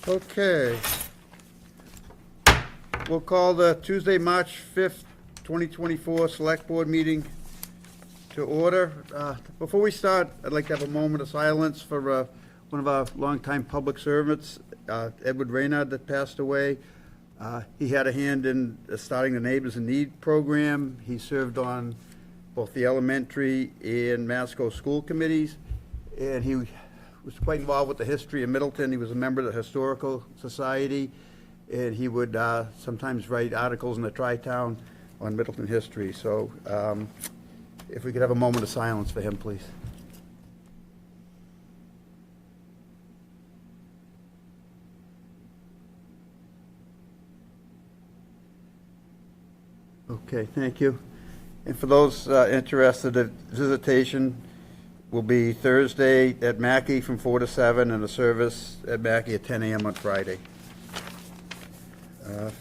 Okay. We'll call the Tuesday, March 5th, 2024 Select Board meeting to order. Before we start, I'd like to have a moment of silence for one of our longtime public servants, Edward Raynard, that passed away. He had a hand in starting the Neighbors in Need program. He served on both the elementary and Masco school committees, and he was quite involved with the history of Middleton. He was a member of the Historical Society, and he would sometimes write articles in the Tri-Town on Middleton history. So if we could have a moment of silence for him, please. Okay, thank you. And for those interested, the visitation will be Thursday at Mackey from 4 to 7, and a service at Mackey at 10 a.m. on Friday.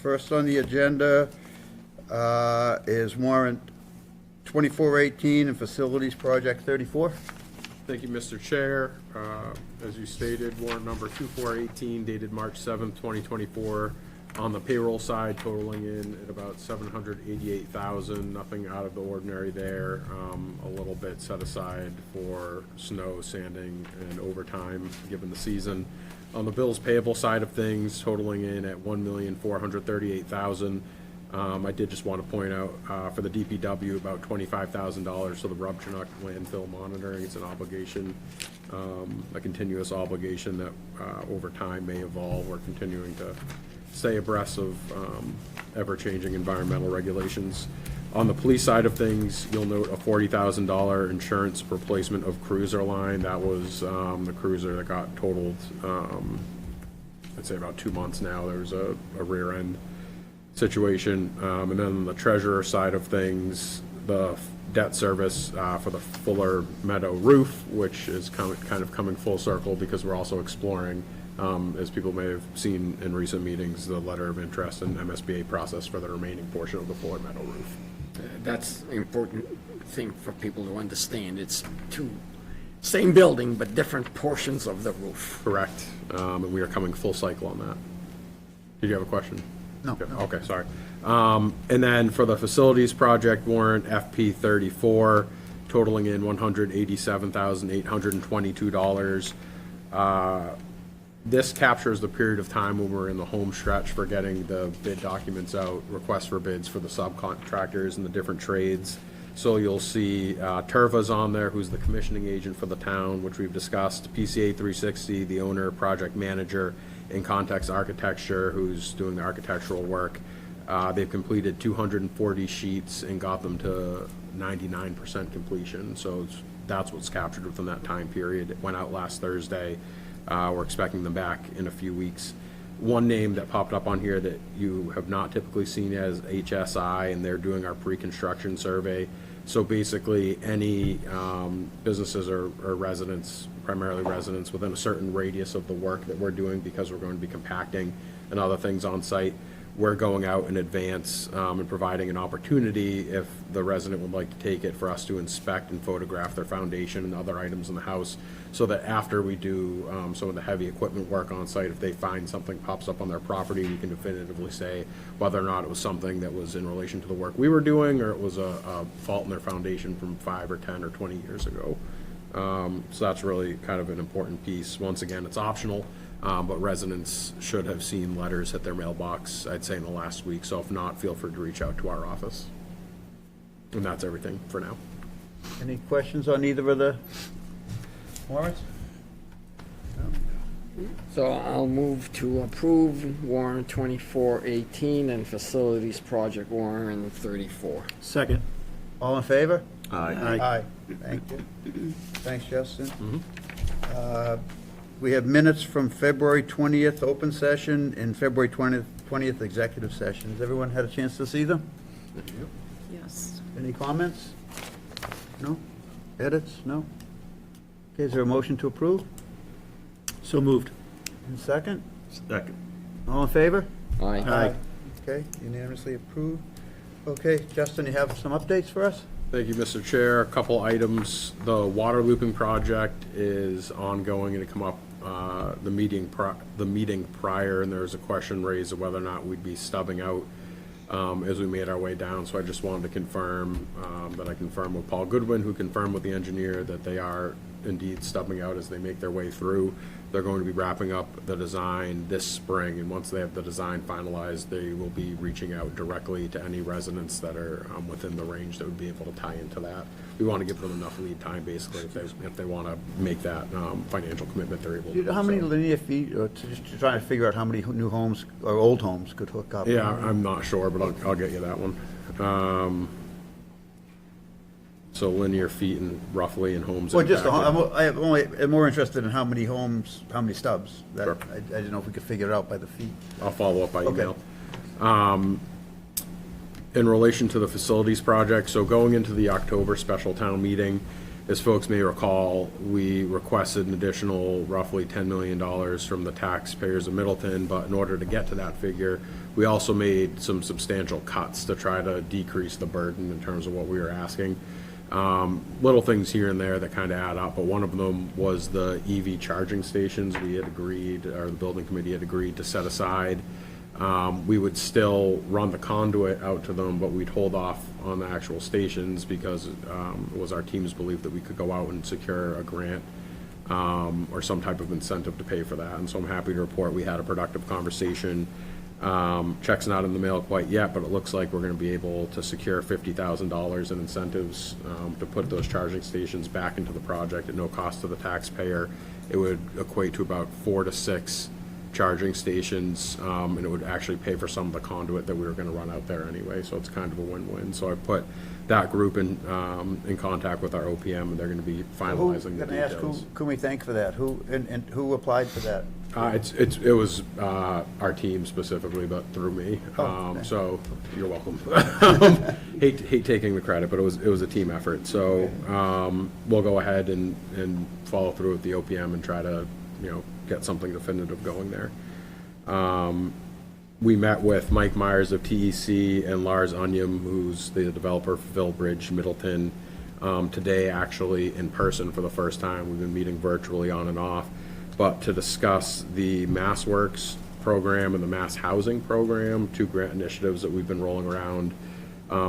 First on the agenda is warrant 2418 and facilities project 34. Thank you, Mr. Chair. As you stated, warrant number 2418 dated March 7th, 2024. On the payroll side, totaling in at about $788,000, nothing out of the ordinary there. A little bit set aside for snow, sanding, and overtime, given the season. On the bills payable side of things, totaling in at $1,438,000. I did just want to point out for the DPW about $25,000 for the Rubchinook landfill monitoring. It's an obligation, a continuous obligation that over time may evolve. We're continuing to stay abreast of ever-changing environmental regulations. On the police side of things, you'll note a $40,000 insurance replacement of cruiser line. That was the cruiser that got totaled, I'd say about 2 months now. There was a rear end situation. And then on the treasurer side of things, the debt service for the Fuller Meadow roof, which is kind of coming full circle because we're also exploring, as people may have seen in recent meetings, the letter of interest and MSBA process for the remaining portion of the Fuller Meadow roof. That's an important thing for people to understand. It's two, same building, but different portions of the roof. Correct. And we are coming full cycle on that. Did you have a question? No. Okay, sorry. And then for the facilities project warrant, FP 34, totaling in $187,822. This captures the period of time when we're in the home stretch for getting the bid documents out, requests for bids for the subcontractors and the different trades. So you'll see Turva's on there, who's the commissioning agent for the town, which we've discussed, PCA 360, the owner, project manager, In Context Architecture, who's doing the architectural work. They've completed 240 sheets and got them to 99% completion. So that's what's captured within that time period. It went out last Thursday. We're expecting them back in a few weeks. One name that popped up on here that you have not typically seen as HSI, and they're doing our pre-construction survey. So basically, any businesses or residents, primarily residents, within a certain radius of the work that we're doing, because we're going to be compacting and other things on site, we're going out in advance and providing an opportunity, if the resident would like to take it, for us to inspect and photograph their foundation and other items in the house, so that after we do some of the heavy equipment work on site, if they find something pops up on their property, we can definitively say whether or not it was something that was in relation to the work we were doing, or it was a fault in their foundation from 5 or 10 or 20 years ago. So that's really kind of an important piece. Once again, it's optional. But residents should have seen letters hit their mailbox, I'd say, in the last week. So if not, feel free to reach out to our office. And that's everything for now. Any questions on either of the warrants? So I'll move to approve warrant 2418 and facilities project warrant 34. Second. All in favor? Aye. Aye. Thank you. Thanks, Justin. We have minutes from February 20th open session and February 20th executive session. Has everyone had a chance to see them? Yes. Any comments? No? Edits? No? Okay, is there a motion to approve? So moved. And second? Second. All in favor? Aye. Okay, unanimously approved. Okay, Justin, you have some updates for us? Thank you, Mr. Chair. A couple items. The water looping project is ongoing, and to come up the meeting prior, and there was a question raised of whether or not we'd be stubbing out as we made our way down. So I just wanted to confirm that I confirmed with Paul Goodwin, who confirmed with the engineer that they are indeed stubbing out as they make their way through. They're going to be wrapping up the design this spring, and once they have the design finalized, they will be reaching out directly to any residents that are within the range that would be able to tie into that. We want to give them enough lead time, basically, if they want to make that financial commitment, they're able to. Do you know how do many so. linear feet, or just trying to figure out how many new homes or old homes could hook up? Yeah, I'm not sure, but I'll get you that one. So linear feet and roughly in homes. Well, just, impacted. I'm more interested in how many homes, how many stubs. Sure. I didn't know if we could figure it out by the feet. I'll follow up by Okay. email. In relation to the facilities project, so going into the October special town meeting, as folks may recall, we requested an additional roughly $10 million from the taxpayers of Middleton, but in order to get to that figure, we also made some substantial cuts to try to decrease the burden in terms of what we were asking. Little things here and there that kind of add up, but one of them was the EV charging stations. We had agreed, or the building committee had agreed to set aside. We would still run the conduit out to them, but we'd hold off on the actual stations because it was our team's belief that we could go out and secure a grant or some type of incentive to pay for that. And so I'm happy to report we had a productive conversation. Check's not in the mail quite yet, but it looks like we're going to be able to secure $50,000 in incentives to put those charging stations back into the project at no cost to the taxpayer. It would equate to about 4 to 6 charging stations, and it would actually pay for some of the conduit that we were going to run out there anyway. So it's kind of a win-win. So I put that group in contact with our OPM, and they're going to be finalizing the Can I ask, who details. can we thank for that? And who applied for that? It was our team specifically, but through me. okay. So you're welcome. Hate taking the credit, but it was a team effort. So we'll go ahead and follow through with the OPM and try to get something definitive going there. We met with Mike Myers of TEC and Lars Onyem, who's the developer for Villbridge, Middleton, today actually in person for the first time. We've been meeting virtually on and off, but to discuss the MassWorks program and the Mass Housing program, 2 grant initiatives that we've been rolling around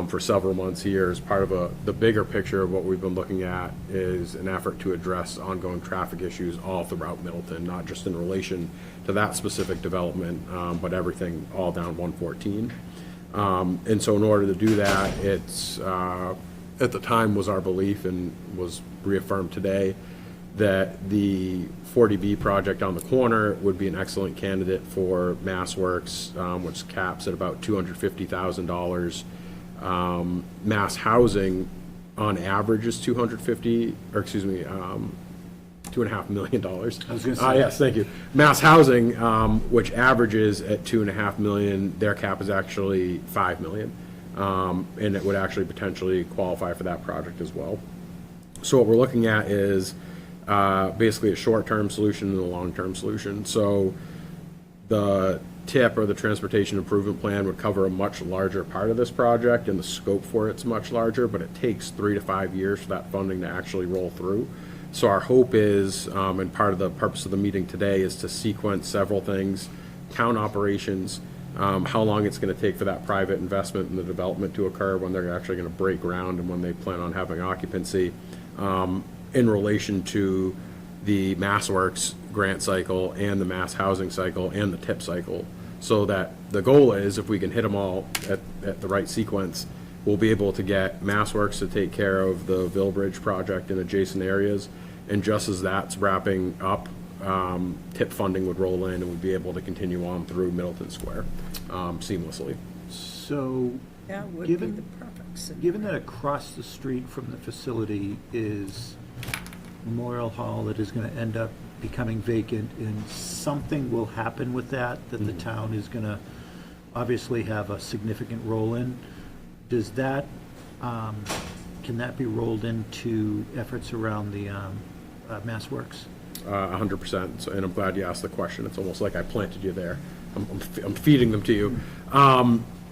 for several months here as part of the bigger picture of what we've been looking at is an effort to address ongoing traffic issues all throughout Middleton, not just in relation to that specific development, but everything all down 114. And so in order to do that, it's at the time was our belief and was reaffirmed today that the 40B project on the corner would be an excellent candidate for MassWorks, which caps at about $250,000. Mass Housing on average is $2.5 million. I was going to say. yes, thank you. Mass Housing, which averages at $2.5 million, their cap is actually $5 million. And it would actually potentially qualify for that project as well. So what we're looking at is basically a short-term solution and a long-term solution. So the TIP, or the Transportation Improvement Plan, would cover a much larger part of this project, and the scope for it's much larger, but it takes 3 to 5 years for that funding to actually roll through. So our hope is, and part of the purpose of the meeting today, is to sequence several things: town operations, how long it's going to take for that private investment and the development to occur, when they're actually going to break ground, and when they plan on having occupancy, in relation to the MassWorks grant cycle and the Mass Housing cycle and the TIP cycle, so that the goal is, if we can hit them all at the right sequence, we'll be able to get MassWorks to take care of the Villbridge project in adjacent areas, and just as that's wrapping up, TIP funding would roll in, and we'd be able to continue on through Middleton Square seamlessly. So, That would be the given, perfect scenario. given that across the street from the facility is Memorial Hall that is going to end up becoming vacant, and something will happen with that the town is going to obviously have a significant role in, does that, can that be rolled into efforts around the MassWorks? 100%. So, and I'm glad you asked the question. It's almost like I planted you there. I'm feeding them to you.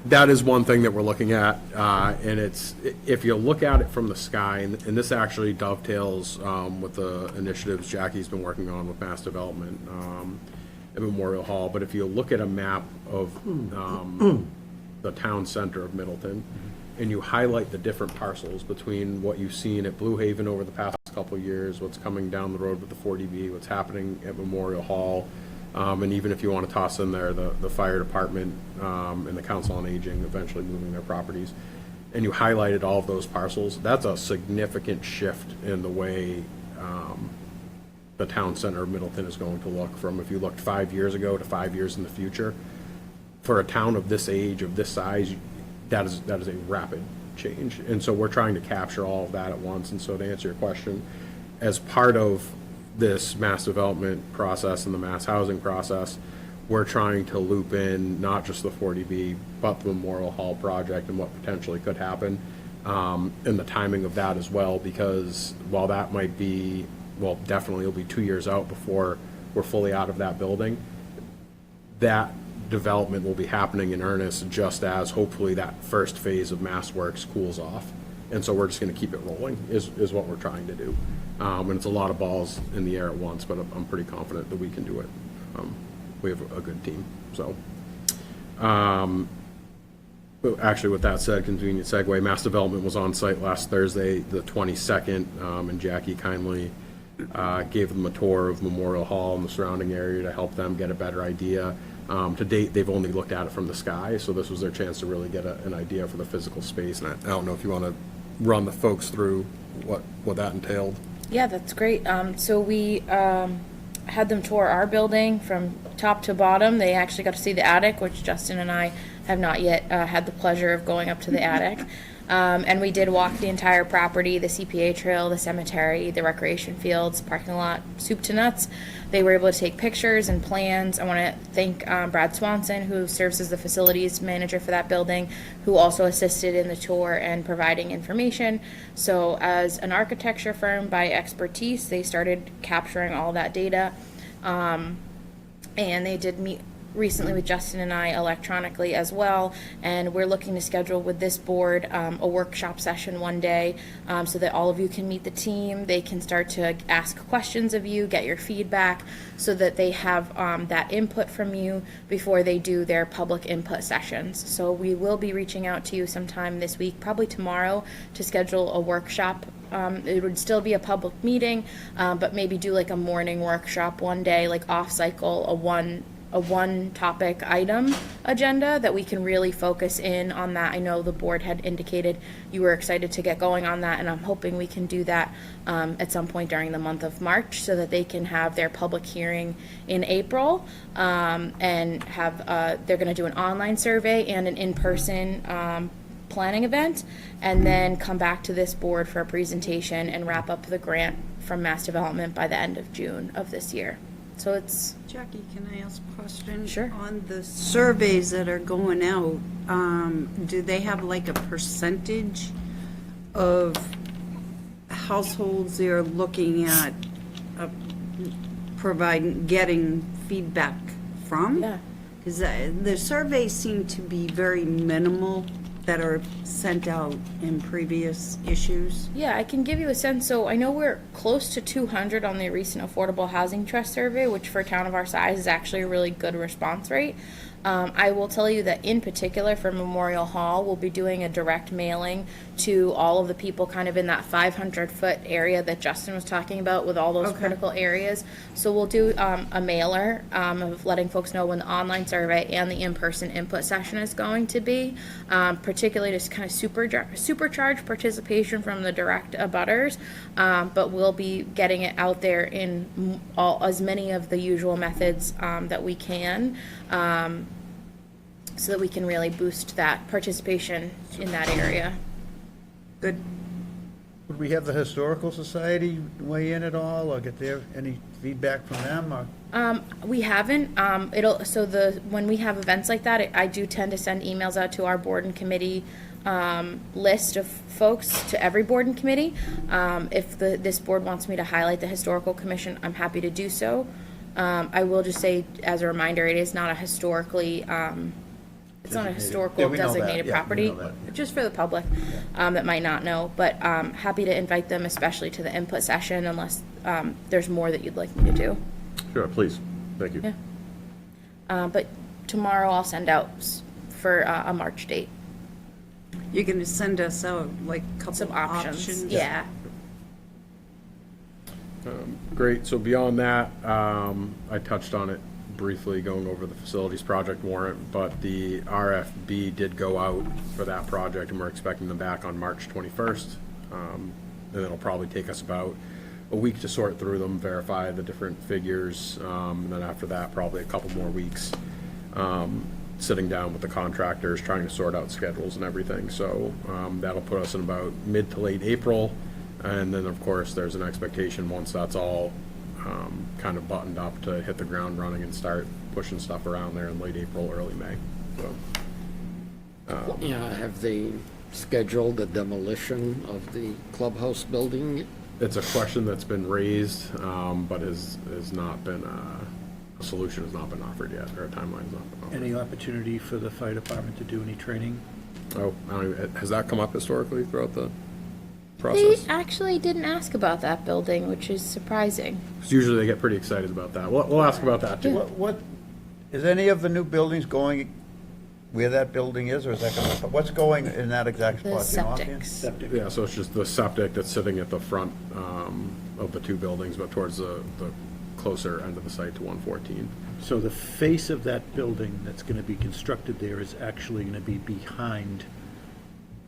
that is one thing that we're looking at, and it's, if you look at it from the sky, and this actually dovetails with the initiatives Jackie's been working on with Mass Development at Memorial Hall, but if you look at a map of the town center of Middleton, and you highlight the different parcels between what you've seen at Blue Haven over the past couple of years, what's coming down the road with the 40B, what's happening at Memorial Hall, and even if you want to toss in there the fire department and the council on aging eventually moving their properties, and you highlighted all of those parcels, that's a significant shift in the way the town center of Middleton is going to look from, if you looked 5 years ago to 5 years in the future. For a town of this age, of this size, that is a rapid change. And so we're trying to capture all of that at once. And so to answer your question, as part of this mass development process and the mass housing process, we're trying to loop in not just the 40B, but the Memorial Hall project and what potentially could happen, and the timing of that as well, because while that might be, well, definitely it'll be 2 years out before we're fully out of that building, that development will be happening in earnest just as hopefully that first phase of Mass Works cools off. And so we're just gonna keep it rolling is what we're trying to do. And it's a lot of balls in the air at once, but I'm pretty confident that we can do it. We have a good team, so. But actually, with that said, convenient segue, Mass Development was on site last Thursday, the 22nd, and Jackie kindly gave them a tour of Memorial Hall and the surrounding area to help them get a better idea. To date, they've only looked at it from the sky, so this was their chance to really get an idea for the physical space. And I don't know if you want to run the folks through what that entailed. Yeah, that's great. So we had them tour our building from top to bottom. They actually got to see the attic, which Justin and I have not yet had the pleasure of going up to the attic. And we did walk the entire property, the CPA trail, the cemetery, the recreation fields, parking lot, soup to nuts. They were able to take pictures and plans. I want to thank Brad Swanson, who serves as the facilities manager for that building, who also assisted in the tour and providing information. So as an architecture firm by expertise, they started capturing all that data. And they did meet recently with Justin and I electronically as well, and we're looking to schedule with this board a workshop session one day so that all of you can meet the team. They can start to ask questions of you, get your feedback, so that they have that input from you before they do their public input sessions. So we will be reaching out to you sometime this week, probably tomorrow, to schedule a workshop. It would still be a public meeting, but maybe do like a morning workshop one day, like off cycle, a one topic item agenda that we can really focus in on that. I know the board had indicated you were excited to get going on that, and I'm hoping we can do that at some point during the month of March so that they can have their public hearing in April, and have they're going to do an online survey and an in-person planning event, and then come back to this board for a presentation and wrap up the grant from Mass Development by the end of June of this year. So it's Jackie, can I ask a question? Sure. On the surveys that are going out, do they have like a percentage of households they're looking at getting feedback from? Yeah. Because the surveys seem to be very minimal that are sent out in previous issues. Yeah, I can give you a sense. So I know we're close to 200 on the recent Affordable Housing Trust survey, which for a town of our size is actually a really good response rate. I will tell you that in particular for Memorial Hall, we'll be doing a direct mailing to all of the people kind of in that 500-foot area that Justin was talking about with all those critical areas. So we'll do a mailer of letting folks know when the online survey and the in-person input session is going to be, particularly to kind of supercharge participation from the direct abutters, but we'll be getting it out there in as many of the usual methods that we can, so that we can really boost that participation in that area. Good. Would we have the Historical Society weigh in at all, or get any feedback from them, or? We haven't. When we have events like that, I do tend to send emails out to our board and committee list of folks, to every board and committee. If this board wants me to highlight the Historical Commission, I'm happy to do so. I will just say, as a reminder, it is not a historically It's not a Yeah, historical we know that. designated Yeah, we property, know that. just for the public that might not know. But happy to invite them, especially to the input session, unless there's more that you'd like me to do. Sure, please. Thank you. Yeah. But tomorrow I'll send out for a March date, You're gonna send us out like a couple some options. options? Yeah. Great, so beyond that, I touched on it briefly, going over the facilities project warrant, but the RFB did go out for that project, and we're expecting them back on March 21st. And it'll probably take us about a week to sort through them, verify the different figures, and then after that, probably a couple more weeks, sitting down with the contractors, trying to sort out schedules and everything. So that'll put us in about mid to late April. And then, of course, there's an expectation, once that's all kind of buttoned up, to hit the ground running and start pushing stuff around there in late April, early May. So, Yeah, have they scheduled the demolition of the clubhouse building? it's a question that's been raised, but has not been, a solution has not been offered yet, or a timeline has not been offered. Any opportunity for the fire department to do any training? Oh, I don't even, has that come up historically throughout the They process? actually didn't ask about that building, which is surprising. 'Cause usually they get pretty excited about that. We'll ask about that too. What, is any of the new buildings going where that building is, or is that going, what's going in that exact The spot? Do you know offhand? septics. Septic? Yeah, so it's just the septic that's sitting at the front of the two buildings, but towards the closer end of the site to 114. So the face of that building that's going to be constructed there is actually going to be behind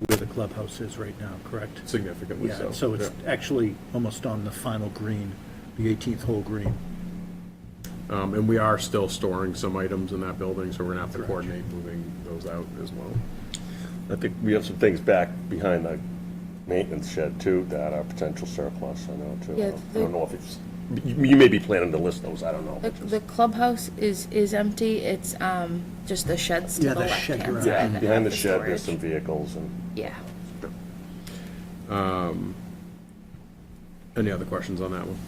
where the clubhouse is right now, correct? Significantly Yeah, so. so it's Yeah. actually almost on the final green, the 18th hole green. And we are still storing some items in that building, so we're gonna have to Correct. coordinate moving those out as well. I think we have some things back behind the maintenance shed too that are potential surplus, I know too. Yeah, I don't know if it's, you may be planning to list those, I don't know. The clubhouse is empty. It's just the sheds to Yeah, the the shed left-hand garage. side. Yeah, that behind have the shed, there's storage. some vehicles and. Yeah. Any other questions on that one?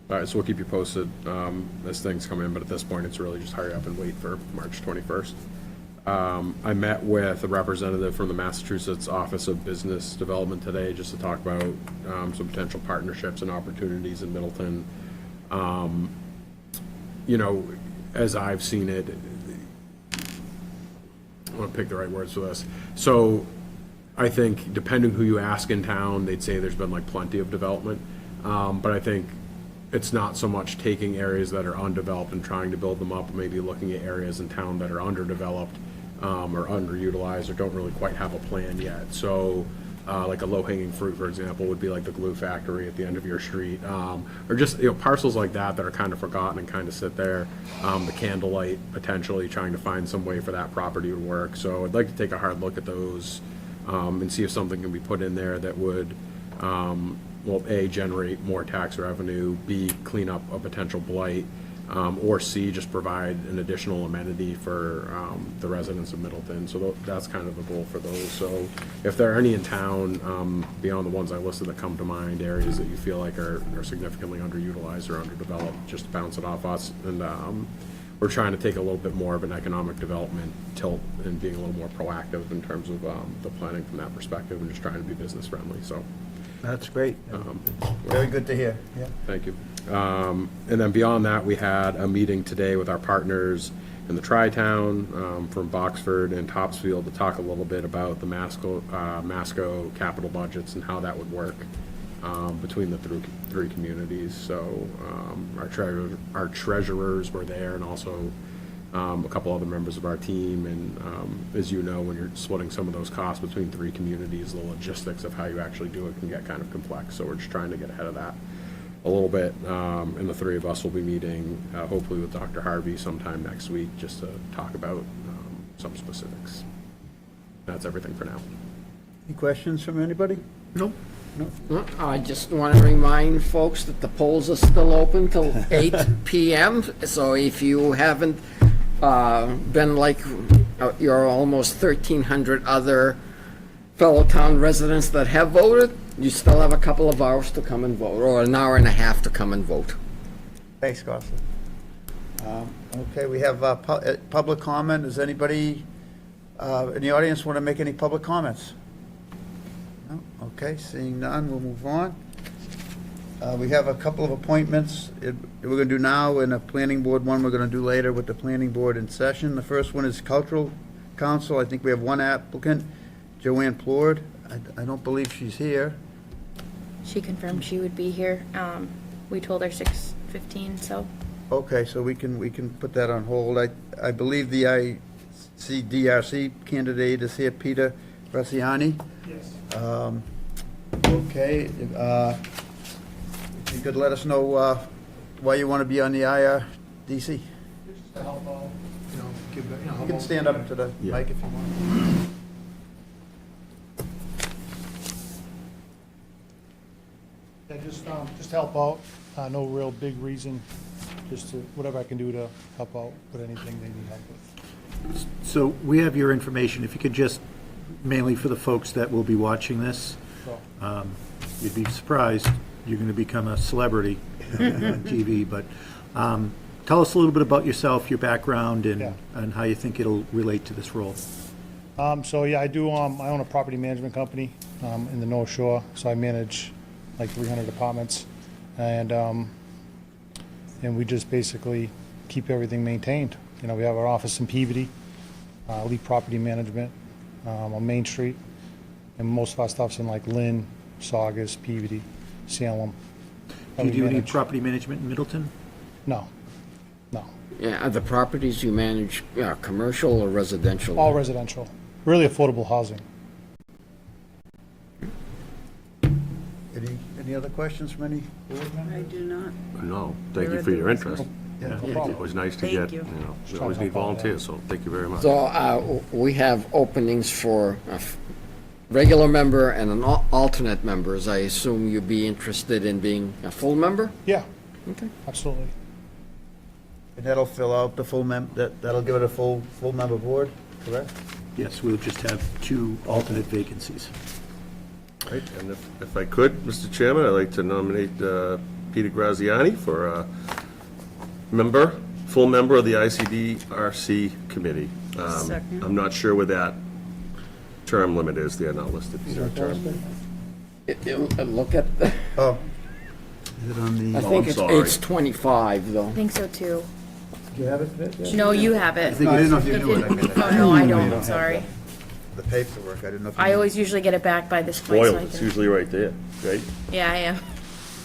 All right, so we'll keep you posted as things come in, but at this point, it's really just hurry up and wait for March 21st. I met with a representative from the Massachusetts Office of Business Development today, just to talk about some potential partnerships and opportunities in Middleton. You know, as I've seen it, I want to pick the right words for this. So I think depending who you ask in town, they'd say there's been like plenty of development. But I think it's not so much taking areas that are undeveloped and trying to build them up, maybe looking at areas in town that are underdeveloped or underutilized or don't really quite have a plan yet. So like a low-hanging fruit, for example, would be like the glue factory at the end of your street, or just, you know, parcels like that that are kind of forgotten and kind of sit there. The Candlelight, potentially trying to find some way for that property would work. So I'd like to take a hard look at those and see if something can be put in there that would, well, A, generate more tax revenue, B, clean up a potential blight, or C, just provide an additional amenity for the residents of Middleton. So that's kind of the goal for those. So if there are any in town, beyond the ones I listed that come to mind, areas that you feel like are significantly underutilized or underdeveloped, just bounce it off us. And we're trying to take a little bit more of an economic development tilt and being a little more proactive in terms of the planning from that perspective and just trying to be business friendly. So That's great. Very good to hear, yeah. thank you. And then beyond that, we had a meeting today with our partners in the Tri-Town from Boxford and Topsfield to talk a little bit about the Masco capital budgets and how that would work between the three communities. So our treasurers were there, and also a couple other members of our team. And as you know, when you're splitting some of those costs between three communities, the logistics of how you actually do it can get kind of complex. So we're just trying to get ahead of that a little bit. And the three of us will be meeting hopefully with Dr. Harvey sometime next week just to talk about some specifics. That's everything for now. Any questions from anybody? Nope. I just want to remind folks that the polls are still open till 8 p.m. So if you haven't been like your almost 1,300 other fellow town residents that have voted, you still have a couple of hours to come and vote, or an hour and a half to come and vote. Thanks, Costa. Okay, we have public comment. Does anybody In the audience, want to make any public comments? No? Okay, seeing none, we'll move on. We have a couple of appointments we're going to do now, and a planning board one we're going to do later with the planning board in session. The first one is Cultural Council. I think we have one applicant, Joanne Plord. I don't believe she's here. She confirmed she would be here. We told her 6:15, so. Okay, so we can put that on hold. I believe the ICDRC candidate is here, Peter Graziani. Yes. Okay, if you could let us know why you want to be on the IRDC. Just to help out, give, You can stand up to the mic if you want. Yeah, just help out. No real big reason, just to, whatever I can do to help out with anything they need help with. So we have your information. If you could just, mainly for the folks that will be watching this, So, you'd be surprised, you're going to become a celebrity on TV, but tell us a little bit about yourself, your background, Yeah. and how you think it'll relate to this role. so yeah, I do, I own a property management company, in the North Shore, so I manage like 300 apartments, and we just basically keep everything maintained. We have our office in Peabody, lead property management, on Main Street, and most of our stuff's in like Lynn, Saugus, Peabody, Salem. Do you do any manage. property management in Middleton? No, no, Yeah, are the properties you manage, commercial or residential? all residential, really affordable housing. Any other questions from any board members? I do not. No, thank you for your interest. Yeah. No It's problem. always nice to Thank get, you. we always need volunteers, so thank you very much. So, we have openings for a regular member and an alternate members. I assume you'd be interested in being a full member? Yeah, Okay. absolutely. And that'll fill out the full that'll give it a full member board, correct? Yes, we'll just have 2 alternate vacancies. Right, and if I could, Mr. Chairman, I'd like to nominate Peter Graziani for full member of the ICDRC committee. Second. I'm not sure where that term limit is, they're not listed. Is there a term? Look at, the- Oh. Is it on I the, think I'm it's sorry. age 25, though. I think so too. do you have it, Vic? Yeah. No, you have it. No, I didn't know if you It knew it. didn't- Oh, no, I don't, I'm sorry. The paperwork, I didn't know if you I knew. always usually get it back by this point. so Boyle, I it's can- usually right there, right? Yeah, I am.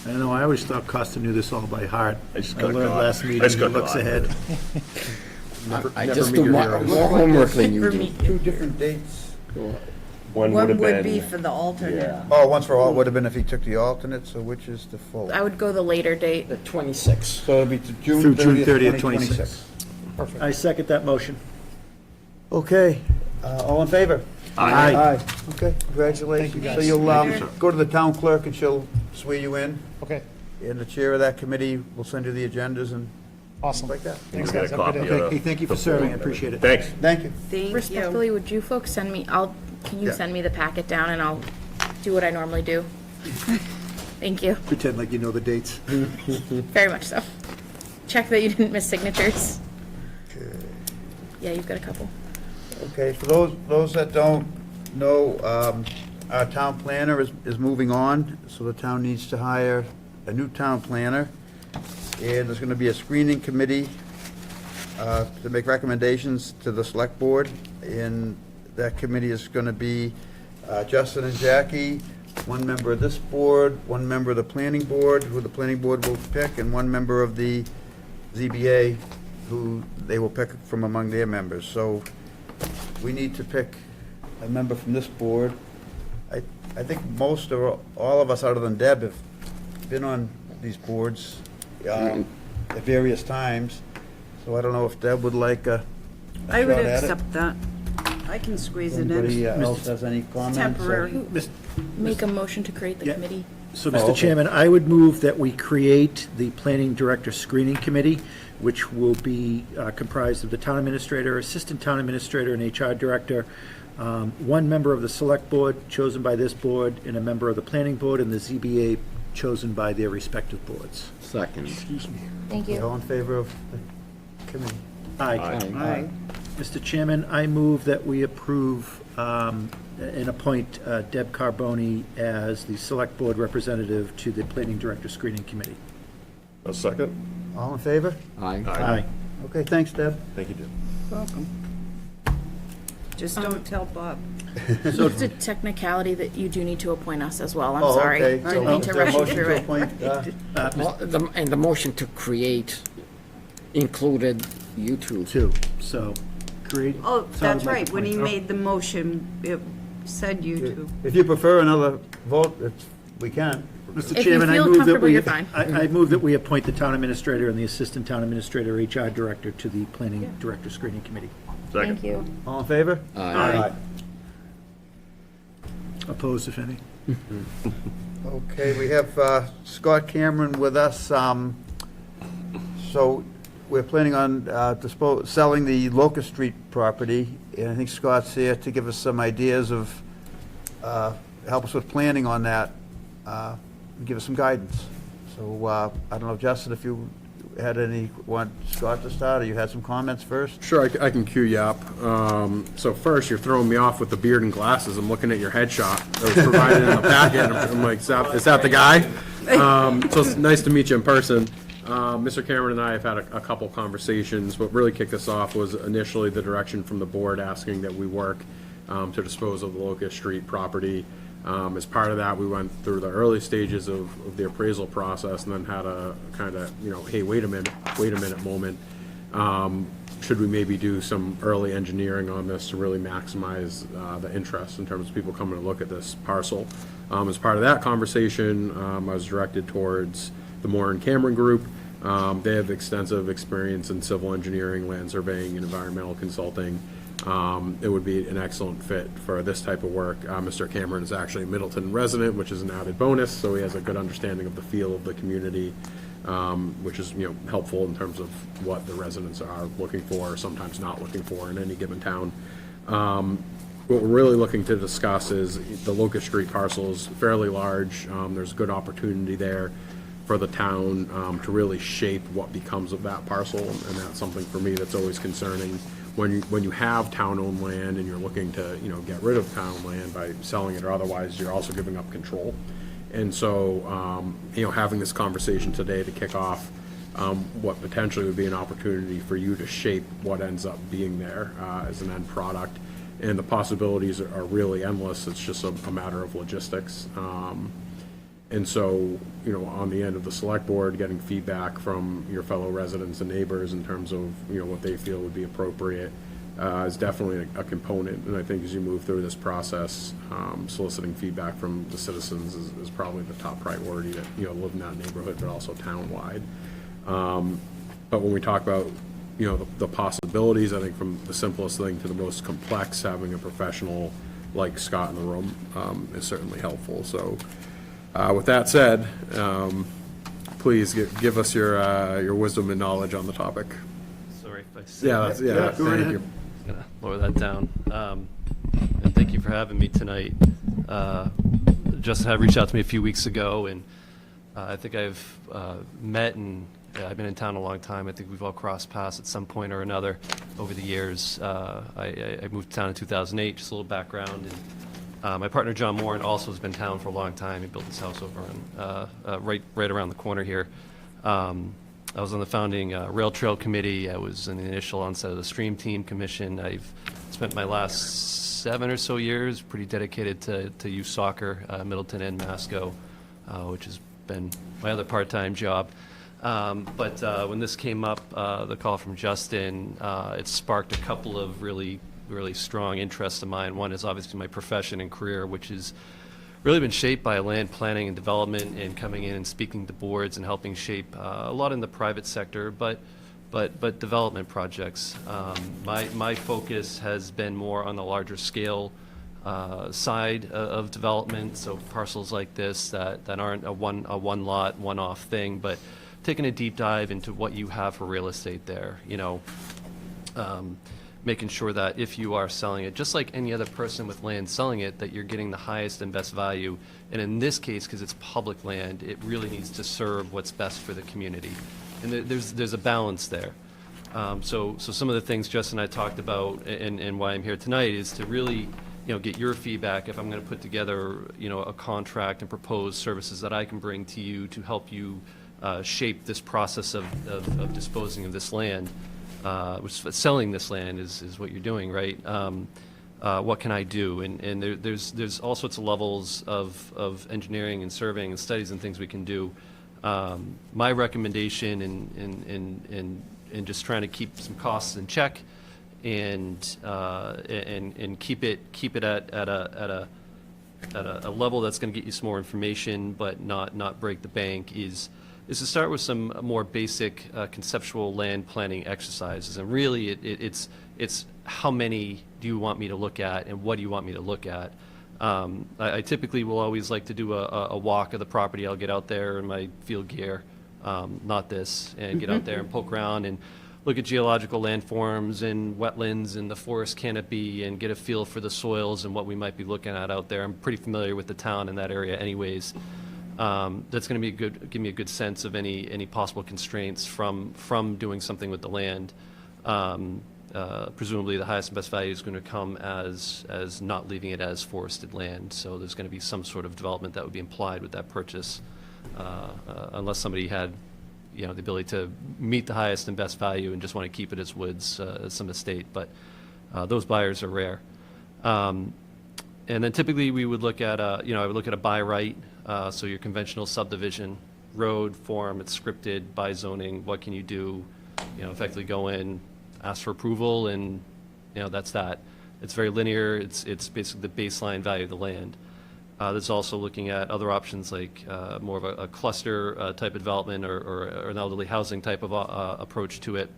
I don't know, I always thought Costa knew this all by heart. I just I got learned caught. last I meeting, just he got looks caught. ahead. I never just meet do your more heroes. homework than you For do. me. 2 different dates. One would One have would be been, for the alternate. yeah. Oh, once for all, would have been if he took the alternate, so which is the full? I would go the later date. The 26th. So it'll be to June Through June 30th, 30th, 2026. Perfect. I second that motion. Okay, all in favor? Aye. Okay, congratulations. Thank So you, you'll Thank you, sir. go to the town clerk and she'll swear you in, Okay, and the chair of that committee will send you the agendas and awesome. like that. Thanks, We'll guys. get a Have a good copy day. of Hey, thank you for the serving, I form. appreciate it. Thanks. Thank you. Thank you. Respectfully, would you folks send me, can you Yeah. send me the packet down and I'll do what I normally do? Thank you, Pretend like you know the dates. very much so. Check that you didn't miss signatures. Yeah, you've got a couple. Okay, for those that don't know, our town planner is moving on, so the town needs to hire a new town planner. And there's gonna be a screening committee to make recommendations to the select board. And that committee is gonna be Justin and Jackie, one member of this board, one member of the planning board, who the planning board will pick, and one member of the ZBA, who they will pick from among their members. So we need to pick a member from this board. I think most or all of us, other than Deb, have been on these boards at various times. So I don't know if Deb would like a I would shot at it. accept that. I can squeeze it Anybody in. else has any comments? Temporary. Make a motion to create the Yeah. committee. So, Oh, Mr. okay. Chairman, I would move that we create the Planning Director Screening Committee, which will be comprised of the Town Administrator, Assistant Town Administrator, and HR Director, one member of the Select Board chosen by this board, and a member of the Planning Board, and the ZBA chosen by their respective boards. Second. Thank you. All in favor of the committee? Aye. Aye. Mr. Chairman, I move that we approve and appoint Deb Carboni as the Select Board Representative to the Planning Director Screening Committee. A second? All in favor? Aye. Aye. Okay, thanks, Deb. Thank you, Deb. Welcome. Just don't tell Bob. It's a technicality that you do need to appoint us as well. I'm Oh, sorry. okay. I So need to is there a rush you motion through to it. appoint, Well, and the motion to create included you two. Two, so create. Oh, sounds that's like a right, when he point. made the motion, it said you two. If you prefer another vote, we can. Mr. If you Chairman, I feel move that comfortable, we, you're fine. I move that we appoint the Town Administrator and the Assistant Town Administrator, HR Director, to the Planning Director Screening Committee. Thank you. All in favor? Aye. Opposed, if any? Okay, we have Scott Cameron with us. So we're planning on selling the Locust Street property, and I think Scott's here to give us some ideas of, help us with planning on that, and give us some guidance. So I don't know, Justin, if you want Scott to start, or you had some comments first? Sure, I can cue you up. So first, you're throwing me off with the beard and glasses. I'm looking at your headshot that was provided in the packet. I'm like, is that the guy? So it's nice to meet you in person. Mr. Cameron and I have had a couple conversations. What really kicked us off was initially the direction from the board asking that we work to dispose of the Locust Street property. As part of that, we went through the early stages of the appraisal process and then had a kind of, hey, wait a minute moment. Should we maybe do some early engineering on this to really maximize the interest in terms of people coming to look at this parcel? As part of that conversation, I was directed towards the Moore and Cameron Group. They have extensive experience in civil engineering, land surveying, and environmental consulting. It would be an excellent fit for this type of work. Mr. Cameron is actually a Middleton resident, which is an added bonus, so he has a good understanding of the feel of the community, which is helpful in terms of what the residents are looking for, or sometimes not looking for in any given town. What we're really looking to discuss is the Locust Street parcel is fairly large. There's good opportunity there for the town to really shape what becomes of that parcel, and that's something for me that's always concerning. When you have town-owned land and you're looking to get rid of town land by selling it or otherwise, you're also giving up control. And so having this conversation today to kick off what potentially would be an opportunity for you to shape what ends up being there as an end product, and the possibilities are really endless. It's just a matter of logistics. And so, on the end of the select board, getting feedback from your fellow residents and neighbors in terms of, what they feel would be appropriate is definitely a component. And I think as you move through this process, soliciting feedback from the citizens is probably the top priority to, live in that neighborhood, but also town-wide. But when we talk about, the possibilities, I think from the simplest thing to the most complex, having a professional like Scott in the room is certainly helpful. So, with that said, please give us your wisdom and knowledge on the topic. Sorry if I said. Yeah, thank you. Gonna lower that down. And thank you for having me tonight. Justin had reached out to me a few weeks ago, and I think I've met and I've been in town a long time. I think we've all crossed paths at some point or another over the years. I moved to town in 2008, just a little background. And my partner, John Moore, also has been in town for a long time. He built his house over on, right around the corner here. I was on the founding Rail Trail Committee. I was in the initial onset of the Stream Team Commission. I've spent my last 7 or so years pretty dedicated to youth soccer, Middleton and Masco, which has been my other part-time job. But when this came up, the call from Justin, it sparked a couple of really strong interests of mine. One is obviously my profession and career, which has really been shaped by land planning and development and coming in and speaking to boards and helping shape a lot in the private sector, but development projects. My focus has been more on the larger scale side of development, so parcels like this that aren't a one lot, one-off thing, but taking a deep dive into what you have for real estate there, making sure that if you are selling it, just like any other person with land selling it, that you're getting the highest and best value. And in this case, because it's public land, it really needs to serve what's best for the community. And there's a balance there. So some of the things Justin and I talked about and why I'm here tonight is to really, get your feedback if I'm going to put together, a contract and propose services that I can bring to you to help you shape this process of disposing of this land, which selling this land is what you're doing, right? What can I do? And there's all sorts of levels of engineering and surveying and studies and things we can do. My recommendation in just trying to keep some costs in check and keep it at a level that's going to get you some more information, but not break the bank is to start with some more basic conceptual land planning exercises. And really, it's how many do you want me to look at, and what do you want me to look at? I typically will always like to do a walk of the property. I'll get out there in my field gear, not this, and get out there and poke around and look at geological landforms and wetlands and the forest canopy and get a feel for the soils and what we might be looking at out there. I'm pretty familiar with the town in that area anyways. That's going to give me a good sense of any possible constraints from doing something with the land. Presumably the highest and best value is going to come as not leaving it as forested land. So there's going to be some sort of development that would be implied with that purchase, unless somebody had, the ability to meet the highest and best value and just want to keep it as woods, as some estate. But those buyers are rare. And then typically we would look at, I would look at a by right, so your conventional subdivision, road, form, it's scripted, by zoning, what can you do? Effectively go in, ask for approval, and that's that. It's very linear. It's basically the baseline value of the land. There's also looking at other options like more of a cluster type of development or an elderly housing type of approach to it.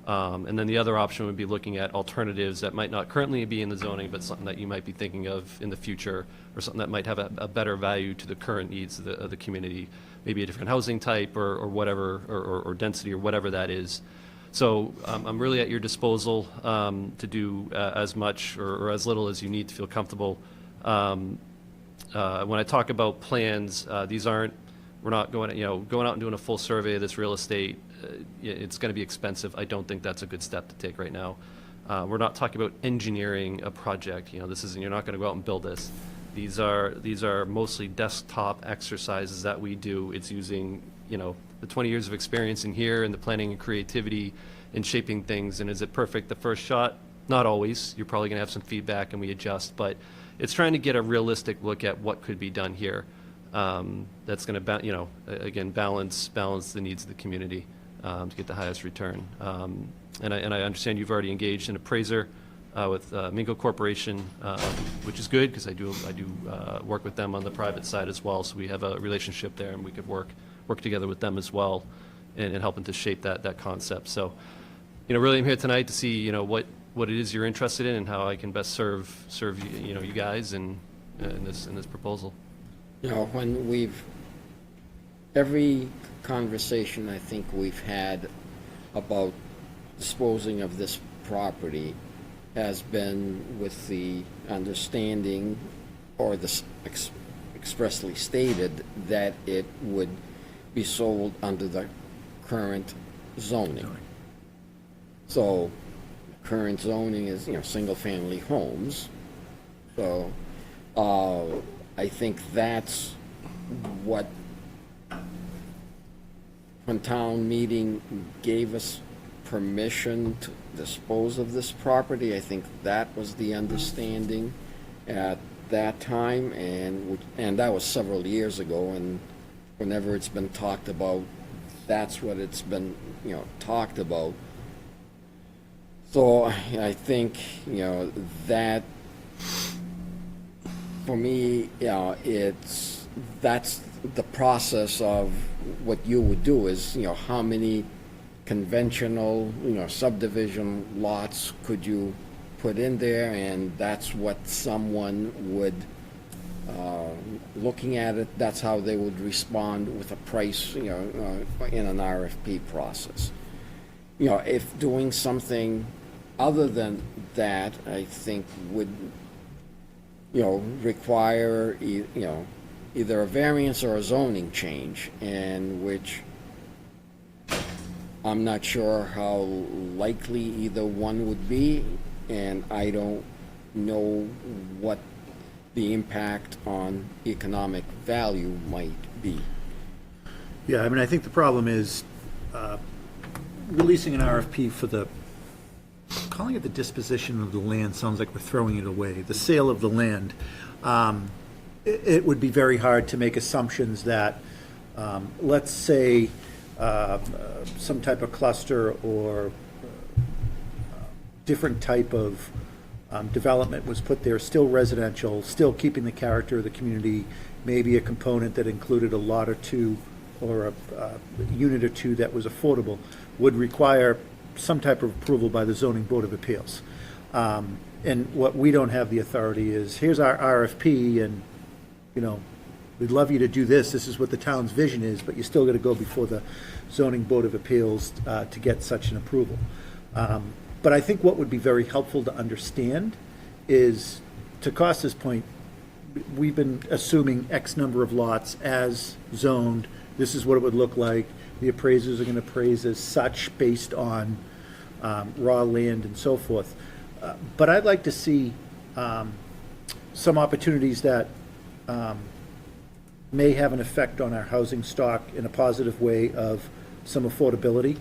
And then the other option would be looking at alternatives that might not currently be in the zoning, but something that you might be thinking of in the future, or something that might have a better value to the current needs of the community, maybe a different housing type or whatever, or density or whatever that is. So I'm really at your disposal to do as much or as little as you need to feel comfortable. When I talk about plans, we're not going out and doing a full survey of this real estate. It's going to be expensive. I don't think that's a good step to take right now. We're not talking about engineering a project. You're not going to go out and build this. These are mostly desktop exercises that we do. It's using, the 20 years of experience in here and the planning and creativity in shaping things. And is it perfect the first shot? Not always. You're probably going to have some feedback and we adjust, but it's trying to get a realistic look at what could be done here. That's going to, again, balance the needs of the community to get the highest return. And I understand you've already engaged an appraiser with Mingo Corporation, which is good because I do work with them on the private side as well. So we have a relationship there, and we could work together with them as well in helping to shape that concept. So, really I'm here tonight to see, what it is you're interested in and how I can best serve you guys in this proposal. When every conversation I think we've had about disposing of this property has been with the understanding or expressly stated that it would be sold under the current zoning. So current zoning is, single-family homes. So I think that's what, when town meeting gave us permission to dispose of this property, I think that was the understanding at that time, and that was several years ago, and whenever it's been talked about, that's what it's been, talked about. So I think, that for me, that's the process of what you would do is, how many conventional, subdivision lots could you put in there, and that's what someone would, looking at it, that's how they would respond with a price, in an RFP process. If doing something other than that, I think would, require, either a variance or a zoning change, and which I'm not sure how likely either one would be, and I don't know what the impact on economic value might be. Yeah, I mean, I think the problem is releasing an RFP for calling it the disposition of the land sounds like we're throwing it away, the sale of the land. It would be very hard to make assumptions that, let's say, some type of cluster or different type of development was put there, still residential, still keeping the character of the community, maybe a component that included a lot or two or a unit or two that was affordable, would require some type of approval by the zoning board of appeals. And what we don't have the authority is, here's our RFP, and, you know, we'd love you to do this, this is what the town's vision is, but you still got to go before the zoning board of appeals to get such an approval. But I think what would be very helpful to understand is, to Costa's point, we've been assuming X number of lots as zoned, this is what it would look like, the appraisers are going to appraise as such based on raw land and so forth. But I'd like to see some opportunities that may have an effect on our housing stock in a positive way of some affordability.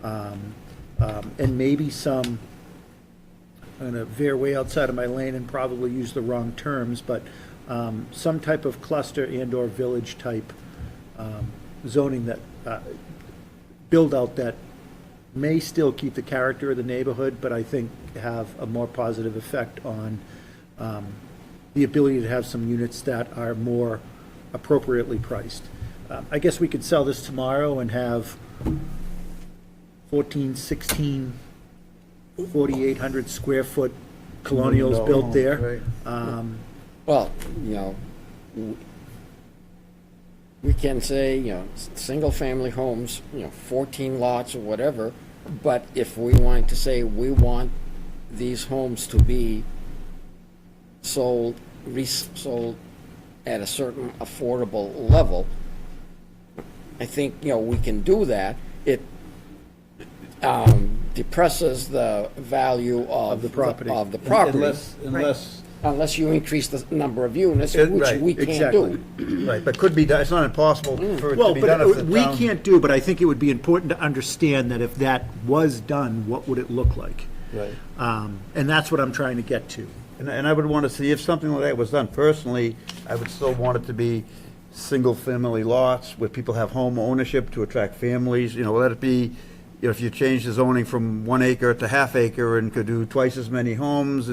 And maybe some, I'm going to veer way outside of my lane and probably use the wrong terms, but some type of cluster and/or village type zoning that, build out that may still keep the character of the neighborhood, but I think have a more positive effect on the ability to have some units that are more appropriately priced. I guess we could sell this tomorrow and have 14, 16, 4,800 square foot colonials built there. Well, you know, we can say, you know, single-family homes, you know, 14 lots or whatever, but if we wanted to say we want these homes to be sold, resold at a certain affordable level, I think, you know, we can do that. It depresses the value of the property. Of the property. Unless, you increase the number of units, which right, we can't exactly. do. right, but could be done, it's not impossible for it to Well, be done if the but we town- can't do, but I think it would be important to understand that if that was done, what would it look like? Right. And that's what I'm trying to get to. And I would want to see if something like that was done. Personally, I would still want it to be single-family lots where people have home ownership to attract families, you know, let it be, you know, if you change the zoning from 1 acre to half acre and could do twice as many homes,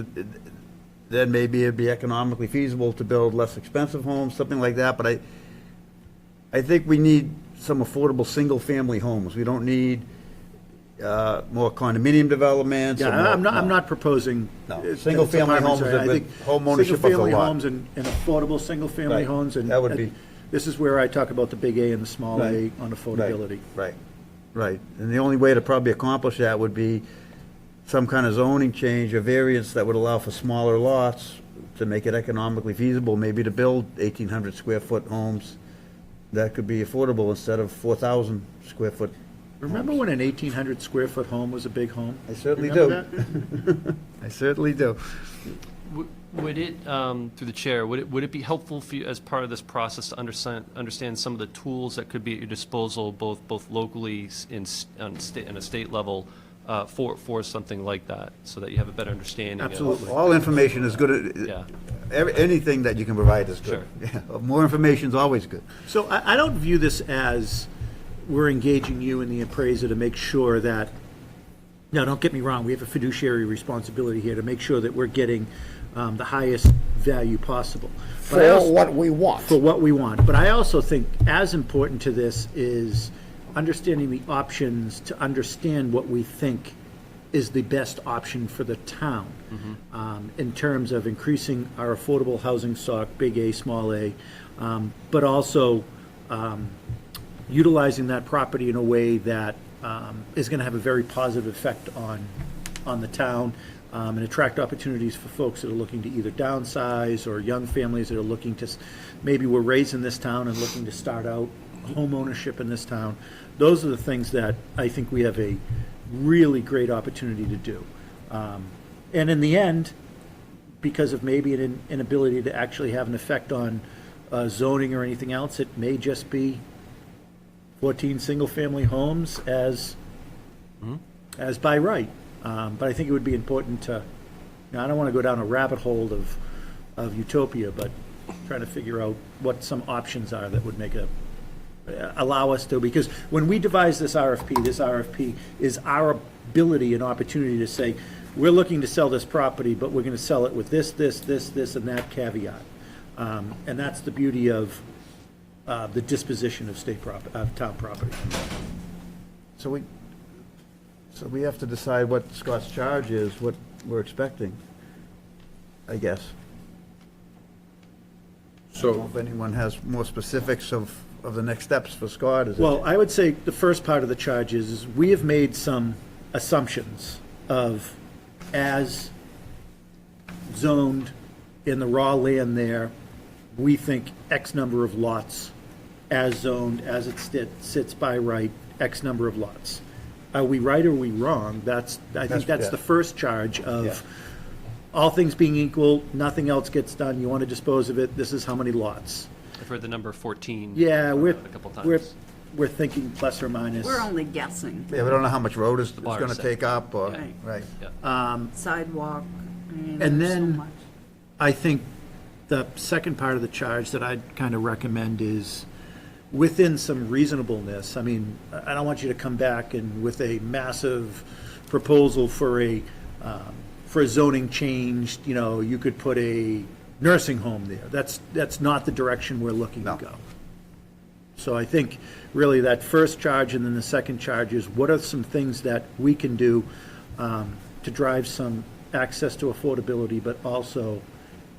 then maybe it'd be economically feasible to build less expensive homes, something like that. But I think we need some affordable single-family homes. We don't need more condominium developments. or more- Yeah, I'm no. not proposing. No. it's Single-family apartments, homes I with think home ownership of the Single-family lot. homes and affordable single-family Right. homes. And That would be- this is where I talk about the big A and the small A Right. on affordability. Right, right. And the only way to probably accomplish that would be some kind of zoning change or variance that would allow for smaller lots to make it economically feasible, maybe to build 1,800 square foot homes that could be affordable instead of 4,000 square foot. Remember when an 1,800 square foot home was a big home? I certainly Remember do. that? I certainly do. Would it, through the chair, would it be helpful for you as part of this process to understand some of the tools that could be at your disposal, both locally and a state level, for something like that, so that you have a better understanding of? Absolutely. All information is good. Yeah. Anything that you can provide is good. Sure. Yeah, more information is always good. So I don't view this as we're engaging you and the appraiser to make sure that, now, don't get me wrong, we have a fiduciary responsibility here to make sure that we're getting the highest value possible. But I For also- what we want. For what we want. But I also think as important to this is understanding the options to understand what we think is the best option for the town in terms of increasing our affordable housing stock, big A, small a, but also utilizing that property in a way that is going to have a very positive effect on the town and attract opportunities for folks that are looking to either downsize or young families that are looking to, maybe we're raised in this town and looking to start out home ownership in this town. Those are the things that I think we have a really great opportunity to do. And in the end, because of maybe an inability to actually have an effect on zoning or anything else, it may just be 14 single-family homes as by right. But I think it would be important to, I don't want to go down a rabbit hole of utopia, but trying to figure out what some options are that would make allow us to, because when we devise this RFP is our ability and opportunity to say, we're looking to sell this property, but we're going to sell it with this, and that caveat. And that's the beauty of the disposition of town property. So we have to decide what Scott's charge is, what we're expecting, I guess. I don't know if anyone has more specifics of the next steps for Scott. Is it- Well, I would say the first part of the charge is we have made some assumptions of as zoned in the raw land there, we think X number of lots, as zoned, as it sits by right, X number of lots. Are we right or are we wrong? I think that's yeah. the first charge of, Yeah. all things being equal, nothing else gets done, you want to dispose of it, this is how many lots. I've heard the number 14. Yeah, a couple times. we're thinking plus or minus. We're only guessing. Yeah, we don't know how much road is bar going to set. take up, or, Right. right. Sidewalk. I mean, And there's so then- much. I think the second part of the charge that I'd kind of recommend is within some reasonableness. I mean, I don't want you to come back and with a massive proposal for a zoning change, you could put a nursing home there. That's not the direction we're looking to No. go. So I think really that first charge and then the second charge is what are some things that we can do to drive some access to affordability, but also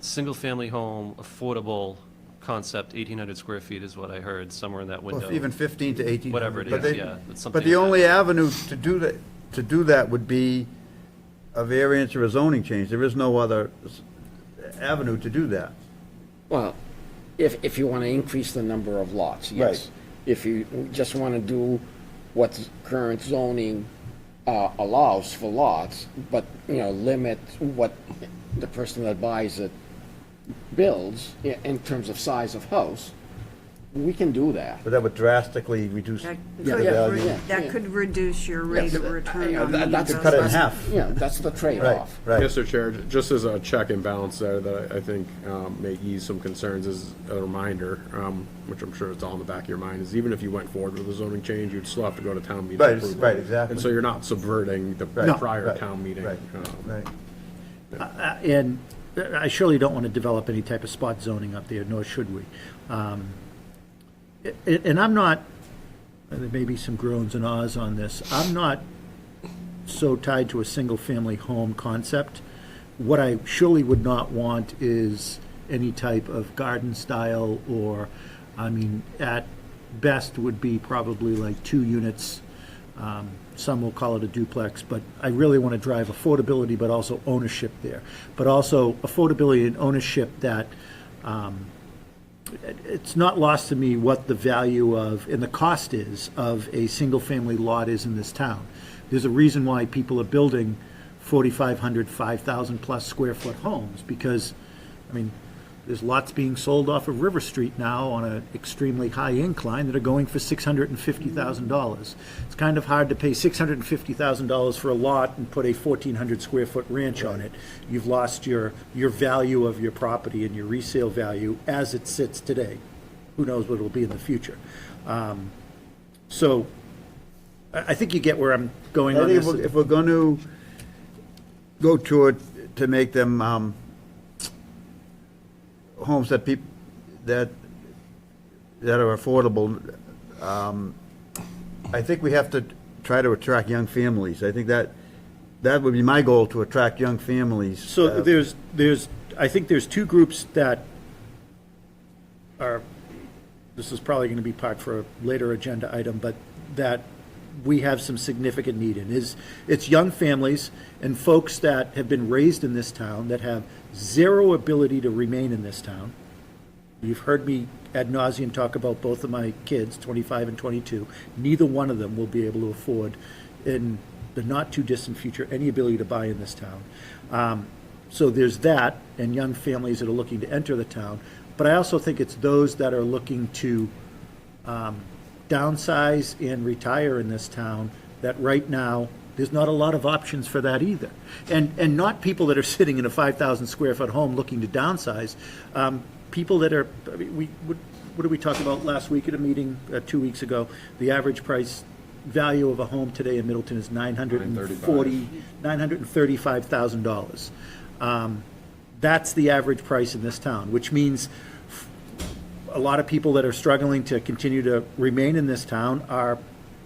Single-family home, affordable concept, 1,800 square feet is what I heard, somewhere in that window. Well, even 15 to 18. Whatever it But is, they- yeah, it's something But the like only that. avenue to do that would be a variance or a zoning change. There is no other avenue to do that. Well, if you want to increase the number of lots, yes. Right. If you just want to do what the current zoning allows for lots, but, limit what the person that buys it builds in terms of size of house, we can do that. But that would drastically reduce That the could value. re- That could reduce your rate of return on the That's- Cut it in investment. half. Yeah, that's the Right, trade-off. right. Mr. Chair, just as a check and balance there that I think may ease some concerns as a reminder, which I'm sure it's all in the back of your mind, is even if you went forward with a zoning change, you'd still have to go to town meeting. Right, approval. right, exactly. And so you're not subverting the Right, prior right, town meeting. Right, right. And I surely don't want to develop any type of spot zoning up there, nor should we. And I'm not, there may be some groans and ahs on this, I'm not so tied to a single-family home concept. What I surely would not want is any type of garden style or, at best would be probably like 2 units. Some will call it a duplex, but I really want to drive affordability, but also ownership there. But also affordability and ownership that, it's not lost to me what the value of, and the cost is, of a single-family lot is in this town. There's a reason why people are building 4,500, 5,000-plus square foot homes, because, there's lots being sold off of River Street now on an extremely high incline that are going for $650,000. It's kind of hard to pay $650,000 for a lot and put a 1,400 square foot ranch on it. You've lost your value of your property and your resale value as it sits today. Who knows what it'll be in the future? So I think you get where I'm going I on think this. if we're going to go to make them homes that that are affordable, I think we have to try to attract young families. I think that would be my goal, to attract young families. So I think there's 2 groups that are, this is probably going to be part for a later agenda item, but that we have some significant need in. It's young families and folks that have been raised in this town that have zero ability to remain in this town, You've heard me ad nauseum talk about both of my kids, 25 and 22. Neither one of them will be able to afford, in the not-too-distant future, any ability to buy in this town. So there's that, and young families that are looking to enter the town. But I also think it's those that are looking to downsize and retire in this town that right now, there's not a lot of options for that either. And not people that are sitting in a 5,000 square foot home looking to downsize. People that are, I mean, what did we talk about last week at a meeting, 2 weeks ago? The average price value of a home today in Middleton is $935,000. That's the average price in this town, which means a lot of people that are struggling to continue to remain in this town are,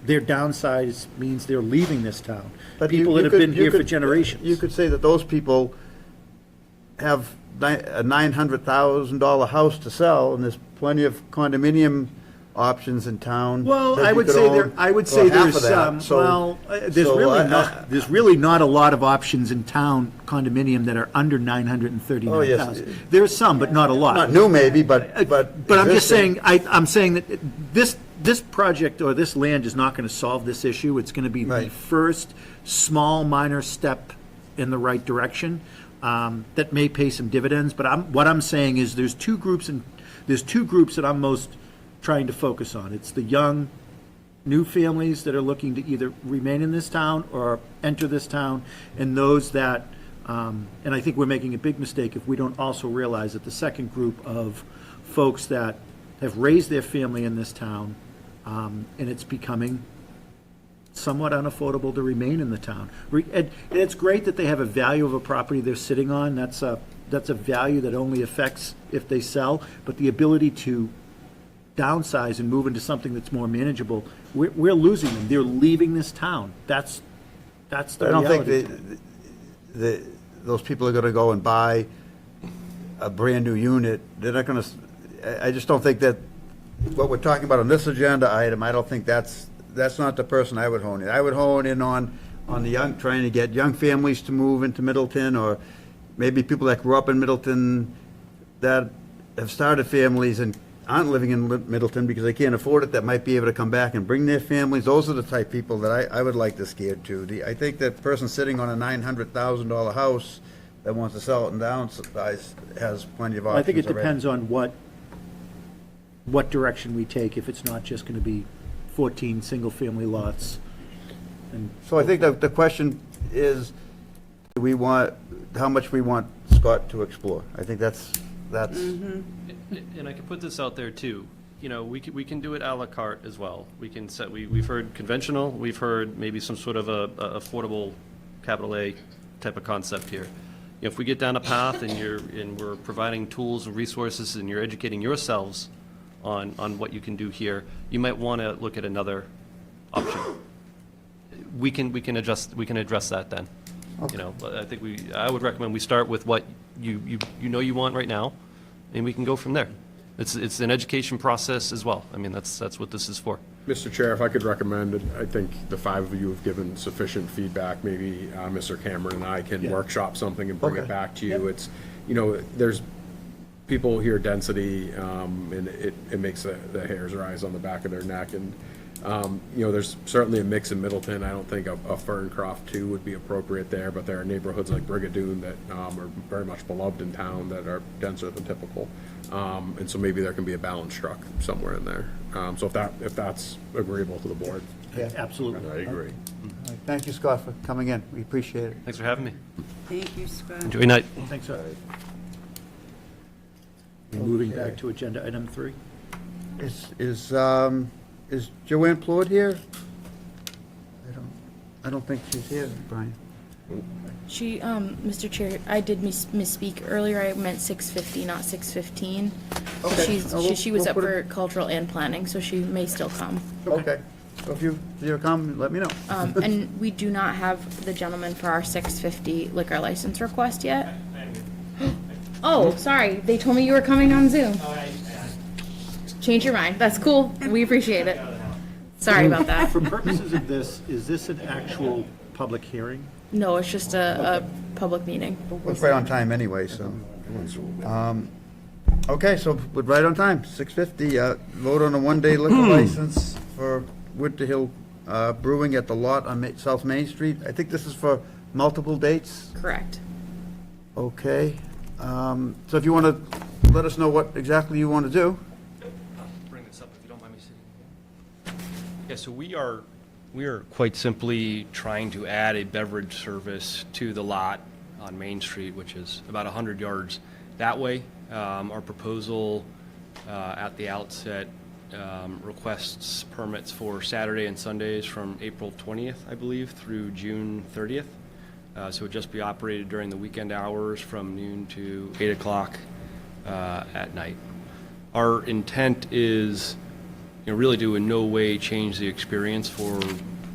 their downsize means they're leaving this town. But you- People you that have could- been you here for could- generations. You could say that those people have a $900,000 house to sell, and there's plenty of condominium options in town. Well, that I you would could say own there, I would for say half there's of that. some, there's really not a lot of options in town condominium that are under 939,000. Oh, yes. There's some, but not a lot. Not new maybe, but But I'm just existing. saying, I'm saying that this project or this land is not going to solve this issue. It's going to be the Right. first small, minor step in the right direction that may pay some dividends. But what I'm saying is there's two groups that I'm most trying to focus on. It's the young, new families that are looking to either remain in this town or enter this town, and those that, and I think we're making a big mistake if we don't also realize that the second group of folks that have raised their family in this town, and it's becoming somewhat unaffordable to remain in the town. And it's great that they have a value of a property they're sitting on. That's a value that only affects if they sell, but the ability to downsize and move into something that's more manageable, we're losing them. They're leaving this town. That's the I don't think reality. those people are gonna go and buy a brand-new unit. They're not gonna, I just don't think that, what we're talking about on this agenda item, I don't think that's not the person I would hone in. I would hone in on the young, trying to get young families to move into Middleton, or maybe people that grew up in Middleton that have started families and aren't living in Middleton because they can't afford it, that might be able to come back and bring their families. Those are the type of people that I would like to steer to. I think that person sitting on a $900,000 house that wants to sell it and downsize has plenty of options I think it already. depends on what direction we take, if it's not just going to be 14 single-family lots. And So I think that the question is, do we want, how much we want Scott to explore? I think that's. And I can put this out there too. You know, we can do it à la carte as well. We can set, we've heard conventional, we've heard maybe some sort of a affordable capital A type of concept here. You know, if we get down a path and we're providing tools and resources and you're educating yourselves on what you can do here, you might want to look at another option. We can address that then. You know, but I think I would recommend we start with what you know you want right now, and we can go from there. It's an education process as well. I mean, that's what this is for. Mr. Chair, if I could recommend, I think the five of you have given sufficient feedback. Maybe Mr. Cameron and I can workshop something and bring it Okay. back to you. It's, you know, there's, people hear density, and it makes the hairs rise on the back of their neck. And, you know, there's certainly a mix in Middleton. I don't think a Ferncroft 2 would be appropriate there, but there are neighborhoods like Brigadoon that are very much beloved in town that are denser than typical. And so maybe there can be a balance struck somewhere in there. So if that's agreeable to the board. Absolutely. I agree. Thank you, Scott, for coming in. We appreciate it. Thanks for having me. Thank you, Scott. Enjoy your night. Thanks, sir. Moving back to agenda item 3. Is Joanne Plord here? I don't think she's here, Brian. She, Mr. Chair, I did misspeak earlier. I meant 6:50, not 6:15. Okay. She was We'll up put for it- cultural and planning, so she may still come. Okay. So if you come, let me know. And we do not have the gentleman for our 6:50 liquor license request yet. Oh, sorry. They told me you were coming on Zoom. Change your mind. That's cool. We appreciate it. Sorry about that. For purposes of this, is this an actual public hearing? No, it's just a public meeting. It's right on time anyway, so. Okay, so we're right on time, 6:50. Vote on a one-day liquor license for Winter Hill Brewing at the lot on South Main Street. I think this is for multiple dates. Correct. Okay. So if you want to let us know what exactly you want to do. Bring this up if you don't mind me sitting. Yeah, so we are quite simply trying to add a beverage service to the lot on Main Street, which is about 100 yards that way. Our proposal at the outset requests permits for Saturday and Sundays from April 20th, I believe, through June 30th. So it would just be operated during the weekend hours from noon to 8 o'clock at night. Our intent is, really to in no way change the experience for,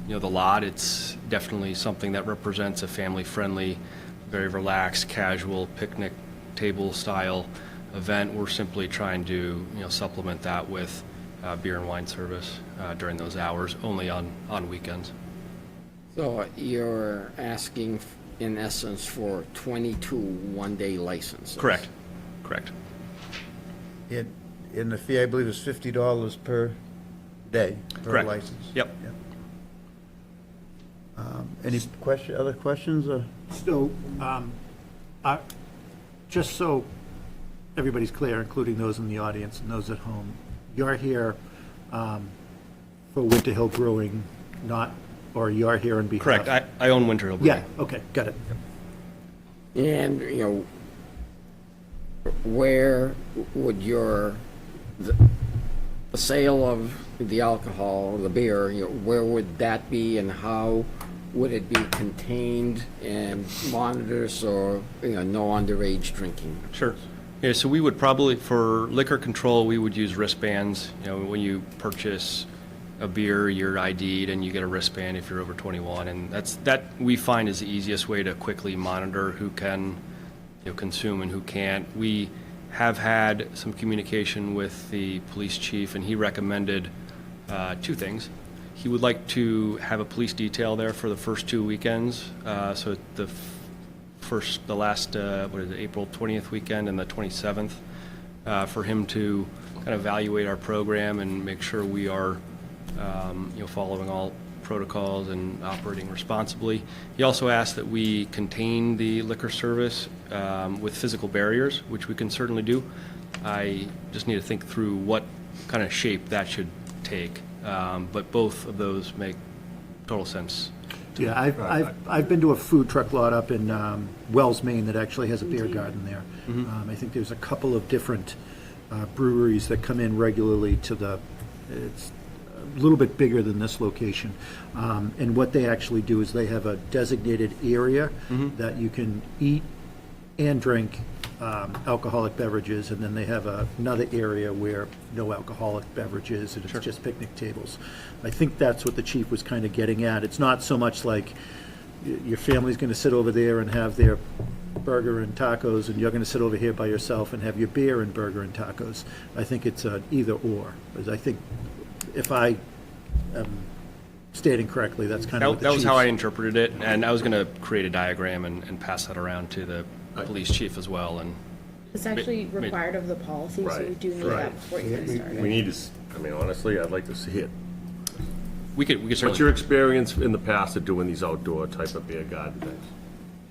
the lot. It's definitely something that represents a family-friendly, very relaxed, casual, picnic table style event. We're simply trying to, supplement that with beer and wine service during those hours, only on weekends. So you're asking, in essence, for 22 one-day licenses? Correct. And the fee, I believe, is $50 per day per Correct. license. Yep. Any other questions? Or? So, just so everybody's clear, including those in the audience and those at home, you're here for Winter Hill Brewing, or you're here on behalf? Correct. I own Winter Hill Brewing. Yeah, okay, got it. And, where would the sale of the alcohol, the beer, where would that be, and how would it be contained and monitored so, no underage drinking? Sure. Yeah, so we would probably, for liquor control, we would use wristbands. When you purchase a beer, you're ID'd and you get a wristband if you're over 21. And that we find is the easiest way to quickly monitor who can, consume and who can't. We have had some communication with the police chief, and he recommended two things. He would like to have a police detail there for the first 2 weekends. So the last, April 20th weekend and the 27th, for him to kind of evaluate our program and make sure we are, following all protocols and operating responsibly. He also asked that we contain the liquor service with physical barriers, which we can certainly do. I just need to think through what kind of shape that should take, but both of those make total sense. Yeah, I've been to a food truck lot up in Wells, Maine, that actually has a beer garden there. I think there's a couple of different breweries that come in regularly to it's a little bit bigger than this location. And what they actually do is they have a designated area that you can eat and drink alcoholic beverages, and then they have another area where no alcoholic beverages, and it's just picnic tables. I think that's what the chief was kind of getting at. It's not so much like your family's going to sit over there and have their burger and tacos, and you're going to sit over here by yourself and have your beer and burger and tacos. I think it's either or. Because I think if I am stating correctly, that's kind of what the That was how I chief's- interpreted it, and I was going to create a diagram and pass that around to the police chief as well. And It's actually required of the policy, so we Right, do need right. that before you get We started. need to, honestly, I'd like to see it. we could What's certainly. your experience in the past of doing these outdoor type of beer garden things?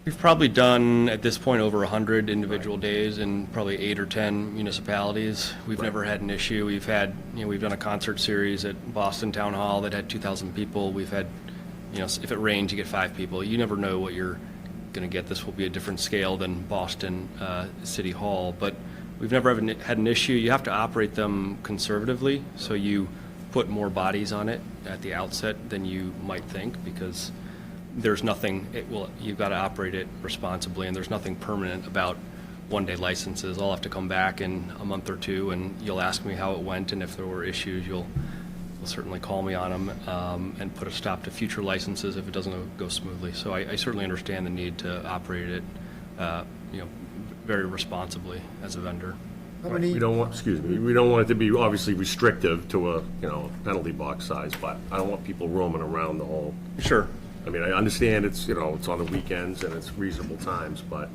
We've probably done, at this point, over 100 individual days in probably 8 or 10 municipalities. We've never had an issue. We've had, we've done a concert series at Boston Town Hall that had 2,000 people. We've had, if it rains, you get 5 people. You never know what you're going to get. This will be a different scale than Boston City Hall, but we've never had an issue. You have to operate them conservatively, so you put more bodies on it at the outset than you might think, because there's nothing, you've got to operate it responsibly, and there's nothing permanent about one-day licenses. I'll have to come back in a month or two, and you'll ask me how it went, and if there were issues, you'll certainly call me on them, and put a stop to future licenses if it doesn't go smoothly. So I certainly understand the need to operate it, very responsibly as a vendor. How many? We don't want it to be obviously restrictive to a, penalty box size, but I don't want people roaming around the whole. Sure. I mean, I understand it's, it's on the weekends and it's reasonable times, but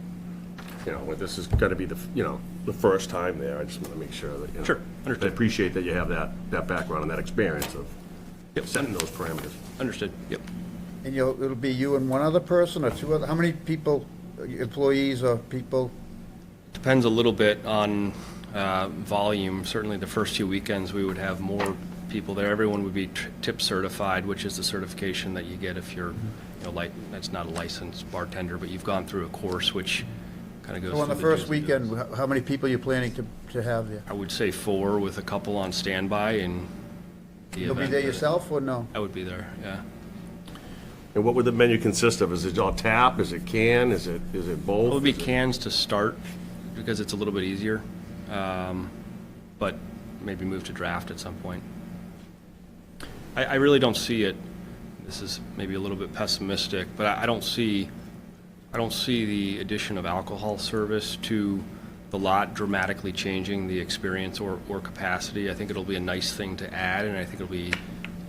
you know, this is gonna be the, you know, the first time there, I just wanna make sure that, you know. Sure, I understood. appreciate that you have that background and that experience of setting those parameters. Understood, yep. And it'll be you and one other person, or two other, how many people, employees or people? Depends a little bit on volume. Certainly the first 2 weekends, we would have more people there. Everyone would be tip certified, which is the certification that you get if you're, you know, like, that's not a licensed bartender, but you've gone through a course which kind of goes So on the through first do's and weekend, don'ts. how many people are you planning to have there? I would say 4 with a couple on standby and the You'll be event. there yourself, or no? I would be there, yeah. And what would the menu consist of? Is it all tap? Is it can? Is it both? It would be Is it- cans to start because it's a little bit easier, but maybe move to draft at some point. I really don't see it, this is maybe a little bit pessimistic, but I don't see the addition of alcohol service to the lot dramatically changing the experience or capacity. I think it'll be a nice thing to add, and I think it'll be,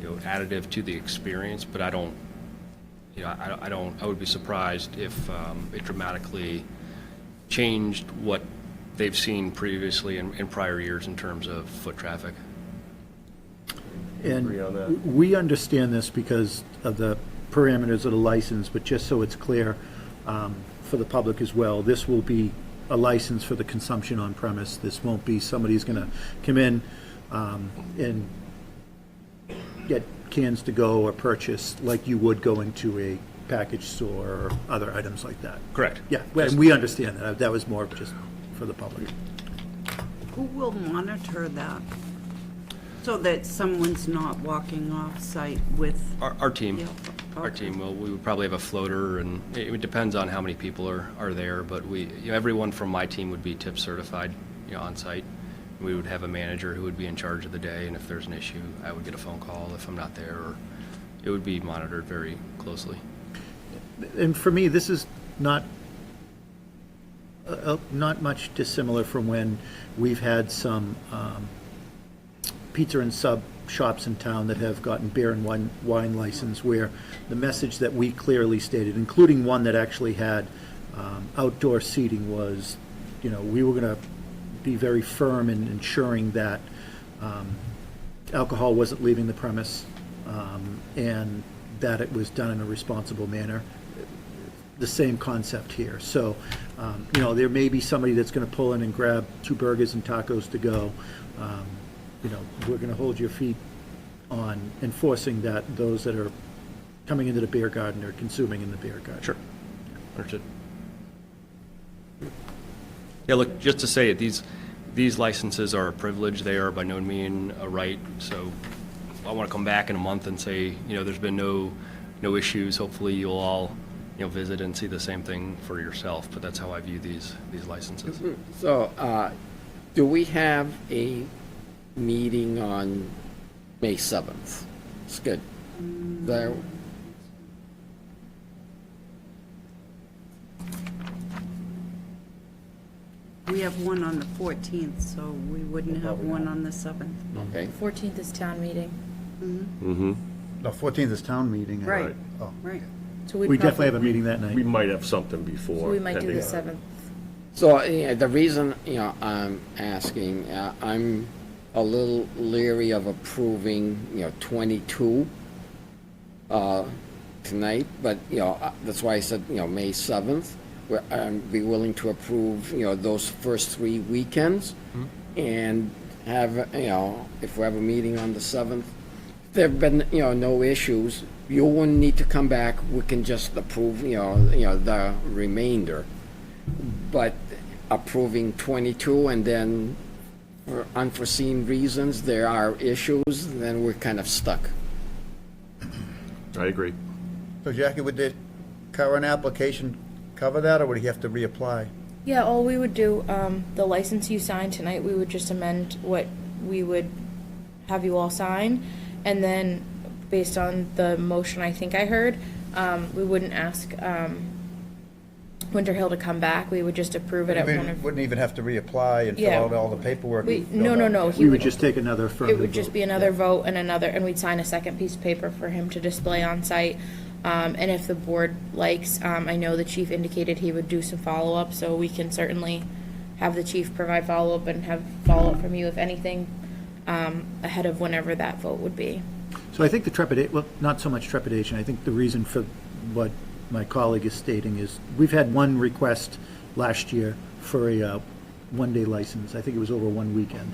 you know, additive to the experience, but I don't, you know, I would be surprised if it dramatically changed what they've seen previously in prior years in terms of foot traffic. Agree on that. And we understand this because of the parameters of the license, but just so it's clear for the public as well, this will be a license for the consumption on premise. This won't be somebody's going to come in and get cans to go or purchase like you would go into a package store or other items like that. Correct. Yeah, and we understand that. That was more just for the public. Who will monitor that? So that someone's not walking off-site with, Our team. Yeah, Our okay. team will, we would probably have a floater, and it depends on how many people are there, but we, you know, everyone from my team would be tip certified, you know, on site. We would have a manager who would be in charge of the day, and if there's an issue, I would get a phone call if I'm not there, or it would be monitored very closely. And for me, this is not much dissimilar from when we've had some pizza and sub shops in town that have gotten beer and wine license, where the message that we clearly stated, including one that actually had outdoor seating, was, you know, we were going to be very firm in ensuring that alcohol wasn't leaving the premise, and that it was done in a responsible manner. The same concept here. So, you know, there may be somebody that's going to pull in and grab 2 burgers and tacos to go. You know, we're going to hold your feet on enforcing that those that are coming into the beer garden are consuming in the beer garden. Sure. Understood. Yeah, look, just to say it, these licenses are a privilege. They are by no means a right. So I want to come back in a month and say, you know, there's been no issues. Hopefully you'll all, you know, visit and see the same thing for yourself. But that's how I view these licenses. So, do we have a meeting on May 7th? It's good. There, we have one on the 14th, so we wouldn't have one on the 7th. okay. 14th is town meeting. No, 14th is town meeting. Right, Oh. right. So we'd We definitely have a probably- meeting that We night. might have something before. So we might do the pending. 7th. So, yeah, the reason, you know, I'm asking, I'm a little leery of approving, you know, 22 tonight, but, you know, that's why I said, you know, May 7th. I'd be willing to approve, you know, those first 3 weekends and have, you know, if we have a meeting on the 7th, if there've been, you know, no issues, you wouldn't need to come back. We can just approve, you know, the remainder. But approving 22 and then for unforeseen reasons, there are issues, then we're kind of stuck. I agree. So Jackie, would the current application cover that, or would he have to reapply? Yeah, all we would do, the license you signed tonight, we would just amend what we would have you all sign. And then, based on the motion I think I heard, we wouldn't ask Winter Hill to come back. We would just approve it at one of. Wouldn't even have to reapply and fill Yeah. out all the paperwork. We, he no, filled no, out. no. He We would just take another affirmative It would just vote. be another vote and another, and we'd sign a second piece of paper for him to display on site. And if the board likes, I know the chief indicated he would do some follow-up, so we can certainly have the chief provide follow-up and have follow-up from you, if anything, ahead of whenever that vote would be. So I think the trepidation, well, not so much trepidation, I think the reason for what my colleague is stating is, we've had one request last year for a one-day license. I think it was over one weekend.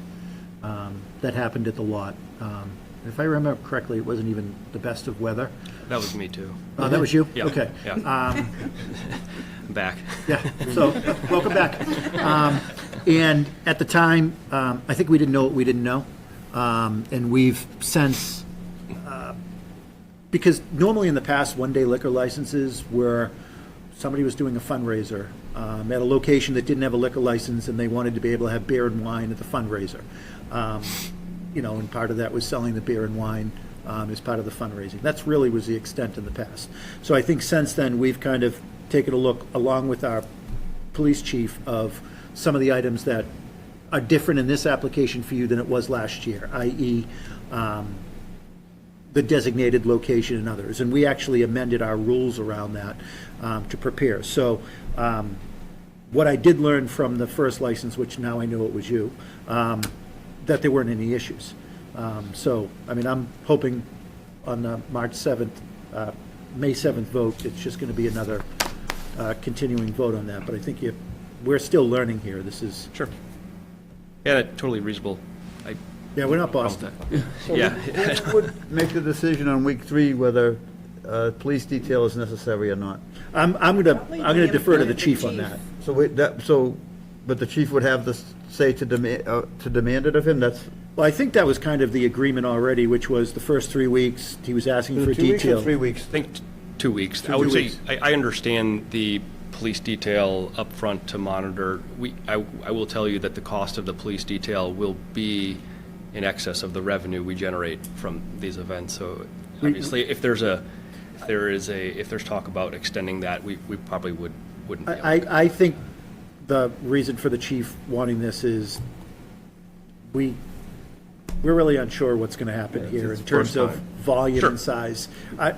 That happened at the lot. If I remember correctly, it wasn't even the best of weather. That was me too. Oh, that was you? Yeah. Okay. Yeah. I'm back. Yeah, so, welcome back. And at the time, I think we didn't know what we didn't know. And we've since, because normally in the past, one-day liquor licenses were, somebody was doing a fundraiser at a location that didn't have a liquor license, and they wanted to be able to have beer and wine at the fundraiser. And part of that was selling the beer and wine as part of the fundraising. That's really was the extent in the past. So I think since then, we've kind of taken a look, along with our police chief, of some of the items that are different in this application for you than it was last year, i.e., the designated location and others. And we actually amended our rules around that to prepare. So what I did learn from the first license, which now I know it was you, that there weren't any issues. So, I mean, I'm hoping on the March 7th, May 7th vote, it's just going to be another continuing vote on that. But I think we're still learning here. This is, Sure. Yeah, totally reasonable. yeah, we're not Boston. Yeah. Who would make the decision on week 3 whether police detail is necessary or not? I'm gonna defer to the chief on that. But the chief would have the say to demand it of him? That's Well, I think that was kind of the agreement already, which was the first 3 weeks, he was asking for 2 weeks or detail. 3 weeks? I think 2 weeks. I would say, I understand the police detail up front to monitor. I will tell you that the cost of the police detail will be in excess of the revenue we generate from these events. So obviously, if there's talk about extending that, we probably wouldn't be able to. I think the reason for the chief wanting this is we're really unsure what's going to happen here in terms of volume and size.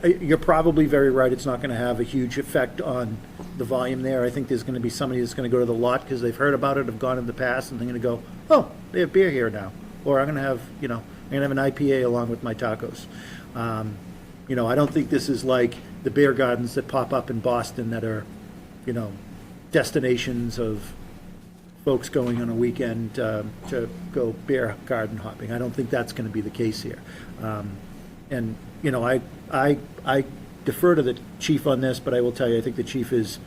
You're probably very right, it's not going to have a huge effect on the volume there. I think there's going to be somebody that's going to go to the lot because they've heard about it, have gone in the past, and they're going to go, oh, they have beer here now. Or I'm going to have, I'm going to have an IPA along with my tacos. I don't think this is like the beer gardens that pop up in Boston that are, destinations of folks going on a weekend to go beer garden hopping. I don't think that's going to be the case here. And I defer to the chief on this, but I will tell you, I think the chief is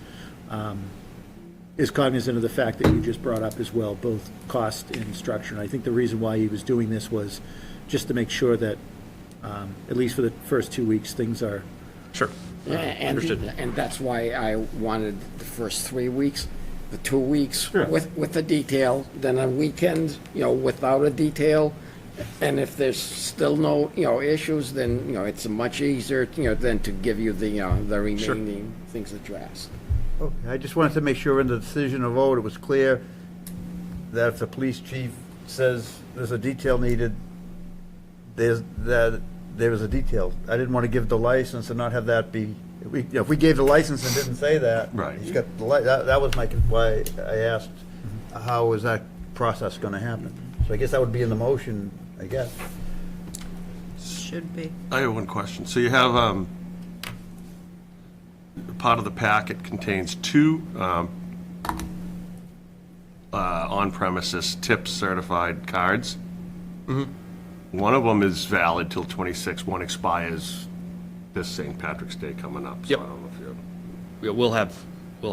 cognizant of the fact that you just brought up as well, both cost and structure. And I think the reason why he was doing this was just to make sure that, at least for the first 2 weeks, things are. Sure. Understood. And that's why I wanted the first 3 weeks, the 2 weeks with a detail, then a weekend, without a detail. And if there's still no, issues, then, it's much easier, than to give you the remaining things that you asked. Okay, I just wanted to make sure in the decision of vote, it was clear that if the police chief says there's a detail needed, there is a detail. I didn't want to give the license and not have that be, if we gave the license and didn't say that. Right. He's got the that was why I asked, how is that process going to happen? So I guess that would be in the motion, I guess. Should be. I have one question. So you have, part of the packet contains 2 on-premises tip certified cards. One of them is valid till 26, one expires this St. Patrick's Day coming up. So Yep. I don't know if you're, We'll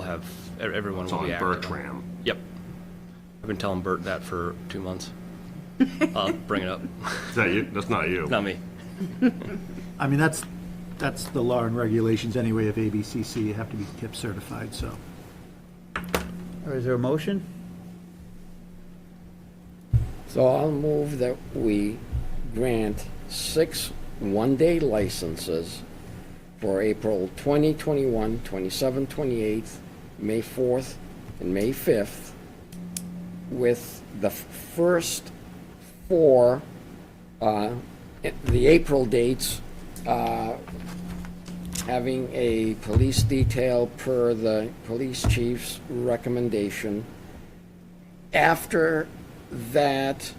have, everyone it's will be on active. Bertram. Yep. I've been telling Bert that for 2 months. I'll bring it up. Is that you? That's not you. Not me. I mean, that's the law and regulations anyway of ABCC. You have to be tip certified, so. All right, is there a motion? So I'll move that we grant 6 one-day licenses for April 20, 21, 27, 28, May 4th, and May 5th, with the first 4, the April dates having a police detail per the police chief's recommendation. After that,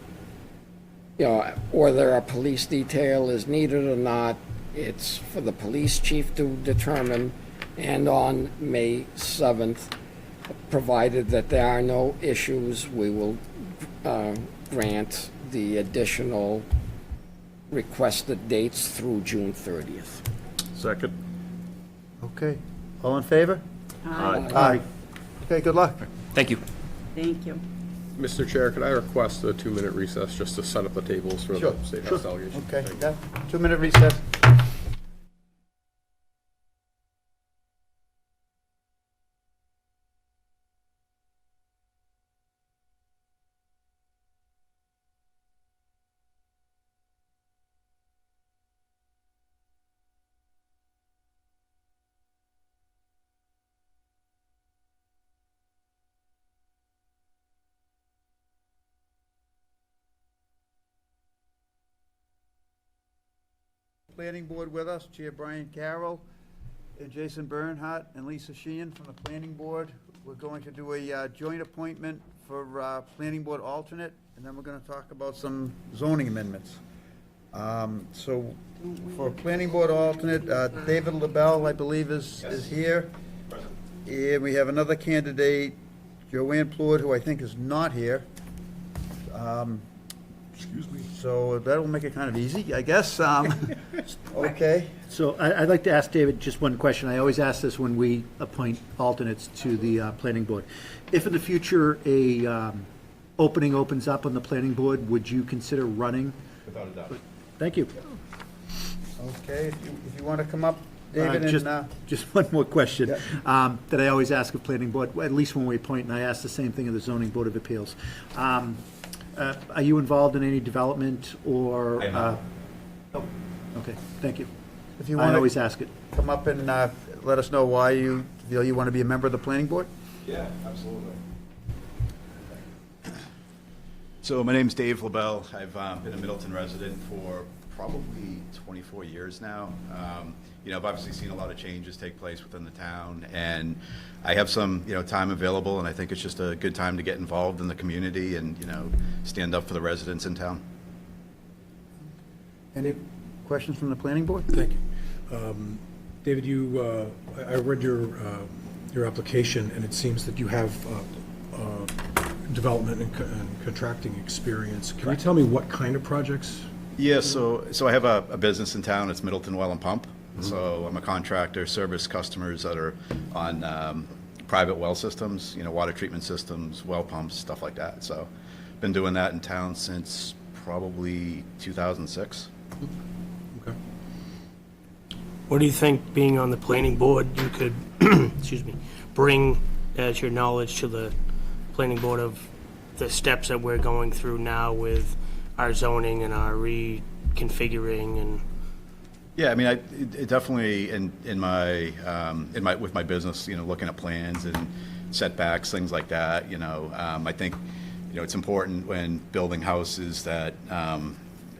whether a police detail is needed or not, it's for the police chief to determine. And on May 7th, provided that there are no issues, we will grant the additional requested dates through June 30th. Second? Okay, all in favor? Aye. Okay, good luck. Thank you. Thank you. Mr. Chair, could I request a 2-minute recess just to set up the tables for Sure, the State sure. House delegation? Okay, Thank you. yeah, 2-minute recess. Planning Board with us, Chair Brian Carroll, and Jason Bernhardt, and Lisa Sheehan from the Planning Board. We're going to do a joint appointment for Planning Board alternate, and then we're going to talk about some zoning amendments. So for Planning Board alternate, David LaBelle, I believe, is here. And we have another candidate, Joanne Plourde, who I think is not here. Excuse me. So that'll make it kind of easy, I guess. Okay. So I'd like to ask David just one question. I always ask this when we appoint alternates to the planning board. If in the future a opening opens up on the planning board, would you consider running? Without a doubt. Thank you. Okay, if you want to come up, David, and, Just one more question Yeah. that I always ask of planning board, at least when we appoint, and I ask the same thing of the zoning board of appeals. Are you involved in any development or? I'm not. Oh, okay, thank you. if you I want always to ask it. come up and let us know why you feel you want to be a member of the planning board? Yeah, absolutely. So my name's Dave LaBelle. I've been a Middleton resident for probably 24 years now. I've obviously seen a lot of changes take place within the town, and I have some, time available, and I think it's just a good time to get involved in the community and, stand up for the residents in town. Any questions from the planning board? Thank you. David, I read your application, and it seems that you have development and contracting experience. Can you tell me what kind of projects? Yeah, so I have a business in town. It's Middleton Well and Pump. So I'm a contractor, service customers that are on private well systems, water treatment systems, well pumps, stuff like that. So been doing that in town since probably 2006. Okay. What do you think, being on the planning board, you could, excuse me, bring as your knowledge to the planning board of the steps that we're going through now with our zoning and our reconfiguring and? Yeah, I mean, it definitely in my with my business, looking at plans and setbacks, things like that. I think, it's important when building houses that,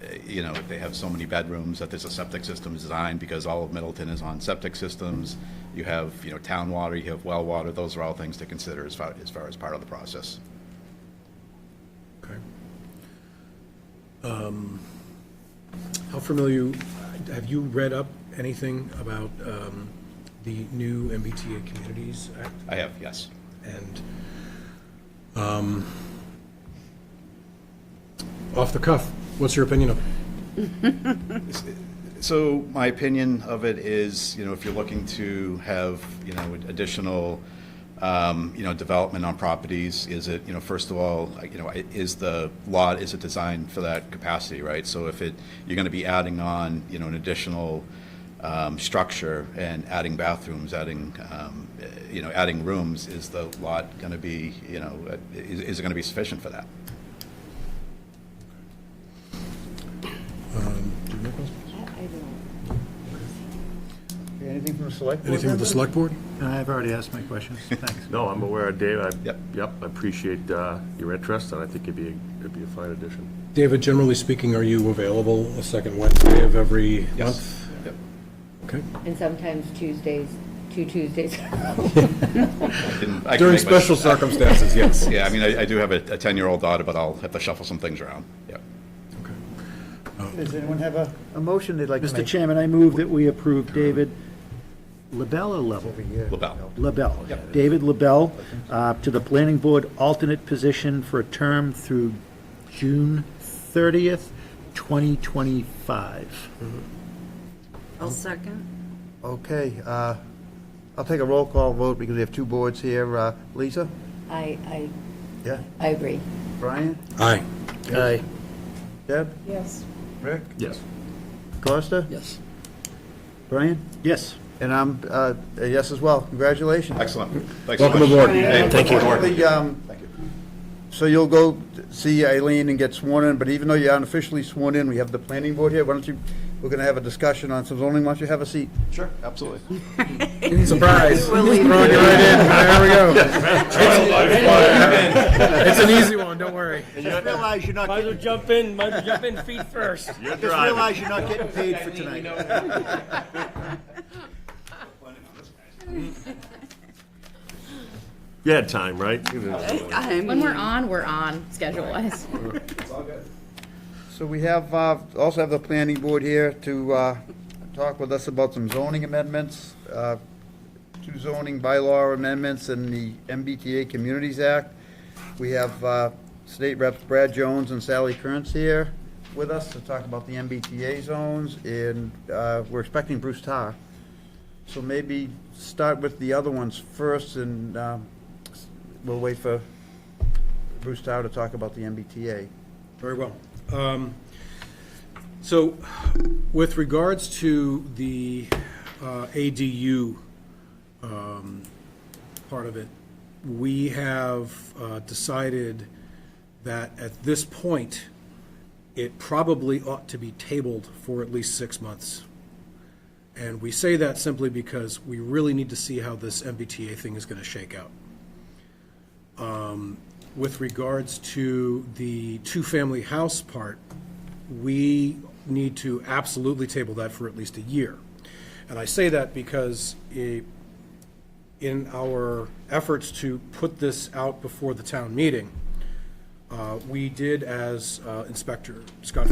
if they have so many bedrooms, that there's a septic system designed, because all of Middleton is on septic systems. You have, town water, you have well water. Those are all things to consider as far as part of the process. Okay. How familiar, have you read up anything about the new MBTA Communities Act? I have, yes. And off the cuff, what's your opinion of it? So my opinion of it is, if you're looking to have, additional, development on properties, is it, first of all, is the lot, is it designed for that capacity, right? So if you're going to be adding on, an additional structure and adding bathrooms, adding rooms, is the lot going to be, is it going to be sufficient for that? Do you have questions? Anything from the select board? Anything with the members? select board? I've already asked my questions. Thanks. No, I'm aware of Dave. Yep. I appreciate your interest, and I think it'd be a fine addition. David, generally speaking, are you available a second Wednesday of every month? Yep. Okay. And sometimes Tuesdays, 2 Tuesdays. I can During make my- special circumstances, yes. Yeah, I mean, I do have a 10-year-old daughter, but I'll have to shuffle some things around. Yeah. Does anyone have a motion they'd like to Mr. make? Chairman, I move that we approve David LaBelle or Level? LaBelle. LaBelle. David LaBelle to the Planning Board alternate position for a term through June 30th, 2025. I'll second. Okay, I'll take a roll call vote because we have two boards here. Lisa? I Yeah. agree. Brian? Aye. Aye. Deb? Yes. Rick? Yes. Costa? Yes. Brian? Yes. And I'm a yes as well. Congratulations. Excellent. Thanks so much. Welcome aboard. Hey, Thank you. Thank you. So you'll go see Eileen and get sworn in, but even though you aren't officially sworn in, we have the planning board here. Why don't you, we're going to have a discussion on some zoning. Why don't you have a seat? Sure, absolutely. Surprise. We'll leave Throwing it. you right in. There we go. It's an easy one, don't worry. Just realize you're not Might as well jump in feet first. just realize you're not getting paid for tonight. You had time, right? I When we're mean, on schedule-wise. So we have, also have the planning board here to talk with us about some zoning amendments, two zoning bylaw amendments in the MBTA Communities Act. We have State Reps Brad Jones and Sally Kearns here with us to talk about the MBTA zones, and we're expecting Bruce Tarr. So maybe start with the other ones first, and we'll wait for Bruce Tarr to talk about the MBTA. Very well. So with regards to the ADU part of it, we have decided that at this point, it probably ought to be tabled for at least 6 months. And we say that simply because we really need to see how this MBTA thing is going to shake out. With regards to the two-family house part, we need to absolutely table that for at least a year. And I say that because in our efforts to put this out before the town meeting, we did, as Inspector Scott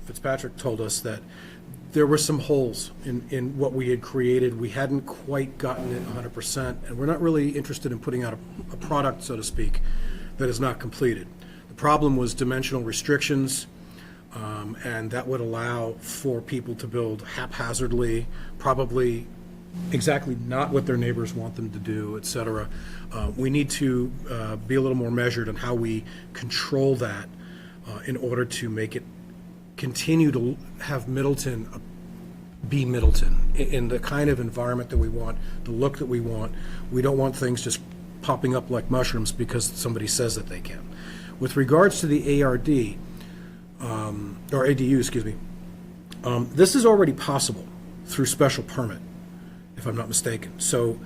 Fitzpatrick told us, that there were some holes in what we had created. We hadn't quite gotten it 100%, and we're not really interested in putting out a product, so to speak, that is not completed. The problem was dimensional restrictions, and that would allow for people to build haphazardly, probably exactly not what their neighbors want them to do, et cetera. We need to be a little more measured on how we control that in order to make it continue to have Middleton be Middleton in the kind of environment that we want, the look that we want. We don't want things just popping up like mushrooms because somebody says that they can. With regards to the ARD, or ADU, excuse me, this is already possible through special permit, if I'm not mistaken. So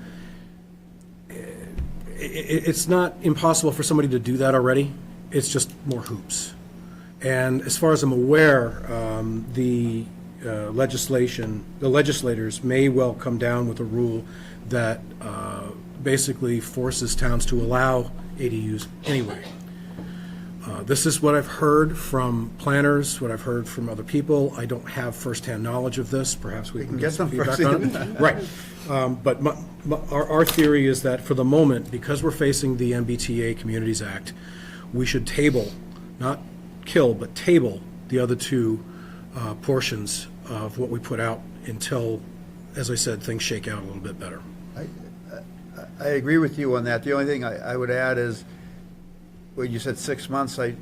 it's not impossible for somebody to do that already. It's just more hoops. And as far as I'm aware, the legislators may well come down with a rule that basically forces towns to allow ADUs anyway. This is what I've heard from planners, what I've heard from other people. I don't have firsthand knowledge of this. Perhaps we can get some feedback on it. Right. But our theory is that for the moment, because we're facing the MBTA Communities Act, we should table, not kill, but table the other two portions of what we put out until, as I said, things shake out a little bit better. I agree with you on that. The only thing I would add is, well, you said 6 months. I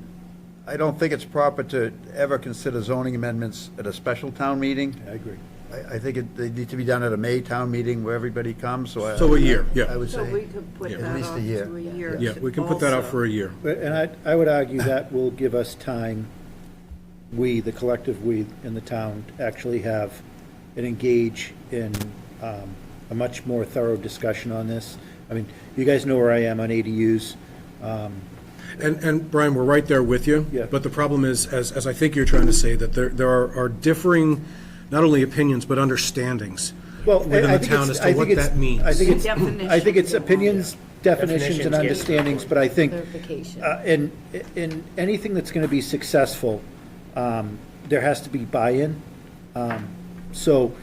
don't think it's proper to ever consider zoning amendments at a special town meeting. I agree. I think they need to be done at a May town meeting where everybody comes, so. So a year, yeah. I would so we say, could put at that least off a year. to a year. Yeah, we can put that out also. for a year. And I would argue that will give us time, we, the collective we in the town, to actually have and engage in a much more thorough discussion on this. I mean, you guys know where I am on ADUs. And Brian, we're right there with you. Yeah. But the problem is, as I think you're trying to say, that there are differing not only opinions, but understandings Well, within the town as to what that means. I think it's Definitions. opinions, definitions, and Definitions, yeah. understandings, but I think Clarification. in anything that's going to be successful, there has to be buy-in. So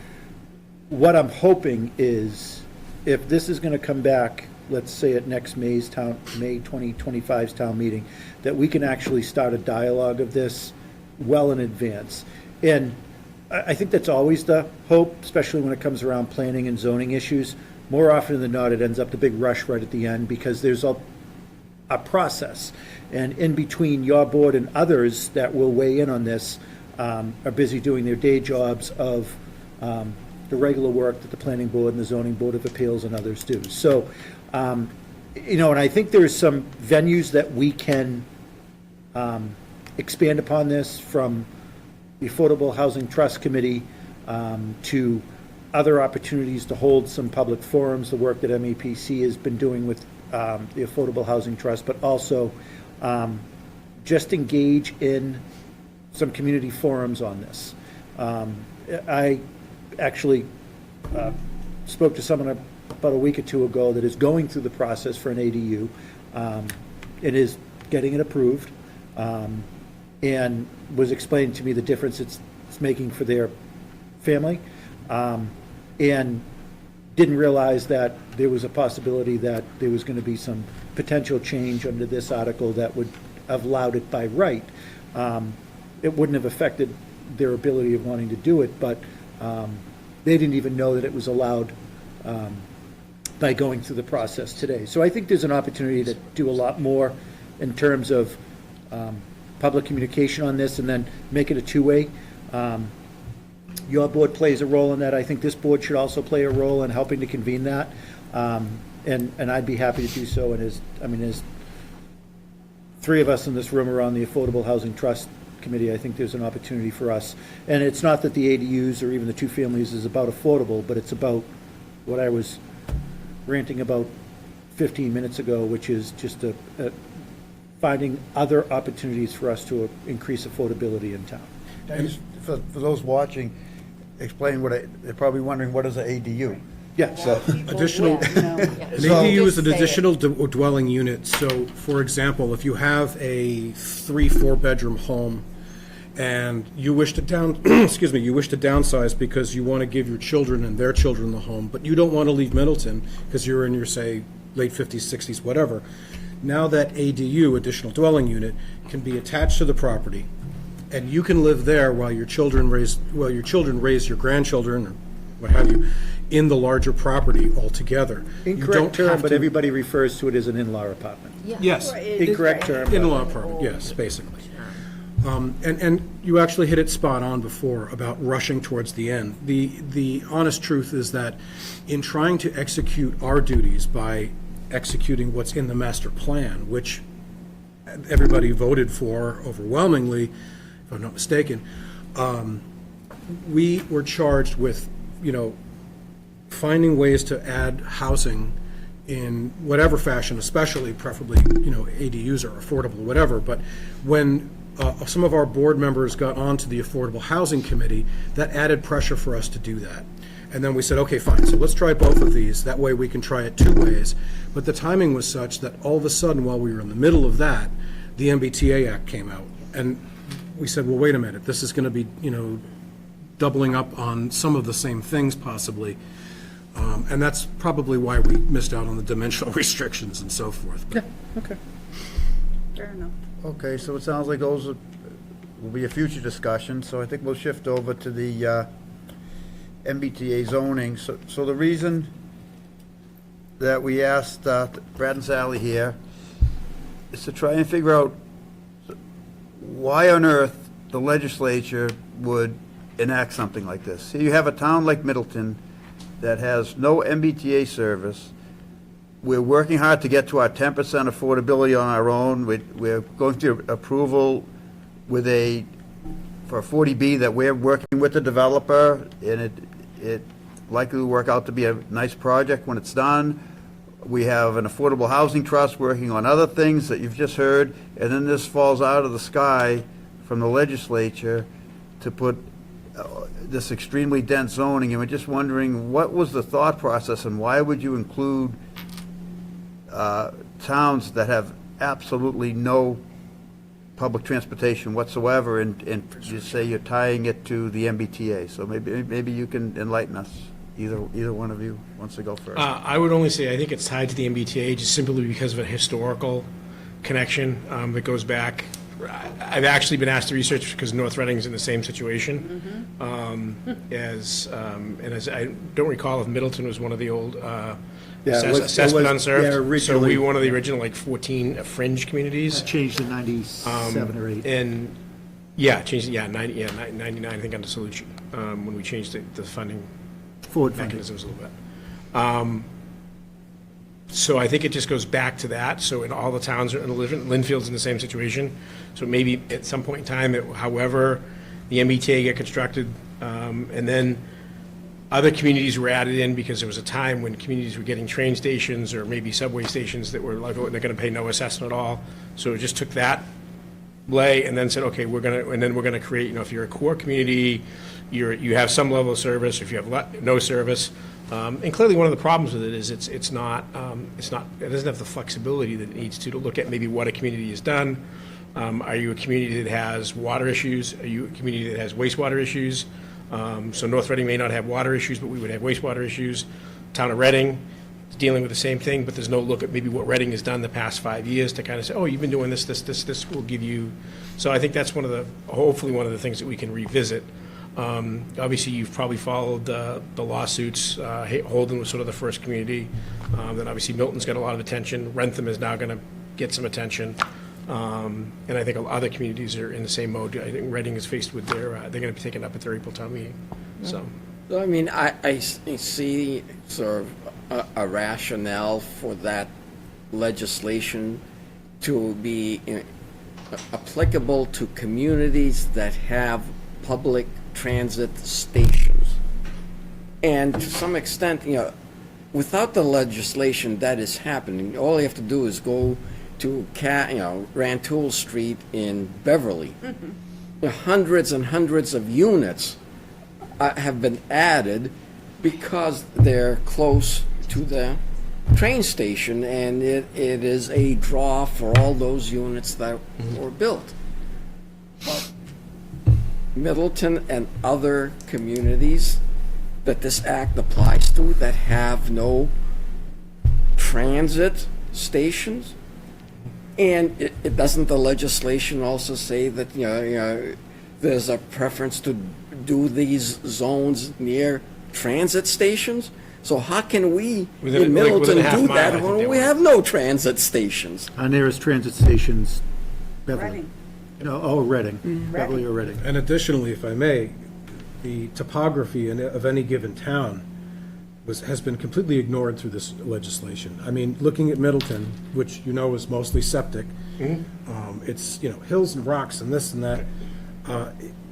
what I'm hoping is, if this is going to come back, let's say at next May 2025's town meeting, that we can actually start a dialogue of this well in advance. And I think that's always the hope, especially when it comes around planning and zoning issues. More often than not, it ends up the big rush right at the end, because there's a process. And in between your board and others that will weigh in on this, are busy doing their day jobs of the regular work that the planning board and the zoning board of appeals and others do. So, and I think there's some venues that we can expand upon this, from the Affordable Housing Trust Committee to other opportunities to hold some public forums, the work that MEPC has been doing with the Affordable Housing Trust, but also just engage in some community forums on this. I actually spoke to someone about a week or two ago that is going through the process for an ADU. It is getting it approved, and was explaining to me the difference it's making for their family, and didn't realize that there was a possibility that there was going to be some potential change under this article that would have allowed it by right. It wouldn't have affected their ability of wanting to do it, but they didn't even know that it was allowed by going through the process today. So I think there's an opportunity to do a lot more in terms of public communication on this, and then make it a two-way. Your board plays a role in that. I think this board should also play a role in helping to convene that. And I'd be happy to do so. And as three of us in this room are on the Affordable Housing Trust Committee, I think there's an opportunity for us. And it's not that the ADUs or even the two families is about affordable, but it's about what I was ranting about 15 minutes ago, which is just finding other opportunities for us to increase affordability in town. And just for those watching, explain they're probably wondering, what is an ADU? Yeah, so Additional, Yeah, no. an ADU is an Just say it. additional dwelling unit. So, for example, if you have a 3-4 bedroom home and you wish to you wish to downsize because you want to give your children and their children the home, but you don't want to leave Middleton because you're in your, say, late 50s, 60s, whatever. Now that ADU, additional dwelling unit, can be attached to the property, and you can live there while your children raise your grandchildren, or what have you, in the larger property altogether. You incorrect don't term, have but to- everybody refers to it as an in-law apartment. Yes, Incorrect term. but- in-law apartment, yes, basically. And you actually hit it spot on before about rushing towards the end. The honest truth is that in trying to execute our duties by executing what's in the master plan, which everybody voted for overwhelmingly, if I'm not mistaken, we were charged with, finding ways to add housing in whatever fashion, especially preferably, ADUs are affordable, whatever. But when some of our board members got onto the Affordable Housing Committee, that added pressure for us to do that. And then we said, okay, fine, so let's try both of these. That way we can try it two ways. But the timing was such that all of a sudden, while we were in the middle of that, the MBTA Act came out. And we said, well, wait a minute, this is going to be, doubling up on some of the same things possibly. And that's probably why we missed out on the dimensional restrictions and so forth. But Okay. Fair enough. Okay, so it sounds like those will be a future discussion, so I think we'll shift over to the MBTA zoning. So the reason that we asked Brad and Sally here is to try and figure out why on earth the legislature would enact something like this. See, you have a town like Middleton that has no MBTA service. We're working hard to get to our 10% affordability on our own. We're going through approval with for a 40B that we're working with the developer, and it likely will work out to be a nice project when it's done. We have an affordable housing trust working on other things that you've just heard, and then this falls out of the sky from the legislature to put this extremely dense zoning, and we're just wondering, what was the thought process, and why would you include towns that have absolutely no public transportation whatsoever, and you say you're tying it to the MBTA? So maybe you can enlighten us. Either one of you wants to go first. I would only say, I think it's tied to the MBTA just simply because of a historical connection that goes back. I've actually been asked to research because North Reading's in the same situation. As I don't recall if Middleton was one of the old assessment unserved. So originally. we were one of the original, like, 14 fringe communities. Changed in 97 or 8. And, yeah, changed, 99, I think, under Salucci, when we changed the funding Forward funding. mechanisms a little bit. So I think it just goes back to that. So in all the towns, Linfield's in the same situation. So maybe at some point in time, however the MBTA get constructed, and then other communities were added in because there was a time when communities were getting train stations or maybe subway stations that were like, oh, they're going to pay no assessment at all. So it just took that lay and then said, okay, we're going to create, if you're a core community, you have some level of service, or if you have no service. And clearly, one of the problems with it is it doesn't have the flexibility that it needs to look at maybe what a community has done. Are you a community that has water issues? Are you a community that has wastewater issues? So North Reading may not have water issues, but we would have wastewater issues. Town of Reading is dealing with the same thing, but there's no look at maybe what Reading has done the past 5 years to kind of say, oh, you've been doing this will give you. So I think that's hopefully one of the things that we can revisit. Obviously, you've probably followed the lawsuits. Holden was sort of the first community. Then obviously Milton's got a lot of attention. Rentham is now going to get some attention. And I think other communities are in the same mode. I think Reading is faced with they're going to be taken up at their April town meeting. So I mean, I see sort of a rationale for that legislation to be applicable to communities that have public transit stations. And to some extent, without the legislation that is happening, all you have to do is go to Rantoul Street in Beverly. Hundreds and hundreds of units have been added because they're close to the train station, and it is a draw for all those units that were built. Middleton and other communities that this act applies to that have no transit stations. And it doesn't the legislation also say that, there's a preference to do these zones near transit stations? So how can we in Middleton do that when we have no transit stations? Our nearest transit station's Beverly. Reading. Reading. Beverly or Reading. And additionally, if I may, the topography of any given town has been completely ignored through this legislation. I mean, looking at Middleton, which is mostly septic, it's, hills and rocks and this and that.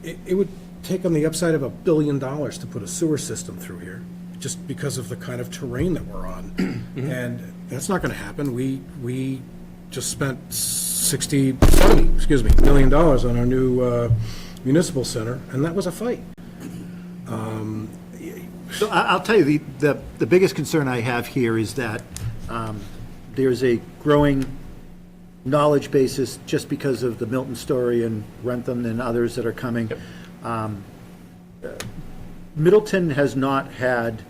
It would take on the upside of $1 billion to put a sewer system through here, just because of the kind of terrain that we're on. And that's not going to happen. We just spent $70 million on our new municipal center, and that was a fight. So I'll tell you, the biggest concern I have here is that there's a growing knowledge basis just because of the Milton story and Rentham and others that are coming. Middleton has not had,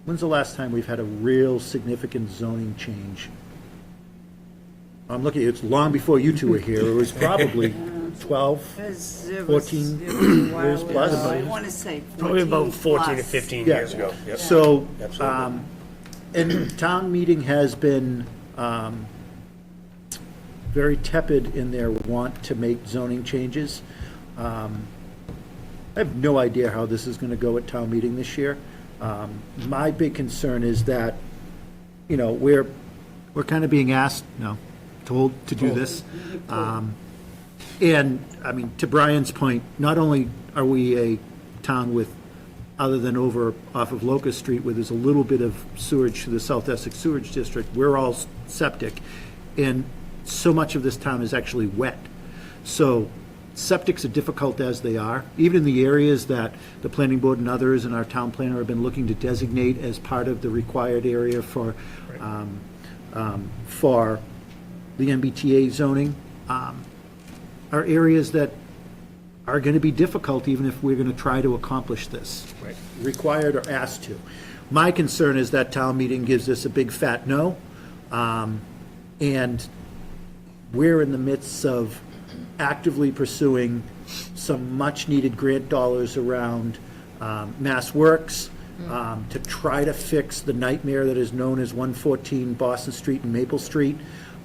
when's the last time we've had a real significant zoning change? I'm looking, it's long before you two were here. It was probably 12, 14 years plus. I want to say 14 Probably about 14 to plus. 15 Yeah. years ago. Yep. So, and town meeting has been very tepid in their want to make zoning changes. I have no idea how this is going to go at town meeting this year. My big concern is that, we're kind of being asked, told to do this. And, I mean, to Brian's point, not only are we a town with, other than over off of Locust Street, where there's a little bit of sewage to the South Essex Sewage District, we're all septic, and so much of this town is actually wet. So septics are difficult as they are, even in the areas that the planning board and others and our town planner have been looking to designate as part of the required area for the MBTA zoning, are areas that are going to be difficult even if we're going to try to accomplish this. Right. Required or asked to. My concern is that town meeting gives us a big fat no, and we're in the midst of actively pursuing some much-needed grant dollars around Mass Works to try to fix the nightmare that is known as 114 Boston Street and Maple Street.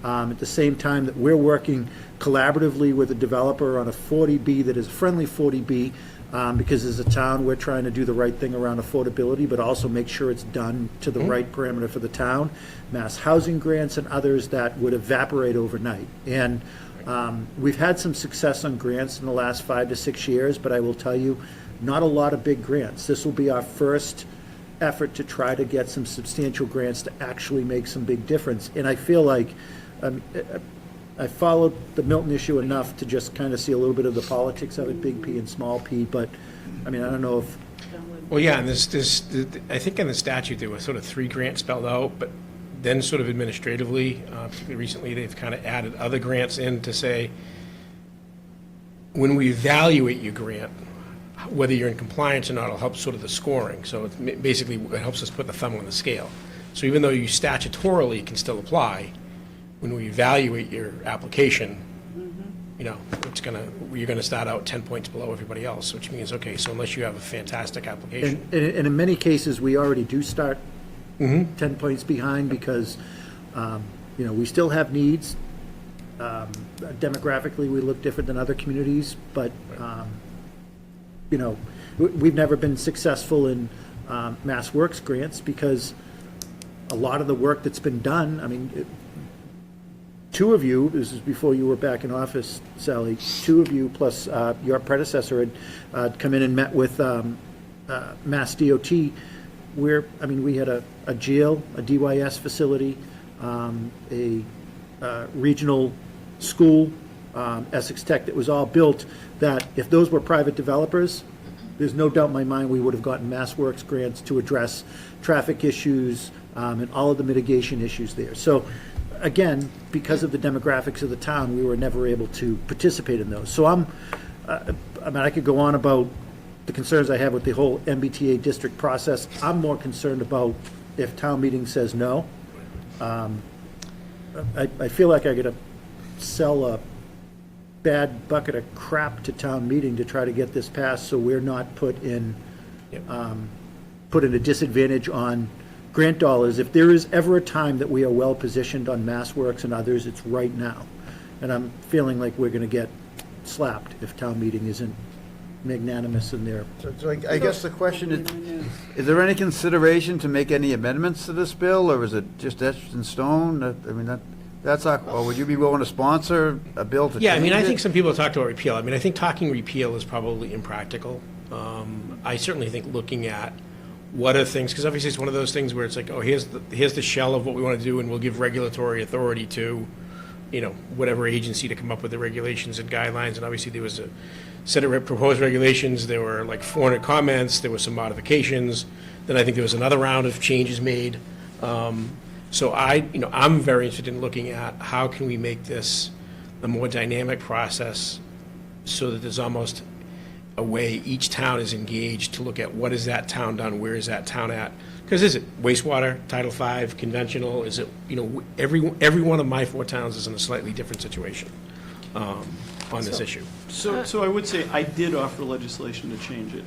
At the same time that we're working collaboratively with a developer on a 40B that is a friendly 40B, because as a town, we're trying to do the right thing around affordability, but also make sure it's done to the right parameter for the town. Mass housing grants and others that would evaporate overnight. And we've had some success on grants in the last 5 to 6 years, but I will tell you, not a lot of big grants. This will be our first effort to try to get some substantial grants to actually make some big difference. And I feel like I followed the Milton issue enough to just kind of see a little bit of the politics of it, big P and small p, but, I mean, I don't know if, Well, yeah, and I think in the statute, there were sort of 3 grants spelled out, but then sort of administratively, particularly recently, they've kind of added other grants in to say, when we evaluate your grant, whether you're in compliance or not, it'll help sort of the scoring. So it's basically, it helps us put the thumb on the scale. So even though you statutorily can still apply, when we evaluate your application, you know, you're gonna start out 10 points below everybody else, which means, okay, so unless you have a fantastic application. and in many cases, we already do start 10 points behind because, you know, we still have needs. Demographically, we look different than other communities, but, you know, we've never been successful in Mass Works grants because a lot of the work that's been done, I mean, 2 of you, this is before you were back in office, Sally, 2 of you plus your predecessor had come in and met with Mass DOT where, I mean, we had a jail, a DYS facility, a regional school, Essex Tech, that was all built, that if those were private developers, there's no doubt in my mind we would have gotten Mass Works grants to address traffic issues and all of the mitigation issues there. So, again, because of the demographics of the town, we were never able to participate in those. So I mean, I could go on about the concerns I have with the whole MBTA district process. I'm more concerned about if town meeting says no. I feel like I got to sell a bad bucket of crap to town meeting to try to get this passed, so we're not put in a disadvantage on grant dollars. If there is ever a time that we are well-positioned on Mass Works and others, it's right now. And I'm feeling like we're going to get slapped if town meeting isn't magnanimous in their. So I guess the question is there any consideration to make any amendments to this bill, or is it just etched in stone? I mean, that's our, or would you be willing to sponsor a bill to change it? Yeah, I mean, I think some people have talked about repeal. I mean, I think talking repeal is probably impractical. I certainly think looking at what are things, because obviously it's one of those things where it's like, oh, here's the shell of what we want to do, and we'll give regulatory authority to, you know, whatever agency to come up with the regulations and guidelines. And obviously there was a set of proposed regulations. There were like 400 comments. There were some modifications. Then I think there was another round of changes made. So I'm very interested in looking at how can we make this a more dynamic process so that there's almost a way each town is engaged to look at what is that town done, where is that town at? Because is it wastewater, Title V, conventional? Is it, you know, every one of my 4 towns is in a slightly different situation on this issue. So I would say I did offer legislation to change it,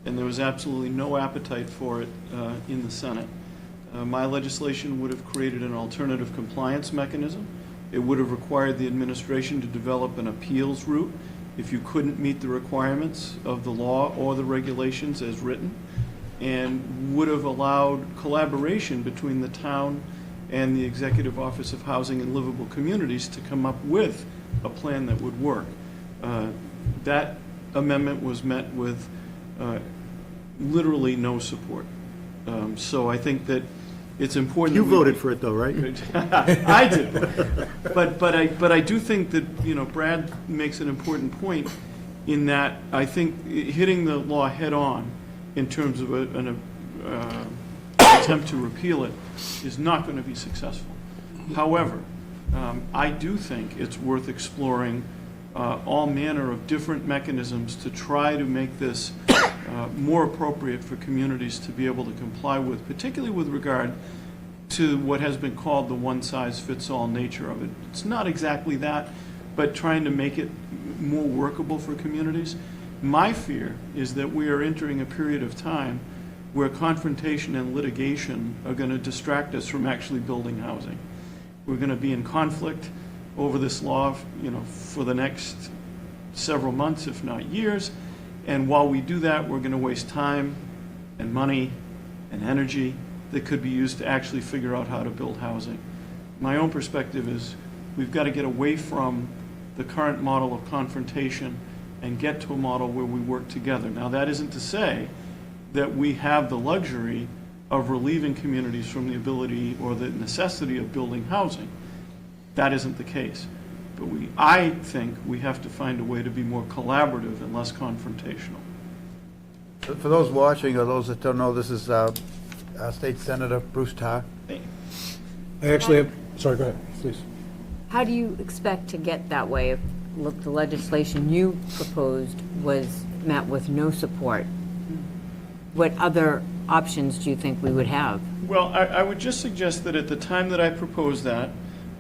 and there was absolutely no appetite for it in the Senate. My legislation would have created an alternative compliance mechanism. It would have required the administration to develop an appeals route if you couldn't meet the requirements of the law or the regulations as written, and would have allowed collaboration between the town and the Executive Office of Housing and Livable Communities to come up with a plan that would work. That amendment was met with literally no support. So I think that it's important. You voted for it though, right? I did. But I do think that, you know, Brad makes an important point. in that I think hitting the law head-on in terms of an attempt to repeal it is not going to be successful. However, I do think it's worth exploring all manner of different mechanisms to try to make this more appropriate for communities to be able to comply with, particularly with regard to what has been called the one-size-fits-all nature of it. It's not exactly that, but trying to make it more workable for communities. My fear is that we are entering a period of time where confrontation and litigation are going to distract us from actually building housing. We're going to be in conflict over this law, for the next several months, if not years. And while we do that, we're going to waste time and money and energy that could be used to actually figure out how to build housing. My own perspective is we've got to get away from the current model of confrontation and get to a model where we work together. Now, that isn't to say that we have the luxury of relieving communities from the ability or the necessity of building housing. That isn't the case. But I think we have to find a way to be more collaborative and less confrontational. For those watching or those that don't know, this is State Senator Bruce Tarr. I actually have, sorry, go ahead, please. How do you expect to get that way if the legislation you proposed was met with no support? What other options do you think we would have? Well, I would just suggest that at the time that I proposed that,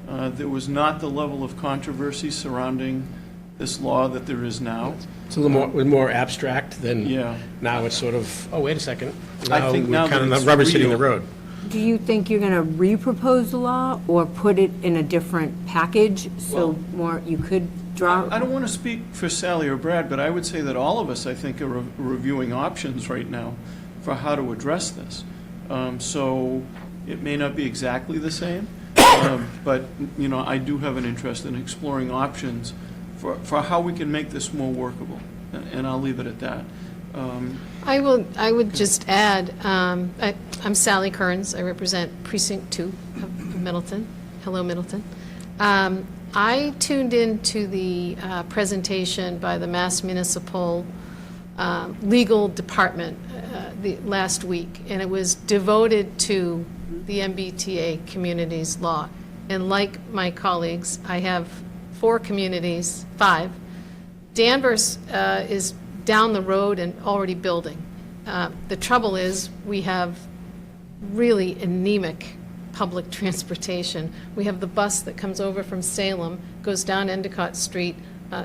there was not the level of controversy surrounding this law that there is now. It's a little more abstract than, Yeah. now it's sort of, oh, wait a second. I think now that it's Rubber's hitting the real. road. Do you think you're going to re-propose the law or put it in a different package so more you could draw? I don't want to speak for Sally or Brad, but I would say that all of us, I think, are reviewing options right now for how to address this. So it may not be exactly the same, but, I do have an interest in exploring options for how we can make this more workable, and I'll leave it at that. I would just add, I'm Sally Kearns. I represent Precinct 2 of Middleton. Hello, Middleton. I tuned into the presentation by the Mass Municipal Legal Department last week, and it was devoted to the MBTA communities law. And like my colleagues, I have 4 communities, 5. Danvers is down the road and already building. The trouble is, we have really anemic public transportation. We have the bus that comes over from Salem, goes down Endicott Street,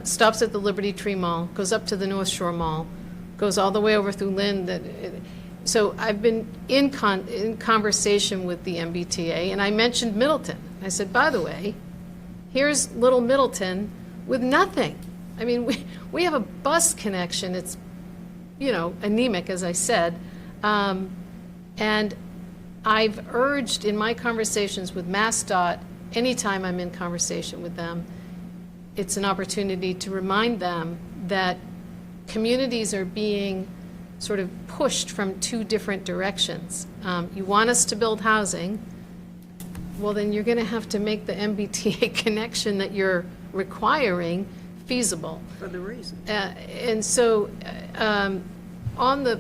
stops at the Liberty Tree Mall, goes up to the North Shore Mall, goes all the way over through Lynn. So I've been in conversation with the MBTA, and I mentioned Middleton. I said, by the way, here's little Middleton with nothing. I mean, we have a bus connection. It's, anemic, as I said. And I've urged in my conversations with MassDOT, anytime I'm in conversation with them, it's an opportunity to remind them that communities are being sort of pushed from 2 different directions. You want us to build housing, well, then you're going to have to make the MBTA connection that you're requiring feasible. For the reason. And so on the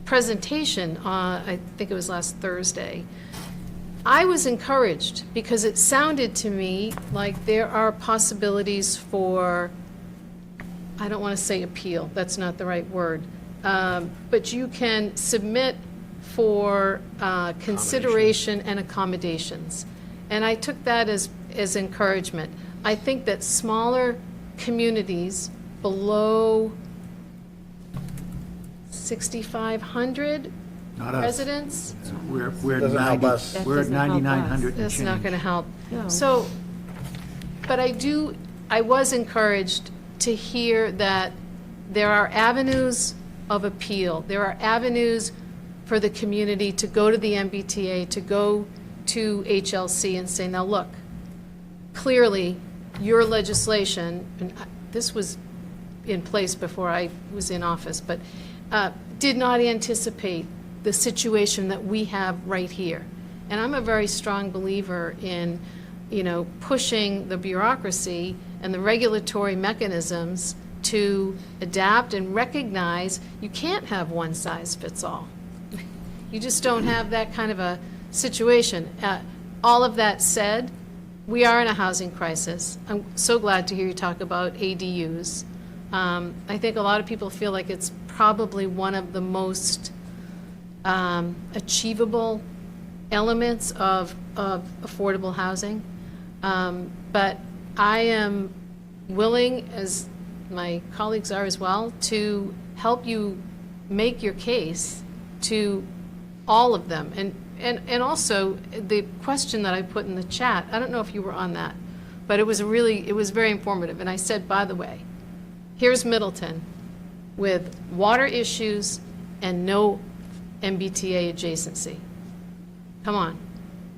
presentation, I think it was last Thursday, I was encouraged because it sounded to me like there are possibilities for, I don't want to say appeal, that's not the right word, but you can submit for consideration and accommodations. And I took that as encouragement. I think that smaller communities below 6,500 Not us. residents, We're Doesn't help us. we're at That doesn't help us. 9,900 and that's not change. going to help. No. So, but I was encouraged to hear that there are avenues of appeal. There are avenues for the community to go to the MBTA, to go to HLC and say, now look, clearly your legislation, and this was in place before I was in office, but did not anticipate the situation that we have right here. And I'm a very strong believer in, pushing the bureaucracy and the regulatory mechanisms to adapt and recognize you can't have one size fits all. You just don't have that kind of a situation. All of that said, we are in a housing crisis. I'm so glad to hear you talk about ADUs. I think a lot of people feel like it's probably one of the most achievable elements of affordable housing. But I am willing, as my colleagues are as well, to help you make your case to all of them. And also, the question that I put in the chat, I don't know if you were on that, but it was very informative. And I said, by the way, here's Middleton with water issues and no MBTA adjacency. Come on.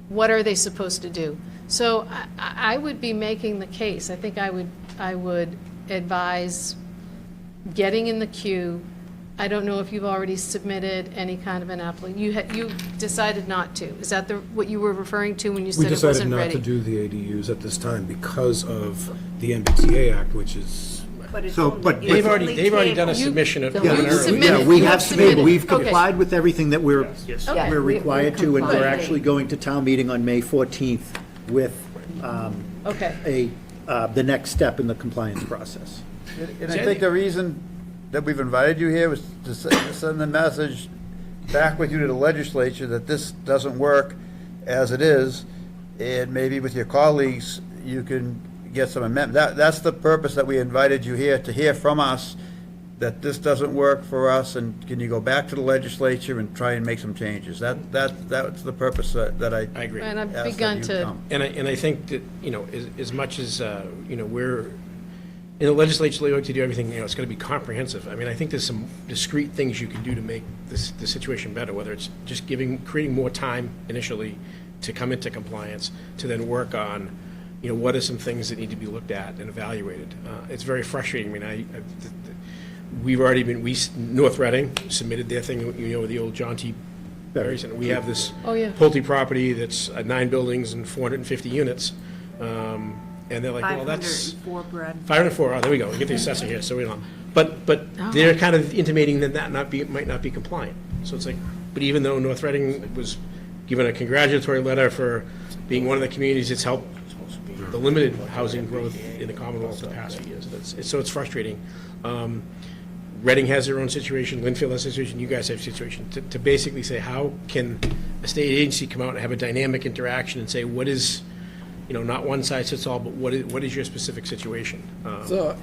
What are they supposed to do? So I would be making the case. I think I would advise getting in the queue. I don't know if you've already submitted any kind of an application. You decided not to. Is that what you were referring to when you said it wasn't ready? We decided not to do the ADUs at this time because of the MBTA Act, which is. But They've already done a submission of preliminary. submitted. We You have submitted. submitted, we've Okay. complied with everything that we're Okay. required to, and we're compliant. actually going to town meeting on May 14th with Okay. the next step in the compliance process. And I think the reason that we've invited you here was to send the message back with you to the legislature that this doesn't work as it is, and maybe with your colleagues, you can get some amendment. That's the purpose that we invited you here, to hear from us that this doesn't work for us, and can you go back to the legislature and try and make some changes? That's the purpose that I I agree. And I've asked begun that you to, come. And I think that, as much as, we're, in the legislature, we like to do everything, it's going to be comprehensive. I mean, I think there's some discrete things you can do to make the situation better, whether it's just creating more time initially to come into compliance, to then work on, what are some things that need to be looked at and evaluated. It's very frustrating. I mean, we've already been, North Reading submitted their thing, with the old John T. Berry Center. We have this Oh, yeah. Pulte property that's 9 buildings and 450 units. And they're like, well, that's 504, Brad. 504. Oh, there we go. We get the assessor here, so we don't. But they're kind of intimating that might not be compliant. So it's like, but even though North Reading was given a congratulatory letter for being one of the communities that's helped the limited housing growth in the Commonwealth the past few years, so it's frustrating. Reading has their own situation, Linfield has a situation, you guys have a situation, to basically say, how can a state agency come out and have a dynamic interaction and say, what is, not one size fits all, but what is your specific situation? So,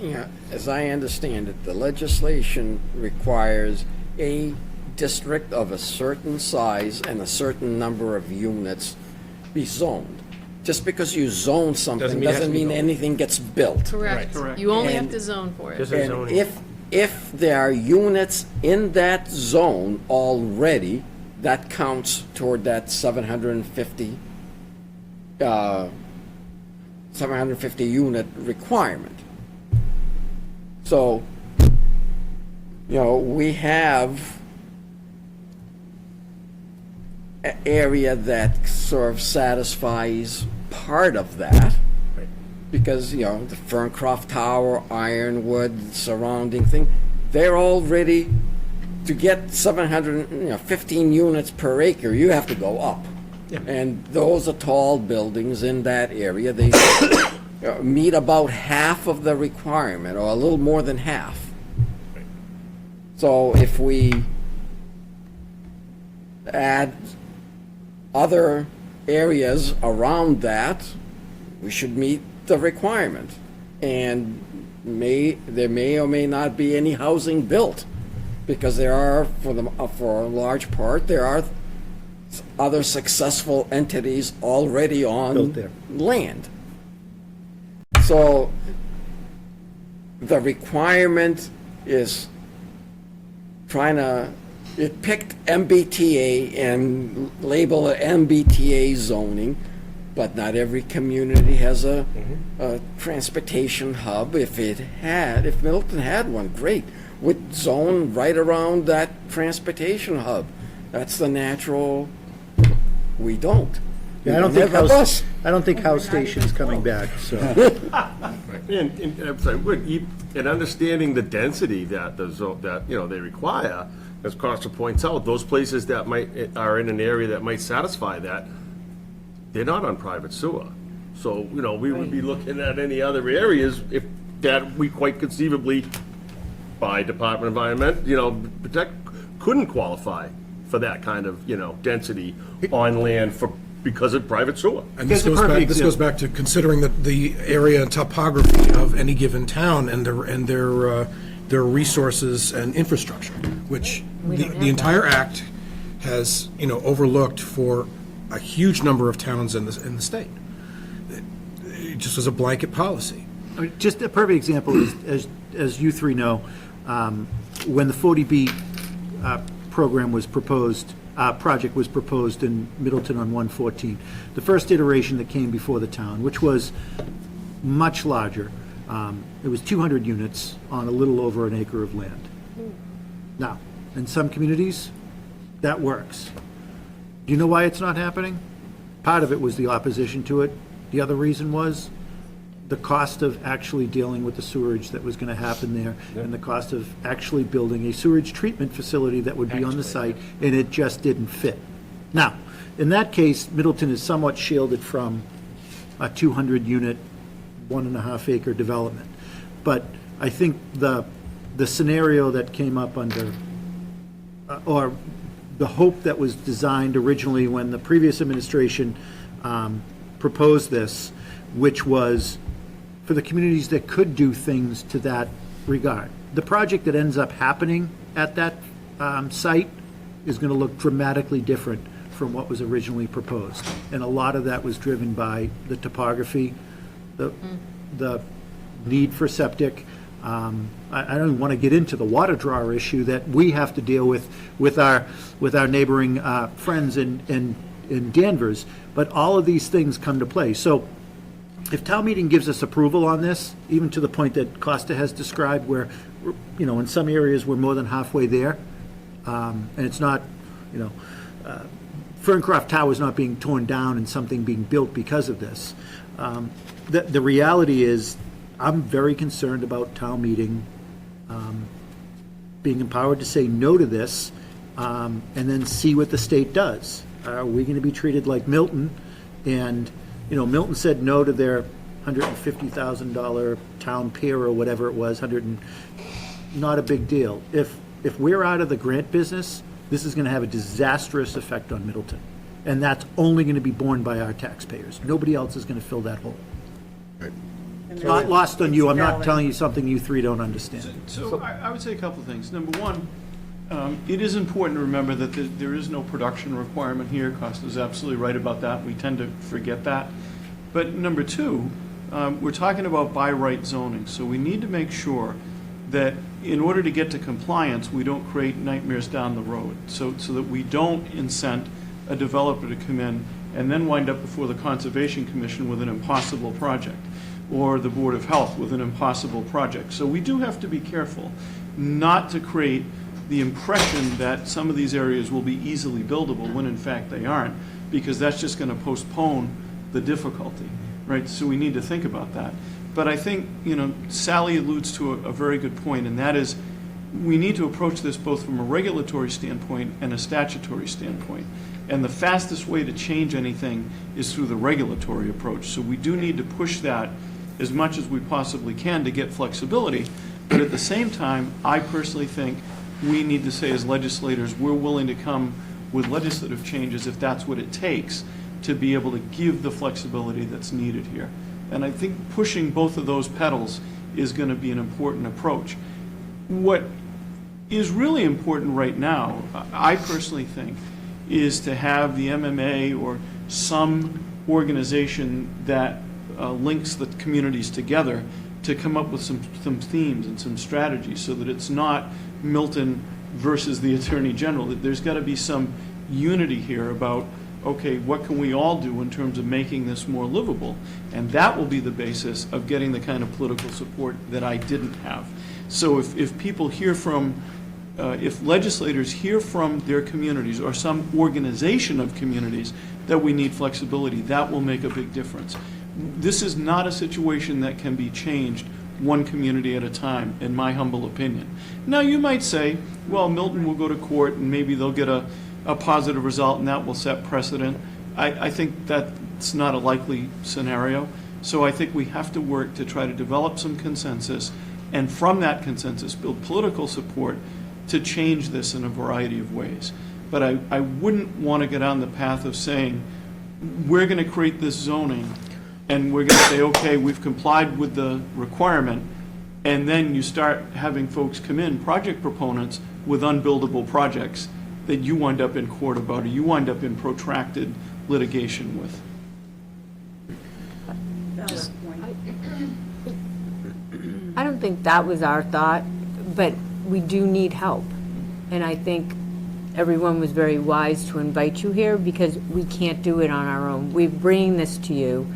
as I understand it, the legislation requires a district of a certain size and a certain number of units be zoned. Just because you zone something mean it has to doesn't be mean built. anything gets built. correct. Correct. You only have And- to zone for it. Just a And zoning. if there are units in that zone already, that counts toward that 750 unit requirement. So, we have an area that sort of satisfies part of that. Right. Because, the Ferncroft Tower, Ironwood, surrounding thing, they're all ready to get 15 units per acre. You have to go up. Yeah. And those are tall buildings in that area. They meet about half of the requirement, or a little more than half. So if we add other areas around that, we should meet the requirement. And there may or may not be any housing built, because there are, for a large part, there are other successful entities already on Built there. land. So the requirement is it picked MBTA and label it MBTA zoning, but not every community has a transportation hub. If Middleton had one, great, would zone right around that transportation hub. That's the natural, we don't. Yeah, I don't We think have a bus. House Station's coming back, so. And I'm sorry, and understanding the density that they require, as Costa points out, those places that are in an area that might satisfy that, they're not on private sewer. So, we would be looking at any other areas if that we quite conceivably, by Department of Environment, Protect, couldn't qualify for that kind of, density on land because of private sewer. And this goes back to considering the area and topography of any given town and their resources and infrastructure, which the entire act has, overlooked for a huge number of towns in the state. It just was a blanket policy. I mean, just a perfect example is, as you three know, when the 40B program was proposed, project was proposed in Middleton on 114, the first iteration that came before the town, which was much larger, it was 200 units on a little over an acre of land. Now, in some communities, that works. Do you know why it's not happening? Part of it was the opposition to it. The other reason was the cost of actually dealing with the sewerage that was going to happen there, and the cost of actually building a sewage treatment facility that would be on the site, and it just didn't fit. Now, in that case, Middleton is somewhat shielded from a 200-unit, 1.5-acre development. But I think the scenario that came up under, or the hope that was designed originally when the previous administration proposed this, which was for the communities that could do things to that regard. The project that ends up happening at that site is going to look dramatically different from what was originally proposed. And a lot of that was driven by the topography, the need for septic. I don't even want to get into the water draw issue that we have to deal with our neighboring friends in Danvers, but all of these things come to play. So if town meeting gives us approval on this, even to the point that Costa has described, where, in some areas we're more than halfway there, and it's not, Ferncroft Tower is not being torn down and something being built because of this. The reality is, I'm very concerned about town meeting being empowered to say no to this, and then see what the state does. Are we going to be treated like Milton? And Milton said no to their $150,000 town pier or whatever it was, not a big deal. If we're out of the grant business, this is going to have a disastrous effect on Middleton. And that's only going to be borne by our taxpayers. Nobody else is going to fill that hole. It's not lost on you. I'm not telling you something you three don't understand. So I would say a couple of things. Number one, it is important to remember that there is no production requirement here. Costa's absolutely right about that. We tend to forget that. But number two, we're talking about by right zoning. So we need to make sure that in order to get to compliance, we don't create nightmares down the road. So that we don't incent a developer to come in and then wind up before the Conservation Commission with an impossible project, or the Board of Health with an impossible project. So we do have to be careful not to create the impression that some of these areas will be easily buildable when in fact they aren't, because that's just going to postpone the difficulty, right? So we need to think about that. But I think, Sally alludes to a very good point, and that is we need to approach this both from a regulatory standpoint and a statutory standpoint. And the fastest way to change anything is through the regulatory approach. So we do need to push that as much as we possibly can to get flexibility. But at the same time, I personally think we need to say as legislators, we're willing to come with legislative changes if that's what it takes to be able to give the flexibility that's needed here. And I think pushing both of those pedals is going to be an important approach. What is really important right now, I personally think, is to have the MMA or some organization that links the communities together to come up with some themes and some strategies so that it's not Milton versus the Attorney General. There's got to be some unity here about, okay, what can we all do in terms of making this more livable? And that will be the basis of getting the kind of political support that I didn't have. So if people hear from, if legislators hear from their communities or some organization of communities that we need flexibility, that will make a big difference. This is not a situation that can be changed one community at a time, in my humble opinion. Now, you might say, well, Milton will go to court and maybe they'll get a positive result and that will set precedent. I think that's not a likely scenario. So I think we have to work to try to develop some consensus, and from that consensus, build political support to change this in a variety of ways. But I wouldn't want to get on the path of saying, we're going to create this zoning, and we're going to say, okay, we've complied with the requirement, and then you start having folks come in, project proponents, with unbuildable projects that you wind up in court about, or you wind up in protracted litigation with. I don't think that was our thought, but we do need help. And I think everyone was very wise to invite you here because we can't do it on our own. We're bringing this to you.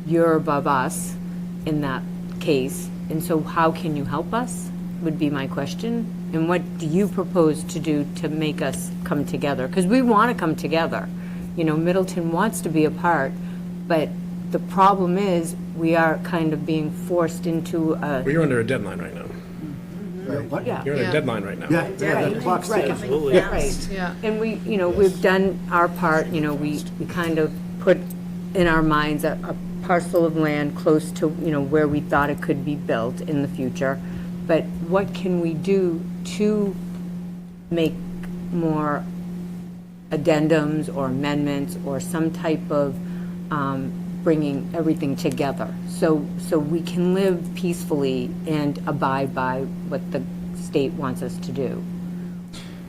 You're above us in that case. And so how can you help us would be my question. And what do you propose to do to make us come together? Because we want to come together. You know, Middleton wants to be a part, but the problem is we are kind of being forced into a... Well, you're under a deadline right now. Yeah. You're under Yeah. a deadline right now. Right, clock's right, Absolutely. right. Yeah. And we, you know, we've done our part, you know, we kind of put in our minds a parcel of land close to, you know, where we thought it could be built in the future. But what can we do to make more addendums or amendments or some type of bringing everything together so we can live peacefully and abide by what the state wants us to do?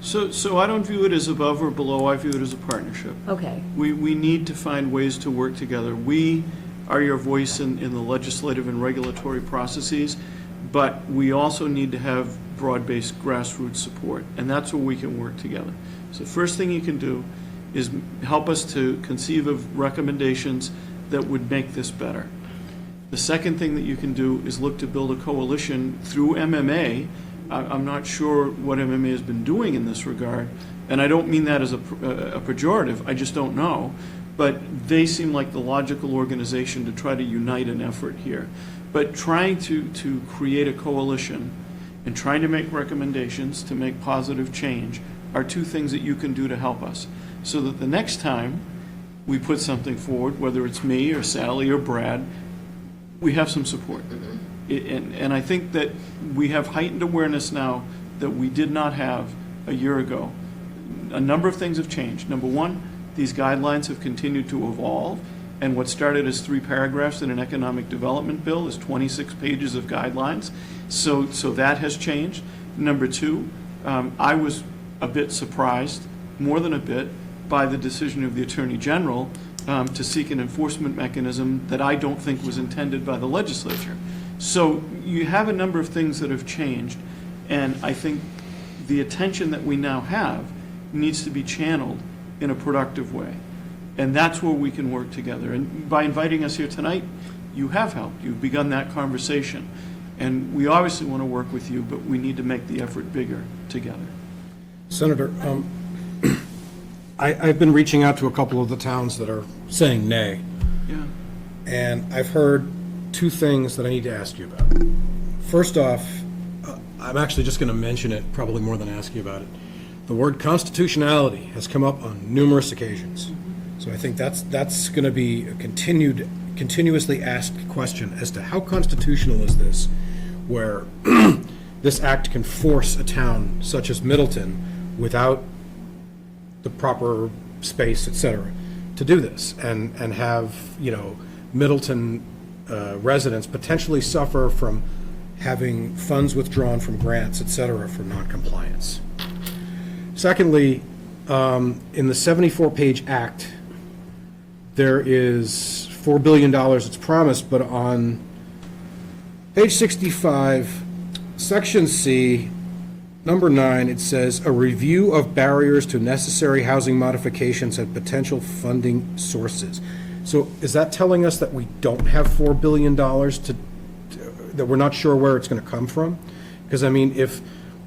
So I don't view it as above or below, I view it as a partnership. Okay. We need to find ways to work together. We are your voice in the legislative and regulatory processes, but we also need to have broad-based grassroots support, and that's where we can work together. So the first thing you can do is help us to conceive of recommendations that would make this better. The second thing that you can do is look to build a coalition through MMA. I'm not sure what MMA has been doing in this regard, and I don't mean that as a pejorative, I just don't know. But they seem like the logical organization to try to unite an effort here. But trying to create a coalition and trying to make recommendations to make positive change are two things that you can do to help us, so that the next time we put something forward, whether it's me or Sally or Brad, we have some support. And I think that we have heightened awareness now that we did not have a year ago. A number of things have changed. Number one, these guidelines have continued to evolve, and what started as 3 paragraphs in an economic development bill is 26 pages of guidelines. So that has changed. Number two, I was a bit surprised, more than a bit, by the decision of the Attorney General to seek an enforcement mechanism that I don't think was intended by the legislature. So you have a number of things that have changed, and I think the attention that we now have needs to be channeled in a productive way. And that's where we can work together. And by inviting us here tonight, you have helped. You've begun that conversation. And we obviously want to work with you, but we need to make the effort bigger together. Senator, I've been reaching out to a couple of the towns that are saying nay, Yeah. and I've heard 2 things that I need to ask you about. First off, I'm actually just going to mention it, probably more than ask you about it. The word constitutionality has come up on numerous occasions. So I think that's going to be a continuously asked question as to how constitutional is this, where this act can force a town such as Middleton without the proper space, et cetera, to do this and have, you know, Middleton residents potentially suffer from having funds withdrawn from grants, et cetera, for noncompliance. Secondly, in the 74-page act, there is $4 billion it's promised, but on page 65, section C, number 9, it says, a review of barriers to necessary housing modifications and potential funding sources. So is that telling us that we don't have $4 billion that we're not sure where it's going to come from? Because, I mean, if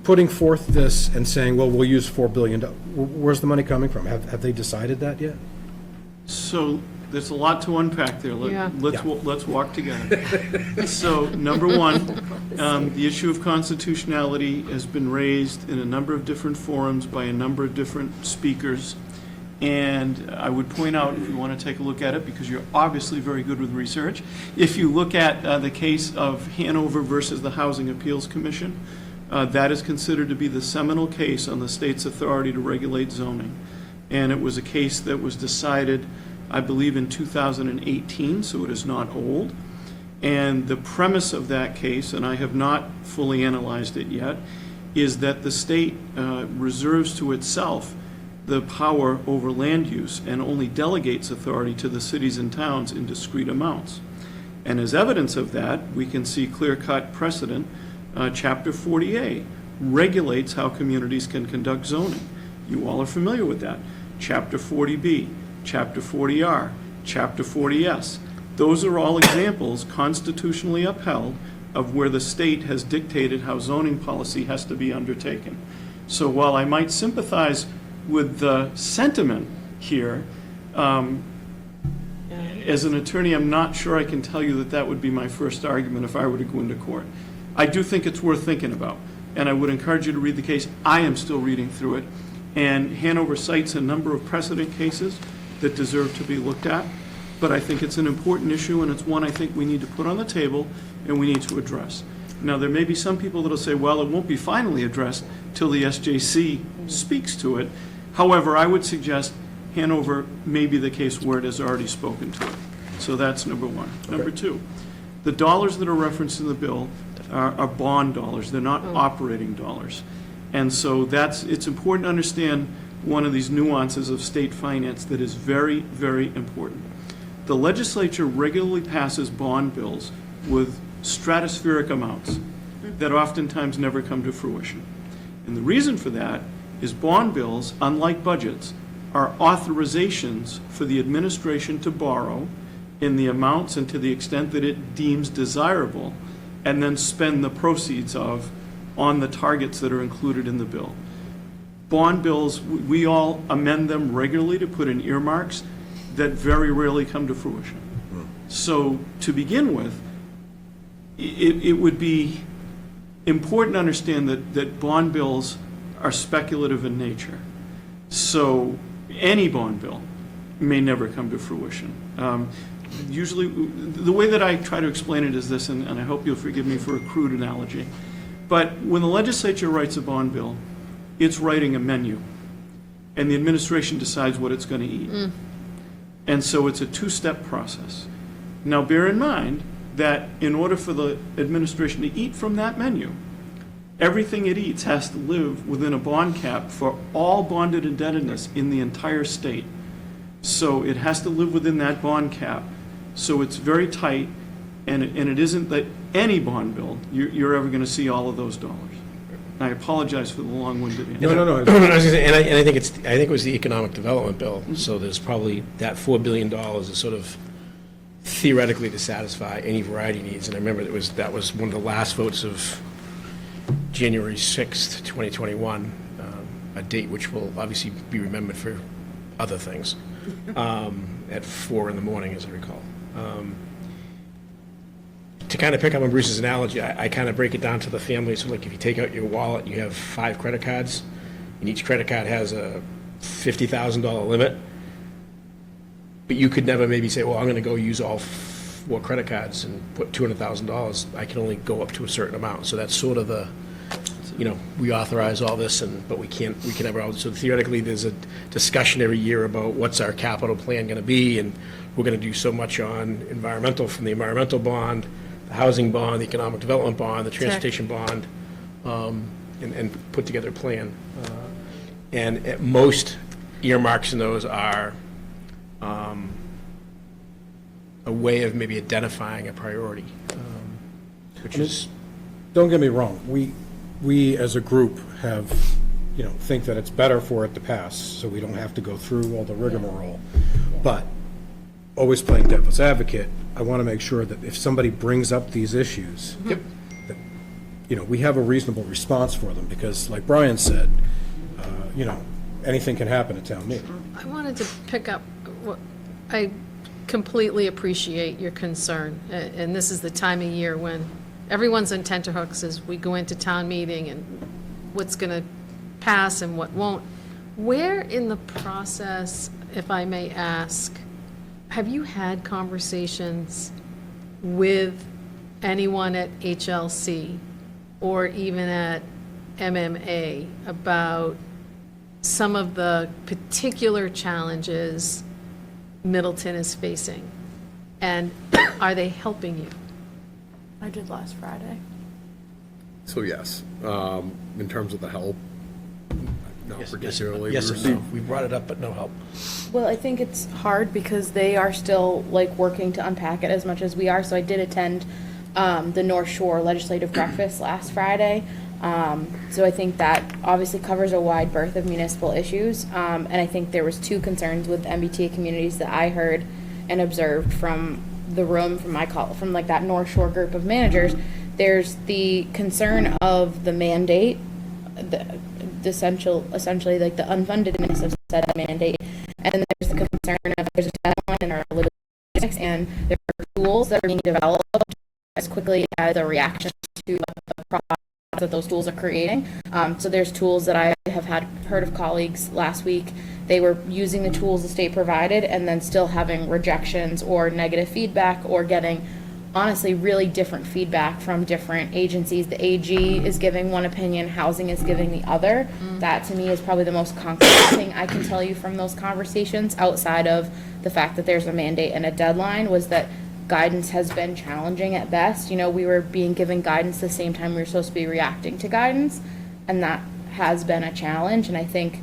putting forth this and saying, well, we'll use $4 billion, where's the money coming from? Have they decided that yet? So there's a lot to unpack there. Yeah. Let's walk together. So, number one, the issue of constitutionality has been raised in a number of different forums by a number of different speakers. And I would point out, if you want to take a look at it, because you're obviously very good with research, if you look at the case of Hanover versus the Housing Appeals Commission, that is considered to be the seminal case on the state's authority to regulate zoning. And it was a case that was decided, I believe, in 2018, so it is not old. And the premise of that case, and I have not fully analyzed it yet, is that the state reserves to itself the power over land use and only delegates authority to the cities and towns in discrete amounts. And as evidence of that, we can see clear-cut precedent. Chapter 40A regulates how communities can conduct zoning. You all are familiar with that. Chapter 40B, Chapter 40R, Chapter 40S. Those are all examples constitutionally upheld of where the state has dictated how zoning policy has to be undertaken. So while I might sympathize with the sentiment here, as an attorney, I'm not sure I can tell you that that would be my first argument if I were to go into court. I do think it's worth thinking about, and I would encourage you to read the case. I am still reading through it, and Hanover cites a number of precedent cases that deserve to be looked at, but I think it's an important issue, and it's one I think we need to put on the table and we need to address. Now, there may be some people that will say, well, it won't be finally addressed till the SJC speaks to it. However, I would suggest Hanover may be the case where it has already spoken to it. So that's number one. Number two, the dollars that are referenced in the bill are bond dollars. They're not operating dollars. And so it's important to understand one of these nuances of state finance that is very, very important. The legislature regularly passes bond bills with stratospheric amounts that oftentimes never come to fruition. And the reason for that is bond bills, unlike budgets, are authorizations for the administration to borrow in the amounts and to the extent that it deems desirable, and then spend the proceeds of on the targets that are included in the bill. Bond bills, we all amend them regularly to put in earmarks that very rarely come to fruition. So to begin with, it would be important to understand that bond bills are speculative in nature. So any bond bill may never come to fruition. Usually, the way that I try to explain it is this, and I hope you'll forgive me for a crude analogy, but when the legislature writes a bond bill, it's writing a menu, and the administration decides what it's going to eat. And so it's a two-step process. Now, bear in mind that in order for the administration to eat from that menu, everything it eats has to live within a bond cap for all bonded indebtedness in the entire state. So it has to live within that bond cap. So it's very tight, and it isn't that any bond bill, you're ever going to see all of those dollars. I apologize for the long-winded answer. No. I was gonna say, and I think it was the economic development bill, so there's probably, that $4 billion is sort of theoretically to satisfy any variety needs, and I remember that was one of the last votes of January 6th, 2021, a date which will obviously be remembered for other things, at 4 a.m, as I recall. To kind of pick up on Bruce's analogy, I kind of break it down to the family. So like if you take out your wallet, you have 5 credit cards, and each credit card has a $50,000 limit, but you could never maybe say, well, I'm going to go use all 4 credit cards and put $200,000. I can only go up to a certain amount. So that's sort of the, we authorize all this, but we can never, so theoretically there's a discussion every year about what's our capital plan going to be, and we're going to do so much on environmental from the environmental bond, the housing bond, the economic development bond, the transportation bond, and put together a plan. And at most earmarks in those are a way of maybe identifying a priority, which is. Don't get me wrong, we as a group have, think that it's better for it to pass, so we don't have to go through all the rigmarole. But, always playing devil's advocate, I want to make sure that if somebody brings up these issues, that, we have a reasonable response for them, because like Brian said, anything can happen at town meeting. I wanted to pick up what I completely appreciate your concern. And this is the time of year when everyone's on tenterhooks as we go into town meeting and what's going to pass and what won't. Where in the process, if I may ask, have you had conversations with anyone at HLC or even at MMA about some of the particular challenges Middleton is facing? And are they helping you? I did last Friday. So yes, in terms of the help, not particularly. Yes We and no. received- We brought it up, but no help. Well, I think it's hard because they are still like working to unpack it as much as we are. So I did attend the North Shore Legislative Breakfast last Friday. So I think that obviously covers a wide berth of municipal issues. And I think there was two concerns with MBTA communities that I heard and observed from the room, from like that North Shore group of managers. There's the concern of the mandate, the essentially like the unfundedness of said mandate, and there's the concern of there's a deadline in our logistics, and there are tools that are being developed as quickly as a reaction to the problems that those tools are creating. So there's tools that I have heard of colleagues last week. They were using the tools the state provided and then still having rejections or negative feedback or getting honestly really different feedback from different agencies. The AG is giving one opinion, housing is giving the other. That to me is probably the most concrete thing I can tell you from those conversations, outside of the fact that there's a mandate and a deadline, was that guidance has been challenging at best. You know, we were being given guidance the same time we were supposed to be reacting to guidance, and that has been a challenge. And I think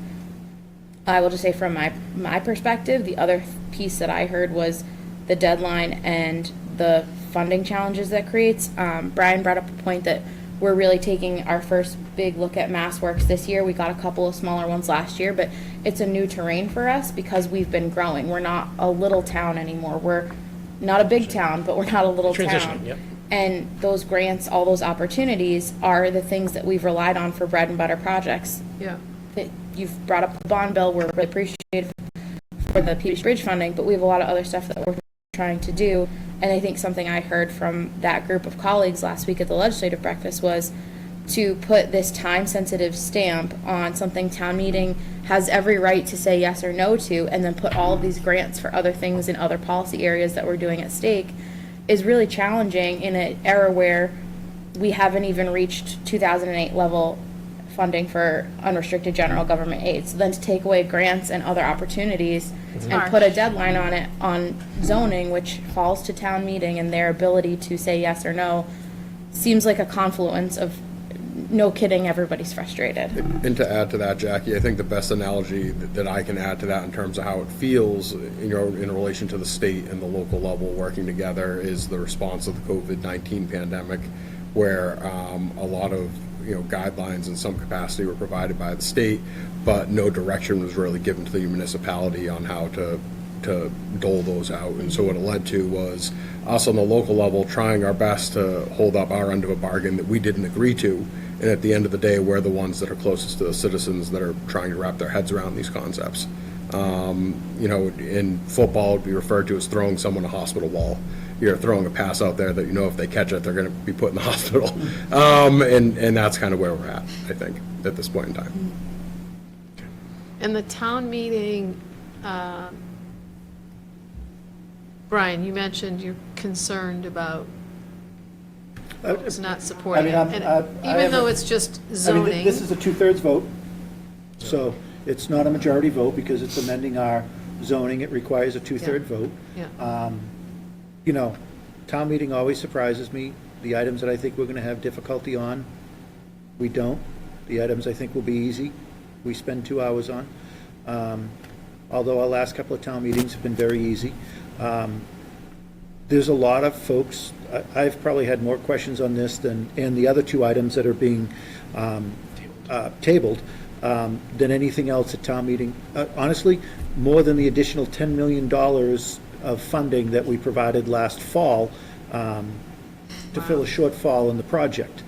I will just say from my perspective, the other piece that I heard was the deadline and the funding challenges that creates. Brian brought up a point that we're really taking our first big look at MassWorks this year. We got a couple of smaller ones last year, but it's a new terrain for us because we've been growing. We're not a little town anymore. We're not a big town, but we're not a little town. Transitioning, yep. And those grants, all those opportunities are the things that we've relied on for bread and butter projects. Yeah. That you've brought up the bond bill. We're really appreciative for the Peach Bridge funding, but we have a lot of other stuff that we're trying to do. And I think something I heard from that group of colleagues last week at the legislative breakfast was to put this time-sensitive stamp on something town meeting has every right to say yes or no to, and then put all of these grants for other things in other policy areas that we're doing at stake, is really challenging in an era where we haven't even reached 2008 level funding for unrestricted general government aid. So then to take away grants and other opportunities and put a deadline on it, on zoning, which falls to town meeting and their ability to say yes or no, seems like a confluence of, no kidding, everybody's frustrated. And to add to that, Jackie, I think the best analogy that I can add to that in terms of how it feels, you know, in relation to the state and the local level working together, is the response of the COVID-19 pandemic, where a lot of, you know, guidelines in some capacity were provided by the state, but no direction was really given to the municipality on how to dole those out. And so what it led to was us on the local level trying our best to hold up our end of a bargain that we didn't agree to. And at the end of the day, we're the ones that are closest to the citizens that are trying to wrap their heads around these concepts. You know, in football, it'd be referred to as throwing someone a hospital ball. You're throwing a pass out there that you know if they catch it, they're going to be put in the hospital. And that's kind of where we're at, I think, at this point in time. And the town meeting, Brian, you mentioned you're concerned about folks not supporting it. And even though it's just zoning. This is a two-thirds vote, so it's not a majority vote because it's amending our zoning. It requires a two-third vote. Yeah. You know, town meeting always surprises me. The items that I think we're going to have difficulty on, we don't. The items I think will be easy, we spend 2 hours on. Although our last couple of town meetings have been very easy. There's a lot of folks, I've probably had more questions on this than, and the other two items that are being tabled, than anything else at town meeting. Honestly, more than the additional $10 million of funding that we provided last fall to fill a shortfall in the project.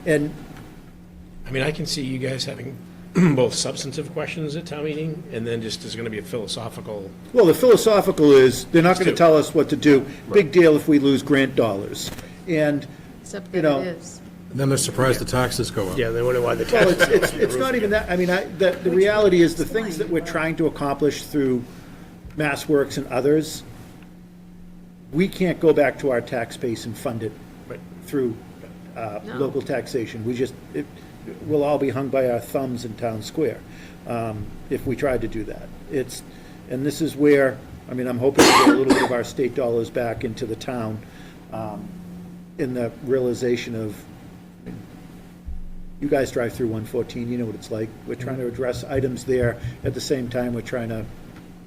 And I mean, I can see you guys having both substantive questions at town meeting, and then just is going to be a philosophical. Well, the philosophical is, they're not going to Two. tell us what to do. Big deal if we lose grant dollars. And, Except you that know, it is. Then they're surprised the taxes go up. Yeah, they wonder why the well, tax. it's not even that, I mean, the reality is the things that we're trying to accomplish through Mass Works and others, we can't go back to our tax base and fund it through local taxation. We just, we'll all be hung by our thumbs in town square if we tried to do that. And this is where, I mean, I'm hoping to get a little bit of our state dollars back into the town in the realization of, you guys drive through 114, you know what it's like. We're trying to address items there. At the same time, we're trying to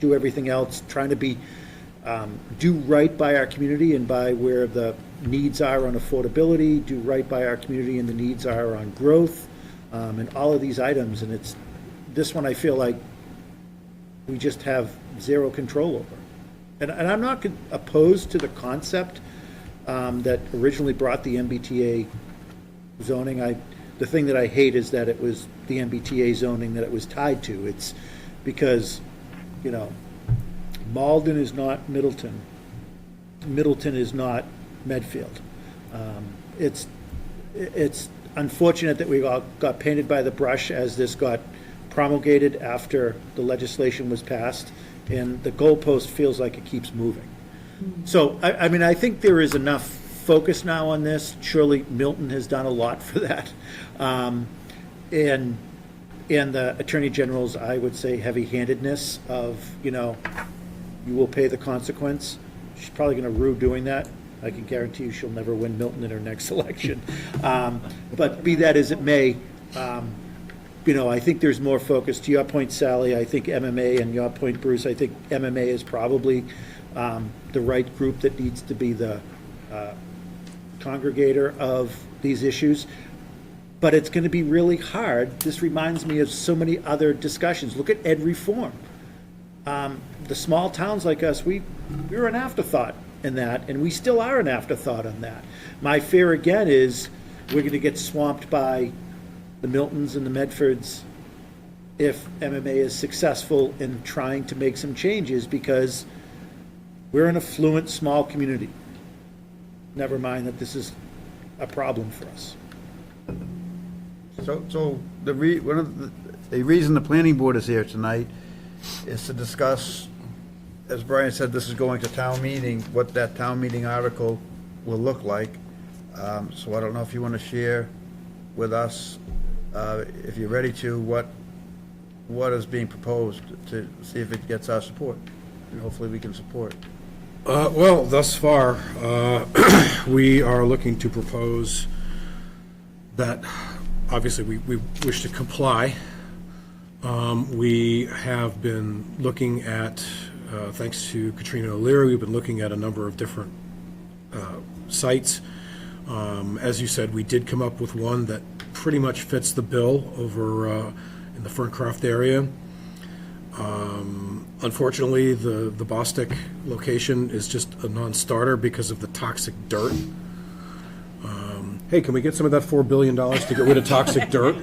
do everything else, trying to be, do right by our community and by where the needs are on affordability, do right by our community and the needs are on growth, and all of these items. And it's, this one I feel like we just have zero control over. And I'm not opposed to the concept that originally brought the MBTA zoning. The thing that I hate is that it was the MBTA zoning that it was tied to. It's because, you know, Malden is not Middleton. Middleton is not Medfield. It's unfortunate that we all got painted by the brush as this got promulgated after the legislation was passed, and the goalpost feels like it keeps moving. So, I mean, I think there is enough focus now on this. Surely Milton has done a lot for that. And the Attorney General's, I would say, heavy-handedness of, you know, you will pay the consequence. She's probably going to rue doing that. I can guarantee you she'll never win Milton in her next election. But be that as it may, you know, I think there's more focus. To your point, Sally, I think MMA, and your point, Bruce, I think MMA is probably the right group that needs to be the congregator of these issues. But it's going to be really hard. This reminds me of so many other discussions. Look at ed reform. The small towns like us, we were an afterthought in that, and we still are an afterthought on that. My fear again is we're going to get swamped by the Miltons and the Medfords if MMA is successful in trying to make some changes, because we're an affluent small community. Never mind that this is a problem for us. So the reason the planning board is here tonight is to discuss, as Brian said, this is going to town meeting, what that town meeting article will look like. So I don't know if you want to share with us, if you're ready to, what is being proposed, to see if it gets our support, and hopefully we can support. Well, thus far, we are looking to propose that, obviously, we wish to comply. We have been looking at, thanks to Katrina O'Leary, we've been looking at a number of different sites. As you said, we did come up with one that pretty much fits the bill over in the Ferncroft area. Unfortunately, the Bostic location is just a non-starter because of the toxic dirt. Hey, can we get some of that $4 billion to get rid of toxic dirt?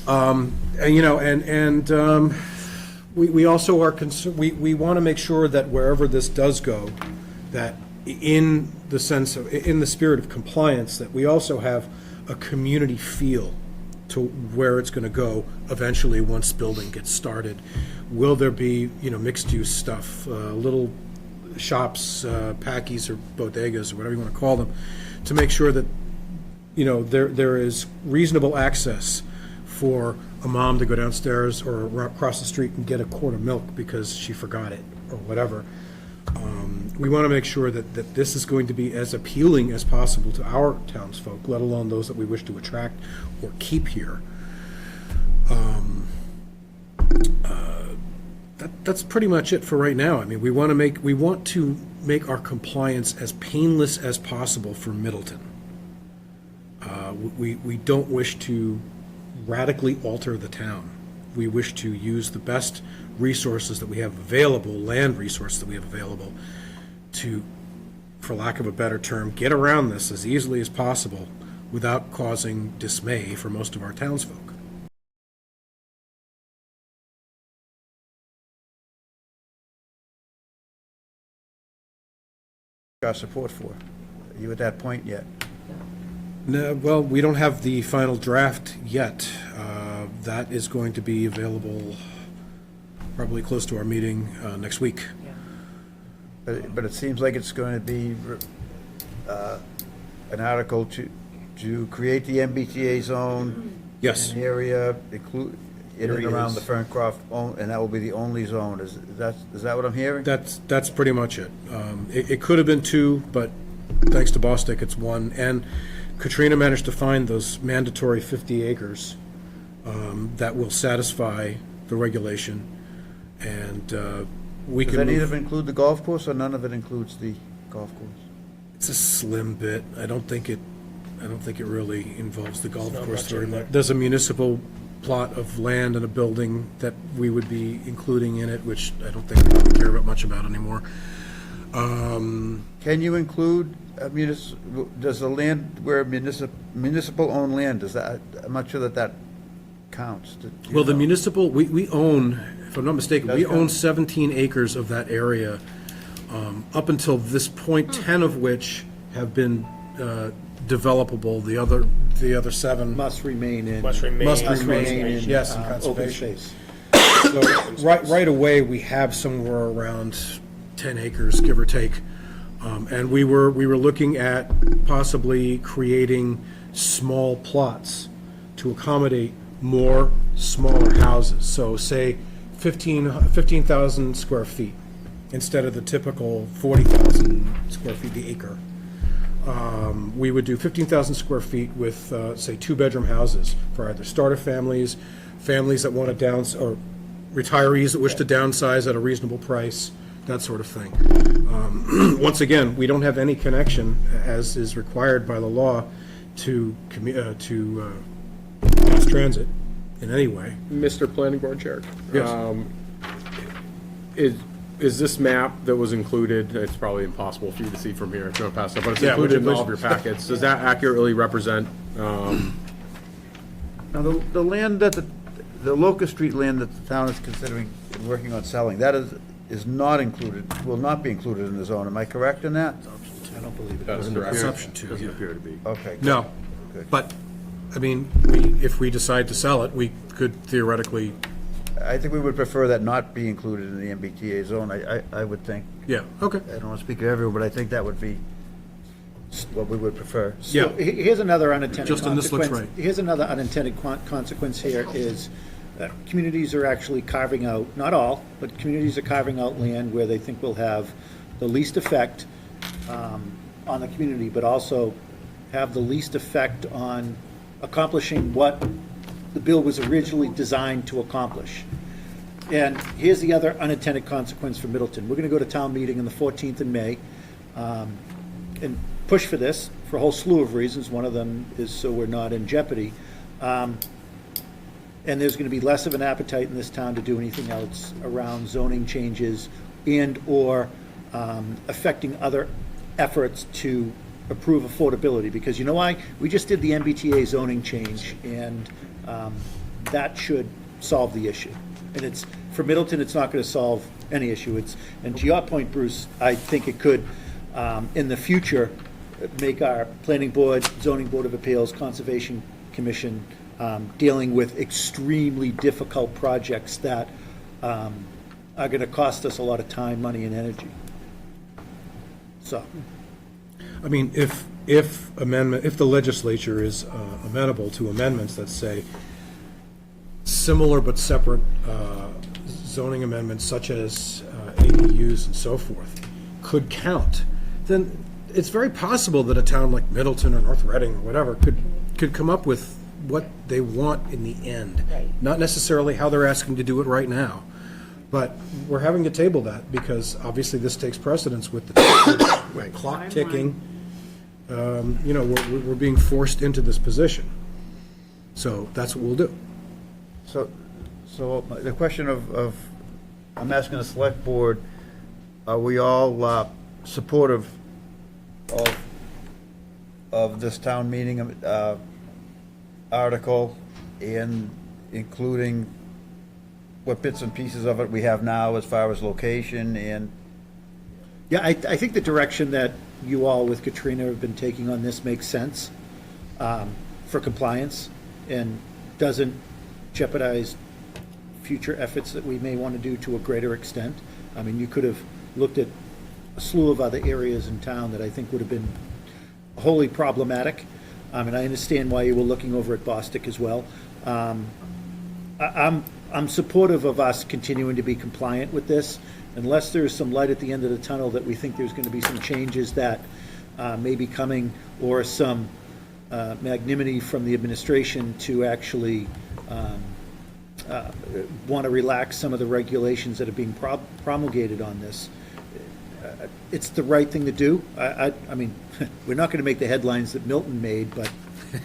And, you know, we also are concerned, we want to make sure that wherever this does go, that in the sense of, in the spirit of compliance, that we also have a community feel to where it's going to go eventually once building gets started. Will there be, you know, mixed-use stuff, little shops, packies or bodegas or whatever you want to call them, to make sure that, you know, there is reasonable access for a mom to go downstairs or across the street and get a quart of milk because she forgot it or whatever. We want to make sure that this is going to be as appealing as possible to our townsfolk, let alone those that we wish to attract or keep here. That's pretty much it for right now. I mean, we want to make our compliance as painless as possible for Middleton. We don't wish to radically alter the town. We wish to use the best resources that we have available, land resources that we have available, to, for lack of a better term, get around this as easily as possible without causing dismay for most of our townsfolk. Our support for. Are you at that point yet? No, well, we don't have the final draft yet. That is going to be available probably close to our meeting next week. But it seems like it's going to be an article to create the MBTA zone. Yes. An area include, in and Area around the is- Ferncroft, and that will be the only zone. Is that what I'm hearing? That's pretty much it. It could have been 2, but thanks to Bostic, it's 1. And Katrina managed to find those mandatory 50 acres that will satisfy the regulation, and we Does can any move. of it include the golf course, or none of it includes the golf course? It's a slim bit. I don't think it really involves the golf course very much. There's a municipal plot of land and a building that we would be including in it, which I don't think we really care about much about anymore. Can you include does the land where municipal-owned land, does that, I'm not sure that counts. Do you Well, the know? municipal, we own, if I'm not mistaken, we Does own count. 17 acres of that area, up until this point, 10 of which have been developable. The other 7 Must remain in. must remain, yes, in open conservation. space. So, right away, we have somewhere around 10 acres, give or take. And we were looking at possibly creating small plots to accommodate more smaller houses. So say 15,000 square feet instead of the typical 40,000 square feet the acre. We would do 15,000 square feet with, say, 2-bedroom houses for either starter families, families that want to or retirees that wish to downsize at a reasonable price, that sort of thing. Once again, we don't have any connection, as is required by the law, to mass transit in any way. Mr. Planning Board Chair? Yes. Is this map that was included, it's probably impossible for you to see from here, if you want to pass it, but it's Yeah, included in which- all of your packets. Does that accurately represent, Now, the land that the Locust Street land that the town is considering and working on selling, that is not included, will not be included in the zone. Am I correct in that? I don't believe it. that's correct? It's option 2, Doesn't yeah. appear to be. Okay. No, Good. but, I mean, if we decide to sell it, we could theoretically, I think we would prefer that not be included in the MBTA zone, I would think. yeah, okay. I don't want to speak to everyone, but I think that would be what we would prefer. Yeah. So here's another unintended Justin, this looks consequence. right. Here's another unintended consequence here is that communities are actually carving out, not all, but communities are carving out land where they think will have the least effect on the community, but also have the least effect on accomplishing what the bill was originally designed to accomplish. And here's the other unintended consequence for Middleton. We're going to go to town meeting on the 14th in May and push for this for a whole slew of reasons. One of them is so we're not in jeopardy. And there's going to be less of an appetite in this town to do anything else around zoning changes and/or affecting other efforts to improve affordability. Because you know why? We just did the MBTA zoning change, and that should solve the issue. And it's, for Middleton, it's not going to solve any issue. And to your point, Bruce, I think it could, in the future, make our planning board, zoning board of appeals, conservation commission, dealing with extremely difficult projects that are going to cost us a lot of time, money, and energy. So, I mean, if the legislature is amenable to amendments that say similar but separate zoning amendments such as ADUs and so forth could count, then it's very possible that a town like Middleton or North Reading or whatever could come up with what they want in the end. Right. Not necessarily how they're asking to do it right now. But we're having to table that because obviously this takes precedence with the clock ticking. We're being forced into this position. So that's what we'll do. So the question of I'm asking the select board, are we all supportive of this town meeting article, and including what bits and pieces of it we have now as far as location and. Yeah, I think the direction that you all with Katrina have been taking on this makes sense for compliance and doesn't jeopardize future efforts that we may want to do to a greater extent. I mean, you could have looked at a slew of other areas in town that I think would have been wholly problematic. And I understand why you were looking over at Bostic as well. I'm supportive of us continuing to be compliant with this, unless there's some light at the end of the tunnel that we think there's going to be some changes that may be coming, or some magnanimity from the administration to actually want to relax some of the regulations that are being promulgated on this. It's the right thing to do. I mean, we're not going to make the headlines that Milton made, but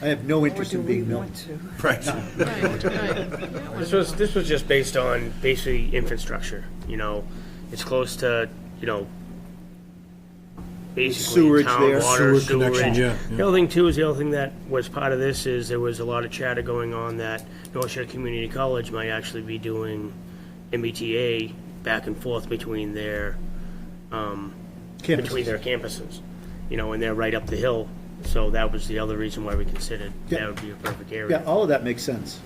I have no interest in being Milton. Right. This was just based on basically infrastructure, you know. It's close to, you know, basically Sewerage town there. water, Sewer connection, sewage. yeah. The other thing too is the other thing that was part of this is there was a lot of chatter going on that North Shore Community College might actually be doing MBTA back and forth between their campuses, you know, and they're right up the hill. So that was the other reason why we considered that would be a perfect area. Yeah, all of that makes sense.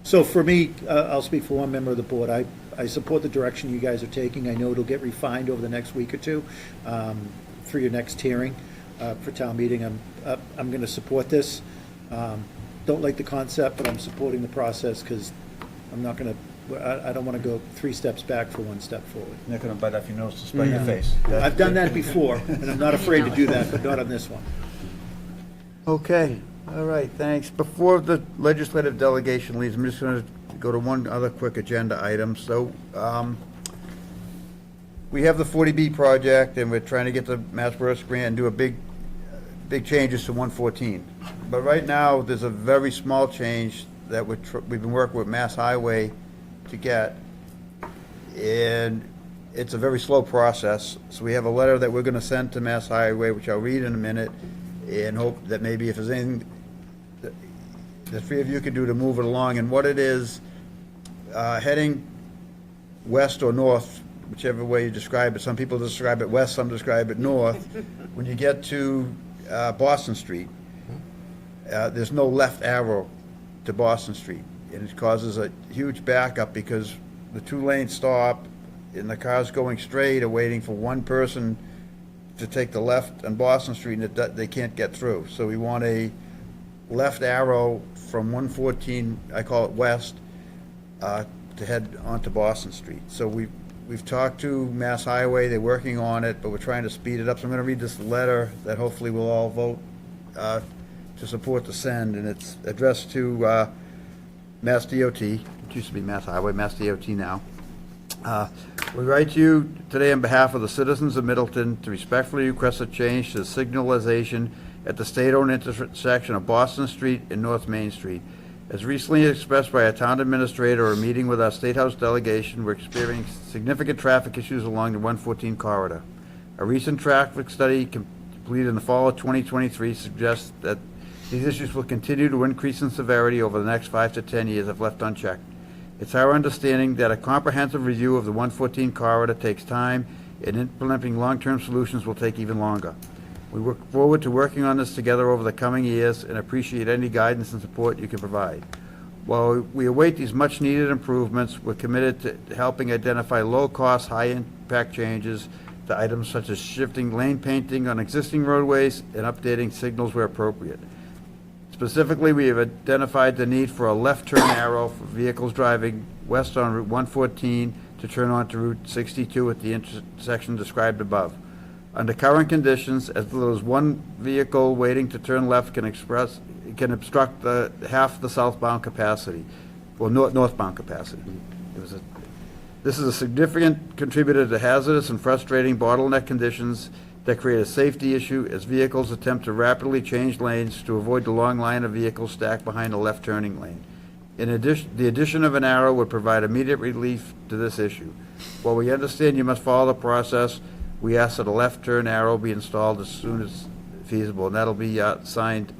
So for me, I'll speak for one member of the board. I support the direction you guys are taking. I know it'll get refined over the next week or two for your next hearing for town meeting. I'm going to support this. Don't like the concept, but I'm supporting the process because I'm not going to, I don't want to go 3 steps back for 1 step forward. You're not going to bite off your nose to spite your face. I've done that before, and I'm not afraid to do that, but not on this one. Okay, all right, thanks. Before the legislative delegation leaves, I'm just going to go to one other quick agenda item. So, we have the 40B project, and we're trying to get the Mass Works grant and do a big changes to 114. But right now, there's a very small change that we've been working with Mass Highway to get, and it's a very slow process. So we have a letter that we're going to send to Mass Highway, which I'll read in a minute, and hope that maybe if there's anything that the 3 of you could do to move it along. And what it is, heading west or north, whichever way you describe it. Some people describe it west, some describe it north. When you get to Boston Street, there's no left arrow to Boston Street. And it causes a huge backup because the 2 lanes stop and the cars going straight are waiting for one person to take the left on Boston Street, and they can't get through. So we want a left arrow from 114, I call it west, to head onto Boston Street. So we've talked to Mass Highway, they're working on it, but we're trying to speed it up. So I'm going to read this letter that hopefully we'll all vote to support the send, and it's addressed to Mass DOT. It used to be Mass Highway, Mass DOT now. We write to you today on behalf of the citizens of Middleton to respectfully request a change to the signalization at the state-owned intersection of Boston Street and North Main Street. As recently expressed by a town administrator or a meeting with our State House delegation, we're experiencing significant traffic issues along the 114 corridor. A recent traffic study completed in the fall of 2023 suggests that these issues will continue to increase in severity over the next 5 to 10 years if left unchecked. It's our understanding that a comprehensive review of the 114 corridor takes time, and implementing long-term solutions will take even longer. We look forward to working on this together over the coming years and appreciate any guidance and support you can provide. While we await these much-needed improvements, we're committed to helping identify low-cost, high-impact changes to items such as shifting lane painting on existing roadways and updating signals where appropriate. Specifically, we have identified the need for a left turn arrow for vehicles driving west on Route 114 to turn onto Route 62 at the intersection described above. Under current conditions, as little as one vehicle waiting to turn left can obstruct half the southbound capacity, or northbound capacity. This is a significant contributor to hazardous and frustrating bottleneck conditions that create a safety issue as vehicles attempt to rapidly change lanes to avoid the long line of vehicles stacked behind a left turning lane. In addition, the addition of an arrow would provide immediate relief to this issue. While we understand you must follow the process, we ask that a left turn arrow be installed as soon as feasible, and that'll be signed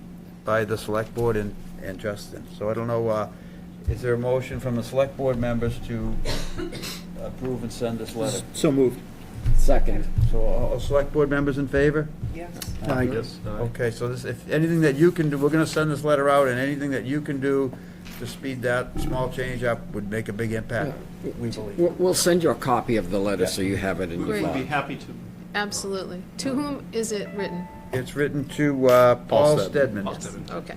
by the select board and Justin. So I don't know, is there a motion from the select board members to approve and send this letter? So moved. Second. So all select board members in favor? Yes. Okay, so this, if anything that you can do, we're gonna send this letter out, and anything that you can do to speed that small change up would make a big impact, we believe. We'll send you a copy of the letter so you have it in your Great. We'd be file. happy to. Absolutely. To whom is it written? It's written to Paul Stedman, Okay.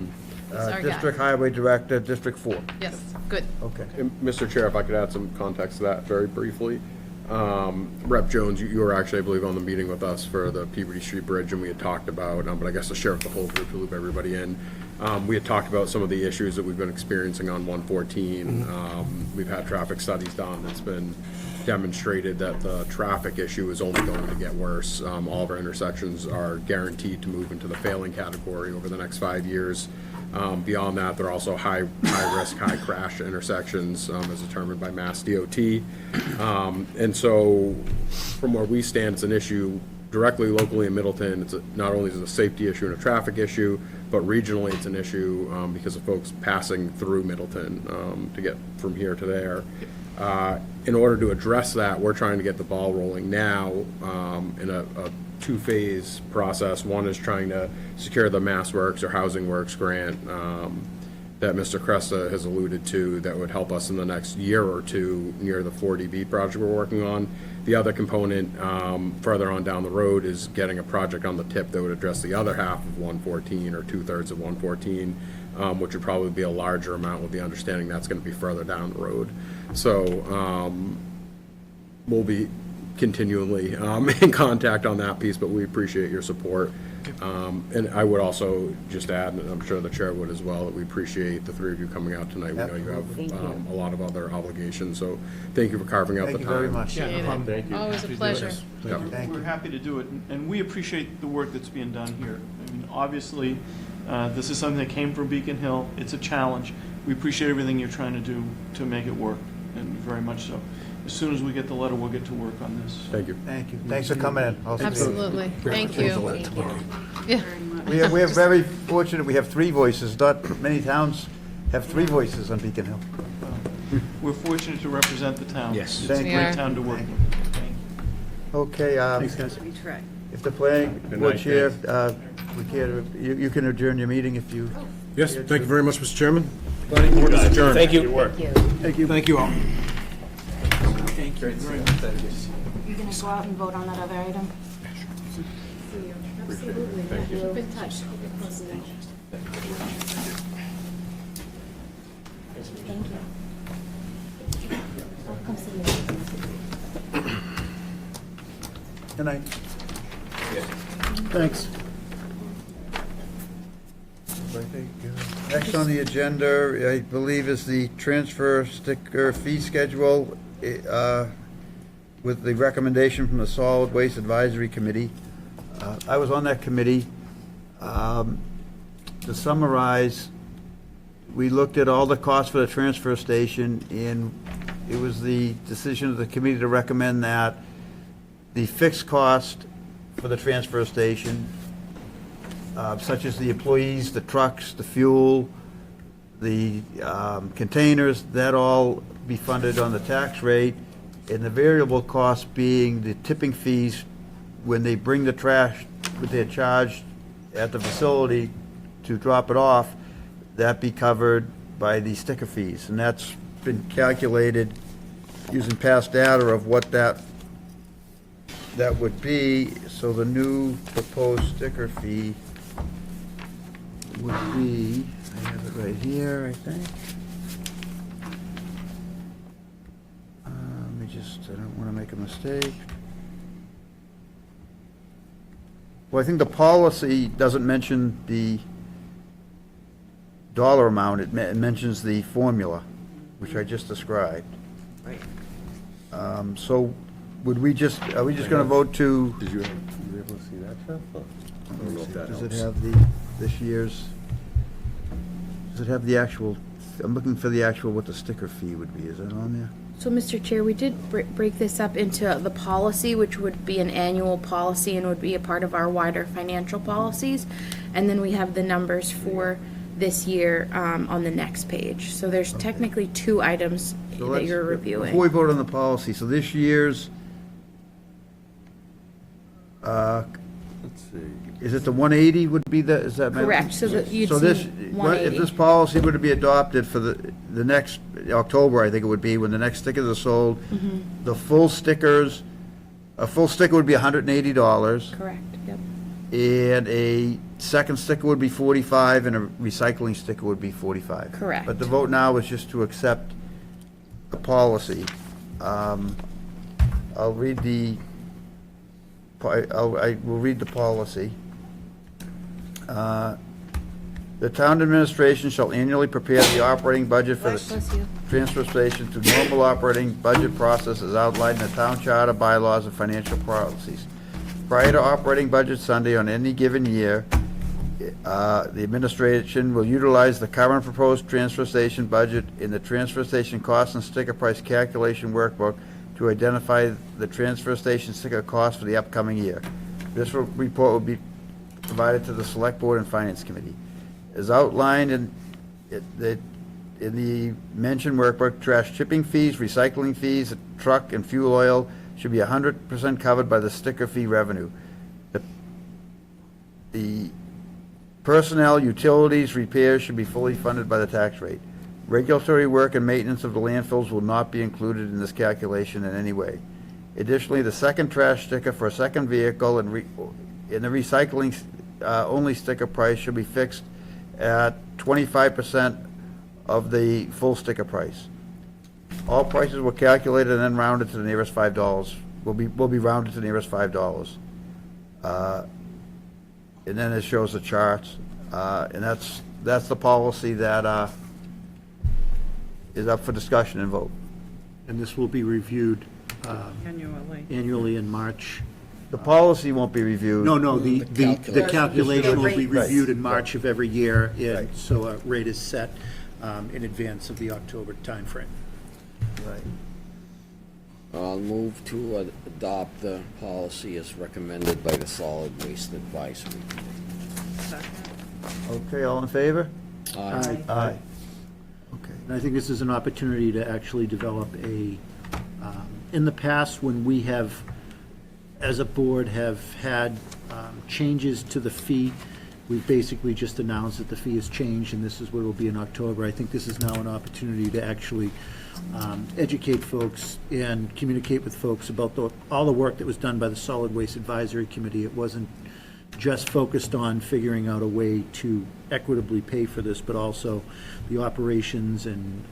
He's our guy. District Highway Director, District 4. Yes, good. Okay. And Mr. Chair, if I could add some context to that very briefly. Rep. Jones, you were actually, I believe, on the meeting with us for the Peabody Street Bridge, and we had talked about, but I guess to share with the whole group to loop everybody in, we had talked about some of the issues that we've been experiencing on 114. We've had traffic studies done. It's been demonstrated that the traffic issue is only going to get worse. All of our intersections are guaranteed to move into the failing category over the next 5 years. Beyond that, they're also high risk, high crash intersections, as determined by Mass DOT. And so, from where we stand, it's an issue directly, locally in Middleton. It's not only is it a safety issue and a traffic issue, but regionally it's an issue because of folks passing through Middleton to get from here to there. In order to address that, we're trying to get the ball rolling now in a two-phase process. One is trying to secure the MassWorks or Housing Works grant that Mr. Cresta has alluded to that would help us in the next year or two near the 40B project we're working on. The other component further on down the road is getting a project on the tip that would address the other half of 114 or 2/3 of 114, which would probably be a larger amount with the understanding that's going to be further down the road. So we'll be continually in contact on that piece, but we appreciate your support. And I would also just add, and I'm sure the chair would as well, that we appreciate the three of you coming out tonight. We know you have a lot of other obligations, so thank you for carving out the time. Thank you very much. Appreciate it. Always a pleasure. We're happy to do it, and we appreciate the work that's being done here. I mean, obviously, this is something that came from Beacon Hill. It's a challenge. We appreciate everything you're trying to do to make it work, and very much so. As soon as we get the letter, we'll get to work on this. Thank you. Thank you. Thanks for coming in. I'll see you. Absolutely. Thank you. Yeah. We are very fortunate, we have three voices. Not many towns have three voices on Beacon Hill. We're fortunate to represent the town. Yes. It's a Thank you. great town to work with. Thank you. Okay, Thanks, guys. We try. if the planning Good board night, chair, we care, you can adjourn your meeting if you. Yes, thank you very much, Mr. Chairman. Planning board is adjourned. Thank you. Thank you all. Thank you very much. You gonna go out and vote on that other item? Absolutely. Keep in touch. Thank you. I'll come see you. Good night. Thanks. Next on the agenda, I believe, is the transfer sticker fee schedule with the recommendation from the Solid Waste Advisory Committee. I was on that committee. To summarize, we looked at all the costs for the transfer station, and it was the decision of the committee to recommend that the fixed cost for the transfer station, such as the employees, the trucks, the fuel, the containers, that all be funded on the tax rate, and the variable cost being the tipping fees when they bring the trash, what they're charged at the facility to drop it off, that be covered by the sticker fees. And that's been calculated using past data of what that would be. So the new proposed sticker fee would be, I have it right here, I think. Let me just, I don't want to make a mistake. Well, I think the policy doesn't mention the dollar amount, it mentions the formula, which I just described. Right. So would we just, are we just going to vote to, Were you able to see that, Jeff? I don't know if that does it helps. have this year's, does it have the actual, I'm looking for the actual, what the sticker fee would be, is that on there? So, Mr. Chair, we did break this up into the policy, which would be an annual policy and would be a part of our wider financial policies. And then we have the numbers for this year on the next page. So there's technically two items So that let's- you're Before we reviewing. vote on the policy, so this year's, let's see, is it the 180 would be the, is that? Correct, so that you'd So this, see if 180. this policy were to be adopted for the next, October, I think it would be, when the next stickers are sold, Mm-hmm. the full stickers, a full sticker would be $180, Correct, yep. and a second sticker would be 45, and a recycling sticker would be 45. Correct. But the vote now is just to accept the policy. I'll read the, I will read the policy. The town administration shall annually prepare the operating budget for the Bless you. transfer station to normal operating budget process as outlined in the town charter, bylaws, and financial policies. Prior to operating budget Sunday on any given year, the administration will utilize the current proposed transfer station budget in the transfer station cost and sticker price calculation workbook to identify the transfer station sticker cost for the upcoming year. This report will be provided to the Select Board and Finance Committee. As outlined in the mentioned workbook, trash chipping fees, recycling fees, truck and fuel oil should be 100% covered by the sticker fee revenue. The personnel, utilities, repairs should be fully funded by the tax rate. Regulatory work and maintenance of the landfills will not be included in this calculation in any way. Additionally, the second trash sticker for a second vehicle and the recycling only sticker price should be fixed at 25% of the full sticker price. All prices were calculated and then rounded to the nearest $5. Will be rounded to the nearest $5. And then it shows the charts, and that's the policy that is up for discussion and vote. And this will be reviewed Annually. annually in March. The policy won't be reviewed. No, the calculation will be Right. reviewed in March of every year, and Right. so a rate is set in advance of the October timeframe. Right. I'll move to adopt the policy as recommended by the Solid Waste Advisory Committee. Okay, all in favor? Aye. Aye. Okay. And I think this is an opportunity to actually develop in the past, when we have, as a board, have had changes to the fee, we've basically just announced that the fee has changed, and this is what it will be in October. I think this is now an opportunity to actually educate folks and communicate with folks about all the work that was done by the Solid Waste Advisory Committee. It wasn't just focused on figuring out a way to equitably pay for this, but also the operations and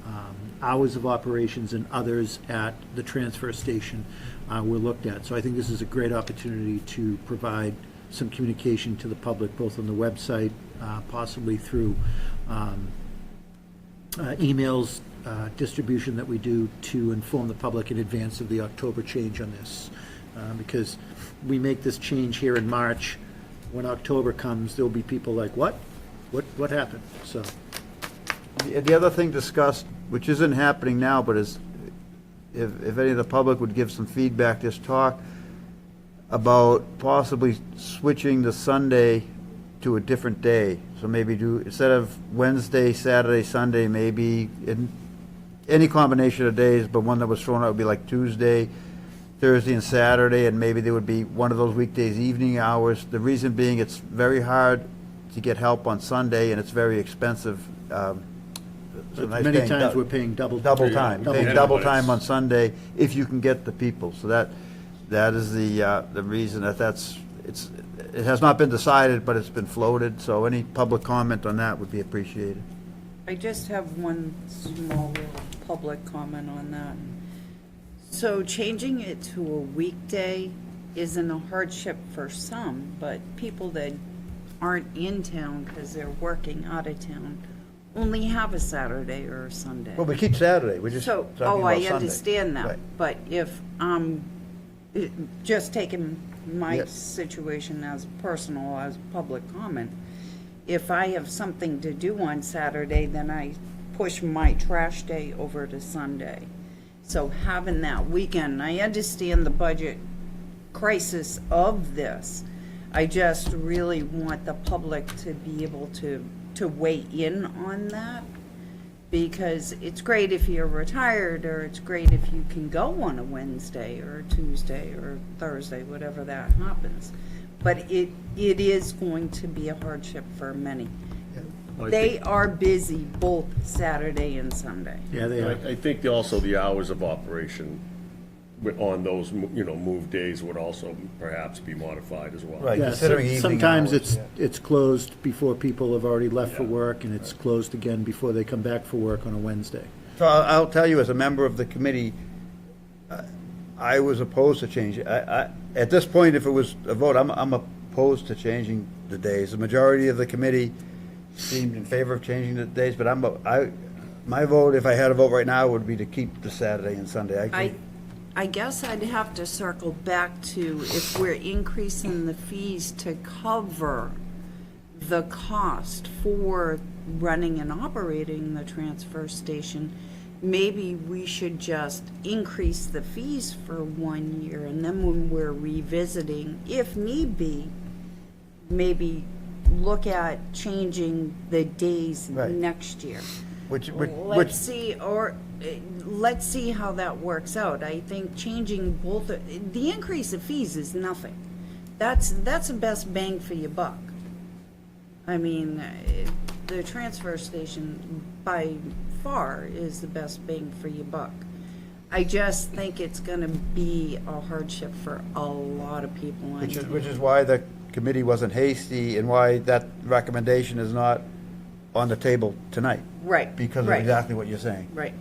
hours of operations and others at the transfer station were looked at. So I think this is a great opportunity to provide some communication to the public, both on the website, possibly through emails, distribution that we do to inform the public in advance of the October change on this. Because we make this change here in March, when October comes, there'll be people like, what? What happened? So, The other thing discussed, which isn't happening now, but is, if any of the public would give some feedback, just talk about possibly switching the Sunday to a different day. So maybe do, instead of Wednesday, Saturday, Sunday, maybe in any combination of days, but one that was thrown out would be like Tuesday, Thursday, and Saturday, and maybe there would be one of those weekdays evening hours. The reason being, it's very hard to get help on Sunday, and it's very expensive. So nice many paying times we're paying double. time, double paying time. double time on Sunday if you can get the people. So that is the reason it has not been decided, but it's been floated. So any public comment on that would be appreciated. I just have one small little public comment on that. So changing it to a weekday isn't a hardship for some, but people that aren't in town because they're working out of town only have a Saturday or a Sunday. Well, we keep Saturday, we're just So, talking about I Sunday. understand that, Right. but if, just taking my Yes. situation as personal, as public comment, if I have something to do on Saturday, then I push my trash day over to Sunday. So having that weekend, I understand the budget crisis of this. I just really want the public to be able to weigh in on that. Because it's great if you're retired, or it's great if you can go on a Wednesday or a Tuesday or Thursday, whatever that happens. But it is going to be a hardship for many. They are busy both Saturday and Sunday. Yeah, they are. I think also the hours of operation on those, move days would also perhaps be modified as well. Right, Yeah, considering evening sometimes hours, it's closed before people have already left for work, and it's closed again before they come back for work on a Wednesday. So I'll tell you, as a member of the committee, I was opposed to changing. At this point, if it was a vote, I'm opposed to changing the days. The majority of the committee seemed in favor of changing the days, but my vote, if I had a vote right now, would be to keep the Saturday and Sunday. I guess I'd have to circle back to if we're increasing the fees to cover the cost for running and operating the transfer station, maybe we should just increase the fees for 1 year, and then when we're revisiting, if need be, maybe look at changing the days Right. next year. Which, Let's see how that works out. I think changing both, the increase of fees is nothing. That's the best bang for your buck. I mean, the transfer station by far is the best bang for your buck. I just think it's gonna be a hardship for a lot of people. which is why the committee wasn't hasty and why that recommendation is not on the table tonight. Right, Because of right. exactly what you're saying. Right.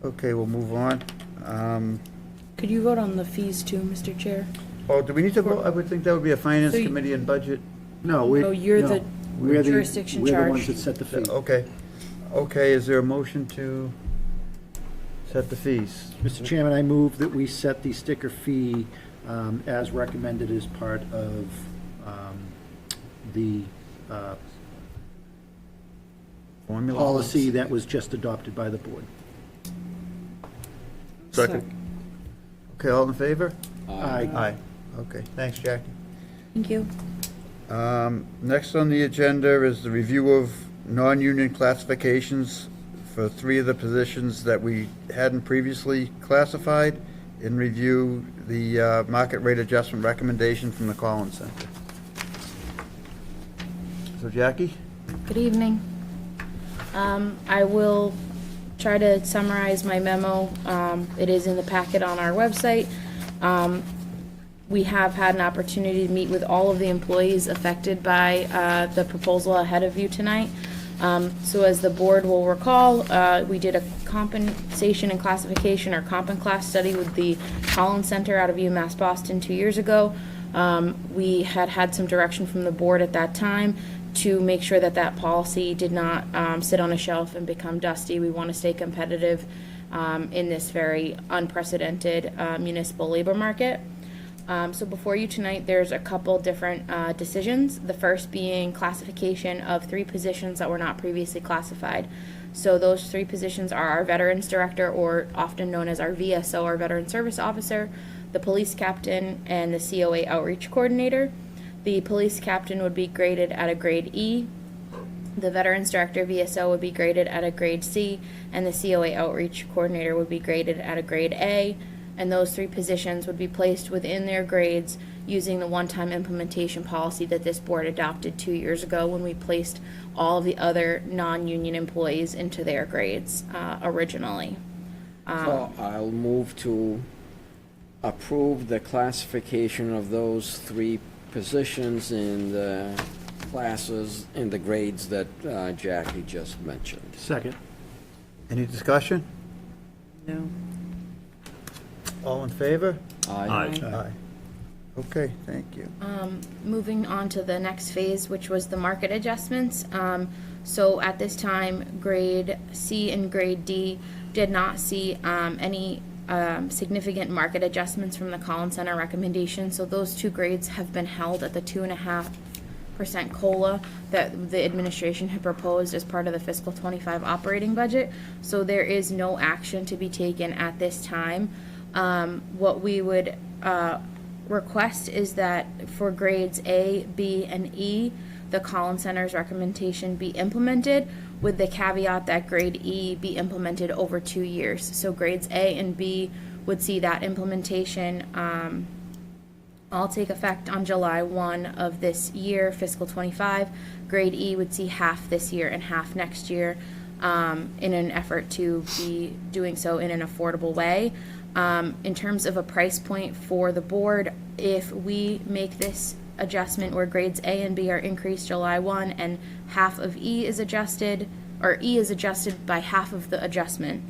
Okay, we'll move on. Could you vote on the fees too, Mr. Chair? Oh, do we need to vote? I would think that would be a finance So you- committee and budget. No, we. Oh, you're no. the We're jurisdiction We're the charged. ones that set the fee. Okay. Okay, is there a motion to set the fees? Mr. Chairman, I move that we set the sticker fee as recommended as part of the Formula? policy that was just adopted by the board. Second. Okay, all in favor? Aye. Aye. Okay, thanks, Jackie. Thank you. Next on the agenda is the review of non-union classifications for 3 of the positions that we hadn't previously classified, and review the market rate adjustment recommendation from the Collins Center. So Jackie? Good evening. I will try to summarize my memo. It is in the packet on our website. We have had an opportunity to meet with all of the employees affected by the proposal ahead of you tonight. So as the board will recall, we did a compensation and classification, or comp and class study with the Collins Center out of UMass Boston 2 years ago. We had some direction from the board at that time to make sure that that policy did not sit on a shelf and become dusty. We want to stay competitive in this very unprecedented municipal labor market. So before you tonight, there's a couple different decisions. The first being classification of 3 positions that were not previously classified. So those 3 positions are our Veterans Director, or often known as our VSO, our Veteran Service Officer, the Police Captain, and the COA Outreach Coordinator. The Police Captain would be graded at a grade E. The Veterans Director, VSO, would be graded at a grade C, and the COA Outreach Coordinator would be graded at a grade A. And those 3 positions would be placed within their grades using the one-time implementation policy that this board adopted 2 years ago, when we placed all of the other non-union employees into their grades originally. So I'll move to approve the classification of those 3 positions in the classes, in the grades that Jackie just mentioned. Second. Any discussion? No. All in favor? Aye. Aye. Okay, thank you. Moving on to the next phase, which was the market adjustments. So at this time, grade C and grade D did not see any significant market adjustments from the Collins Center recommendation. So those 2 grades have been held at the 2.5 percent COLA that the administration had proposed as part of the fiscal 25 operating budget. So there is no action to be taken at this time. What we would request is that for grades A, B, and E, the Collins Center's recommendation be implemented, with the caveat that grade E be implemented over 2 years. So grades A and B would see that implementation all take effect on July 1 of this year, fiscal 25. Grade E would see half this year and half next year, in an effort to be doing so in an affordable way. In terms of a price point for the board, if we make this adjustment where grades A and B are increased July 1 and half of E is adjusted, or E is adjusted by half of the adjustment,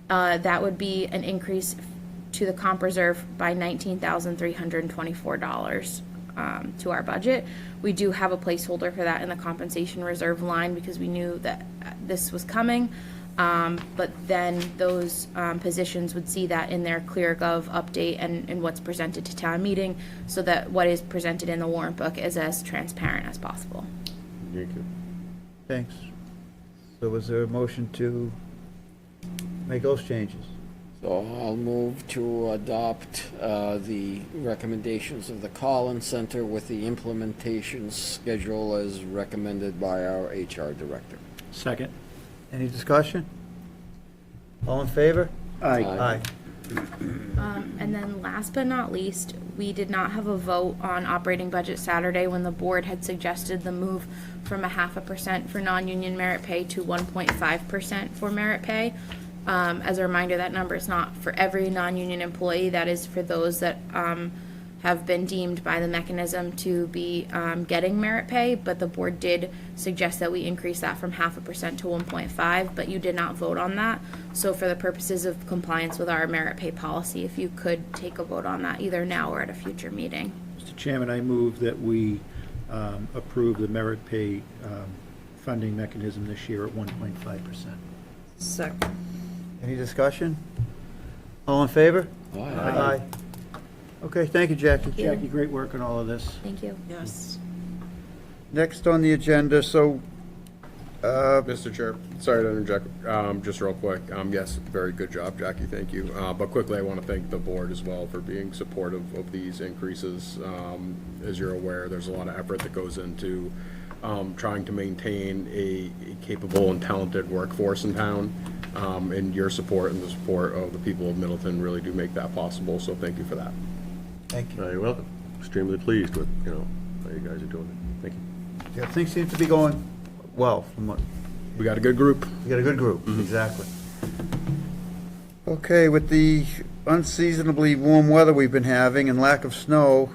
that would be an increase to the comp reserve by $19,324 to our budget. We do have a placeholder for that in the compensation reserve line because we knew that this was coming. But then those positions would see that in their ClearGov update and what's presented to town meeting, so that what is presented in the warrant book is as transparent as possible. Thank you. Thanks. So was there a motion to make those changes? So I'll move to adopt the recommendations of the Collins Center with the implementation schedule as recommended by our HR director. Second. Any discussion? All in favor? Aye. Aye. And then last but not least, we did not have a vote on operating budget Saturday when the board had suggested the move from 0.5% for non-union merit pay to 1.5% for merit pay. As a reminder, that number is not for every non-union employee. That is for those that have been deemed by the mechanism to be getting merit pay, but the board did suggest that we increase that from 0.5% to 1.5%, but you did not vote on that. So for the purposes of compliance with our merit pay policy, if you could take a vote on that either now or at a future meeting. Mr. Chairman, I move that we approve the merit pay funding mechanism this year at 1.5%. Second. Any discussion? All in favor? Aye. Okay, thank you, Jackie. Jackie, great work on all of this. Thank you. Yes. Next on the agenda, so, Mr. Chair, sorry to interject, just real quick. Yes, very good job, Jackie, thank you. But quickly, I want to thank the board as well for being supportive of these increases. As you're aware, there's a lot of effort that goes into trying to maintain a capable and talented workforce in town. And your support and the support of the people of Middleton really do make that possible, so thank you for that. thank you. You're welcome. Extremely pleased with, how you guys are doing it. Thank you. Yeah, things seem to be going well from what, We got a good group. you got a good group, exactly. Okay, with the unseasonably warm weather we've been having and lack of snow,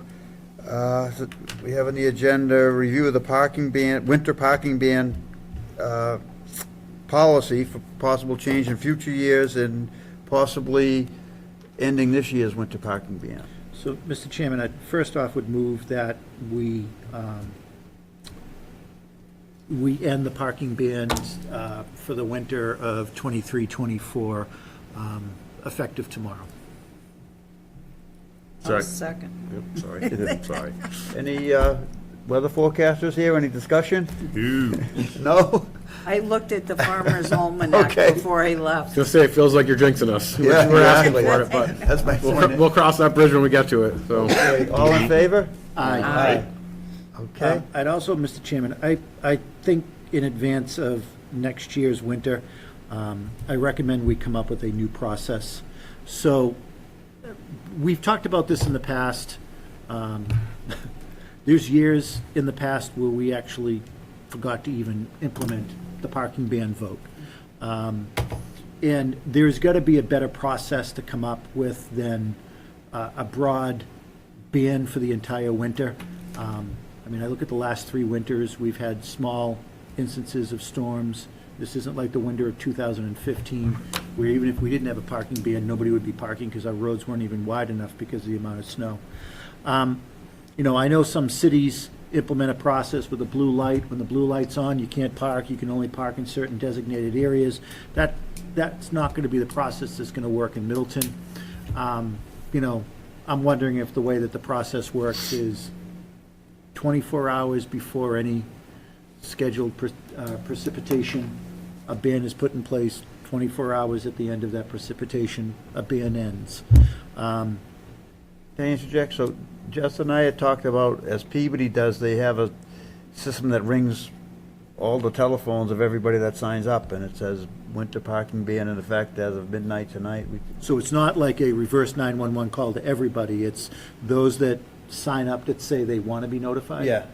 we have on the agenda review of the parking ban, winter parking ban policy for possible change in future years and possibly ending this year's winter parking ban. So, Mr. Chairman, I first off would move that we end the parking bans for the winter of 23-24, effective tomorrow. Sorry. Second. Yep, sorry. Sorry. Any weather forecasters here, any discussion? Ew. No? I looked at the Farmer's Almanac Okay. before I left. Just say, it feels like you're jinxing us. Yeah, We're asking exactly. for it, but That's my point. we'll cross that bridge when we get to it, so. Okay, all in favor? Aye. Okay. I'd also, Mr. Chairman, I think in advance of next year's winter, I recommend we come up with a new process. So, we've talked about this in the past. There's years in the past where we actually forgot to even implement the parking ban vote. And there's got to be a better process to come up with than a broad ban for the entire winter. I mean, I look at the last 3 winters, we've had small instances of storms. This isn't like the winter of 2015, where even if we didn't have a parking ban, nobody would be parking because our roads weren't even wide enough because of the amount of snow. I know some cities implement a process with a blue light. When the blue light's on, you can't park. You can only park in certain designated areas. That's not going to be the process that's going to work in Middleton. I'm wondering if the way that the process works is 24 hours before any scheduled precipitation, a ban is put in place. 24 hours at the end of that precipitation, a ban ends. Can I interject? So Justin and I had talked about, as Peabody does, they have a system that rings all the telephones of everybody that signs up, and it says winter parking ban in effect as of midnight tonight. So it's not like a reverse 911 call to everybody, it's those that sign up that say they want to be notified? Yeah,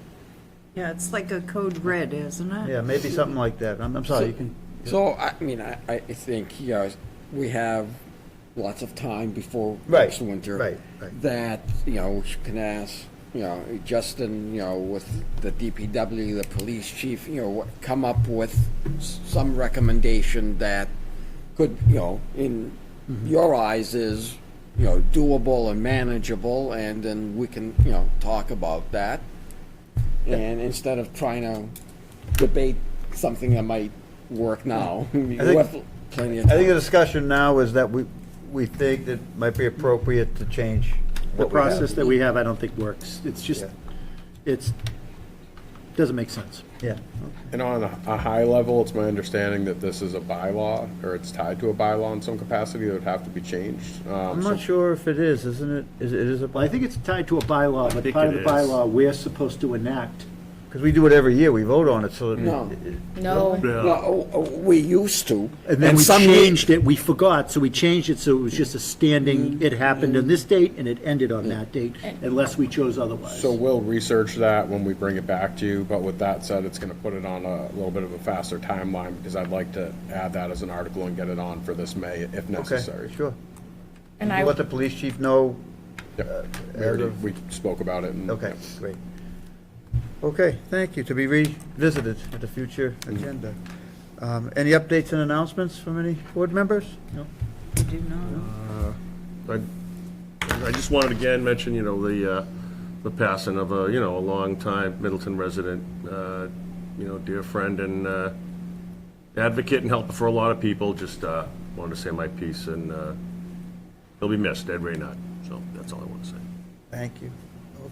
Yeah, it's like a code red, isn't it? yeah, maybe something like that. I'm sorry, you can. So, I mean, I think, you know, we have lots of time before Right, next winter. right. That, you know, we can ask, you know, Justin, you know, with the DPW, the police chief, you know, come up with some recommendation that could, you know, in your eyes is, you know, doable and manageable, and then we can, you know, talk about that. And instead of trying to debate something that might work now, we have plenty of I time. think the discussion now is that we think that it might be appropriate to change The what we have. process that we have, I don't think works. It's just, Yeah. doesn't make sense. Yeah. And on a high level, it's my understanding that this is a bylaw, or it's tied to a bylaw in some capacity that would have to be changed. I'm not sure if it is, isn't it? It is a, Well, I think it's tied to a bylaw, but think part of it the is. bylaw, we're supposed to enact. because we do it every year, we vote on it, so. No. No. Well, we used to. And then we some changed it, we forgot, so we changed it, so it was just a standing, it happened on this date, and it ended on that date, unless we chose otherwise. So we'll research that when we bring it back to you, but with that said, it's gonna put it on a little bit of a faster timeline, because I'd like to add that as an article and get it on for this May if Okay, necessary. sure. And You let the police chief know. Yep. as of- We spoke about it and. Okay, great. Okay, thank you, to be revisited at a future agenda. Any updates and announcements from any board members? No? I do not. I just wanted to again mention, you know, the passing of a, you know, a longtime Middleton resident, you know, dear friend and advocate and helper for a lot of people. Just wanted to say my piece, and he'll be missed, Ed Raynard. So that's all I want to say. Thank you.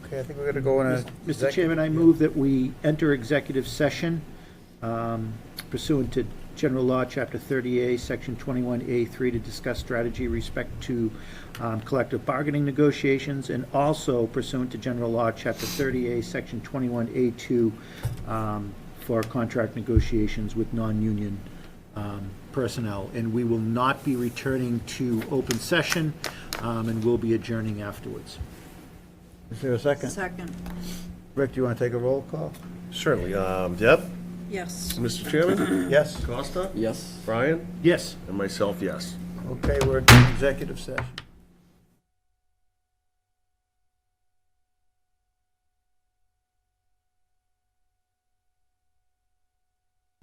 Okay, I think we're going to go in a. Mr. Chairman, I move that we enter executive session pursuant to General Law, Chapter 30A, Section 21A3, to discuss strategy respect to collective bargaining negotiations, and also pursuant to General Law, Chapter 30A, Section 21A2, for contract negotiations with non-union personnel. And we will not be returning to open session, and we'll be adjourning afterwards. Is there a second? Second. Rick, do you want to take a roll call? Certainly. Deb? Yes. Mr. Chairman? Yes. Costa? Yes. Brian? Yes. And myself, yes. Okay, we're in executive session.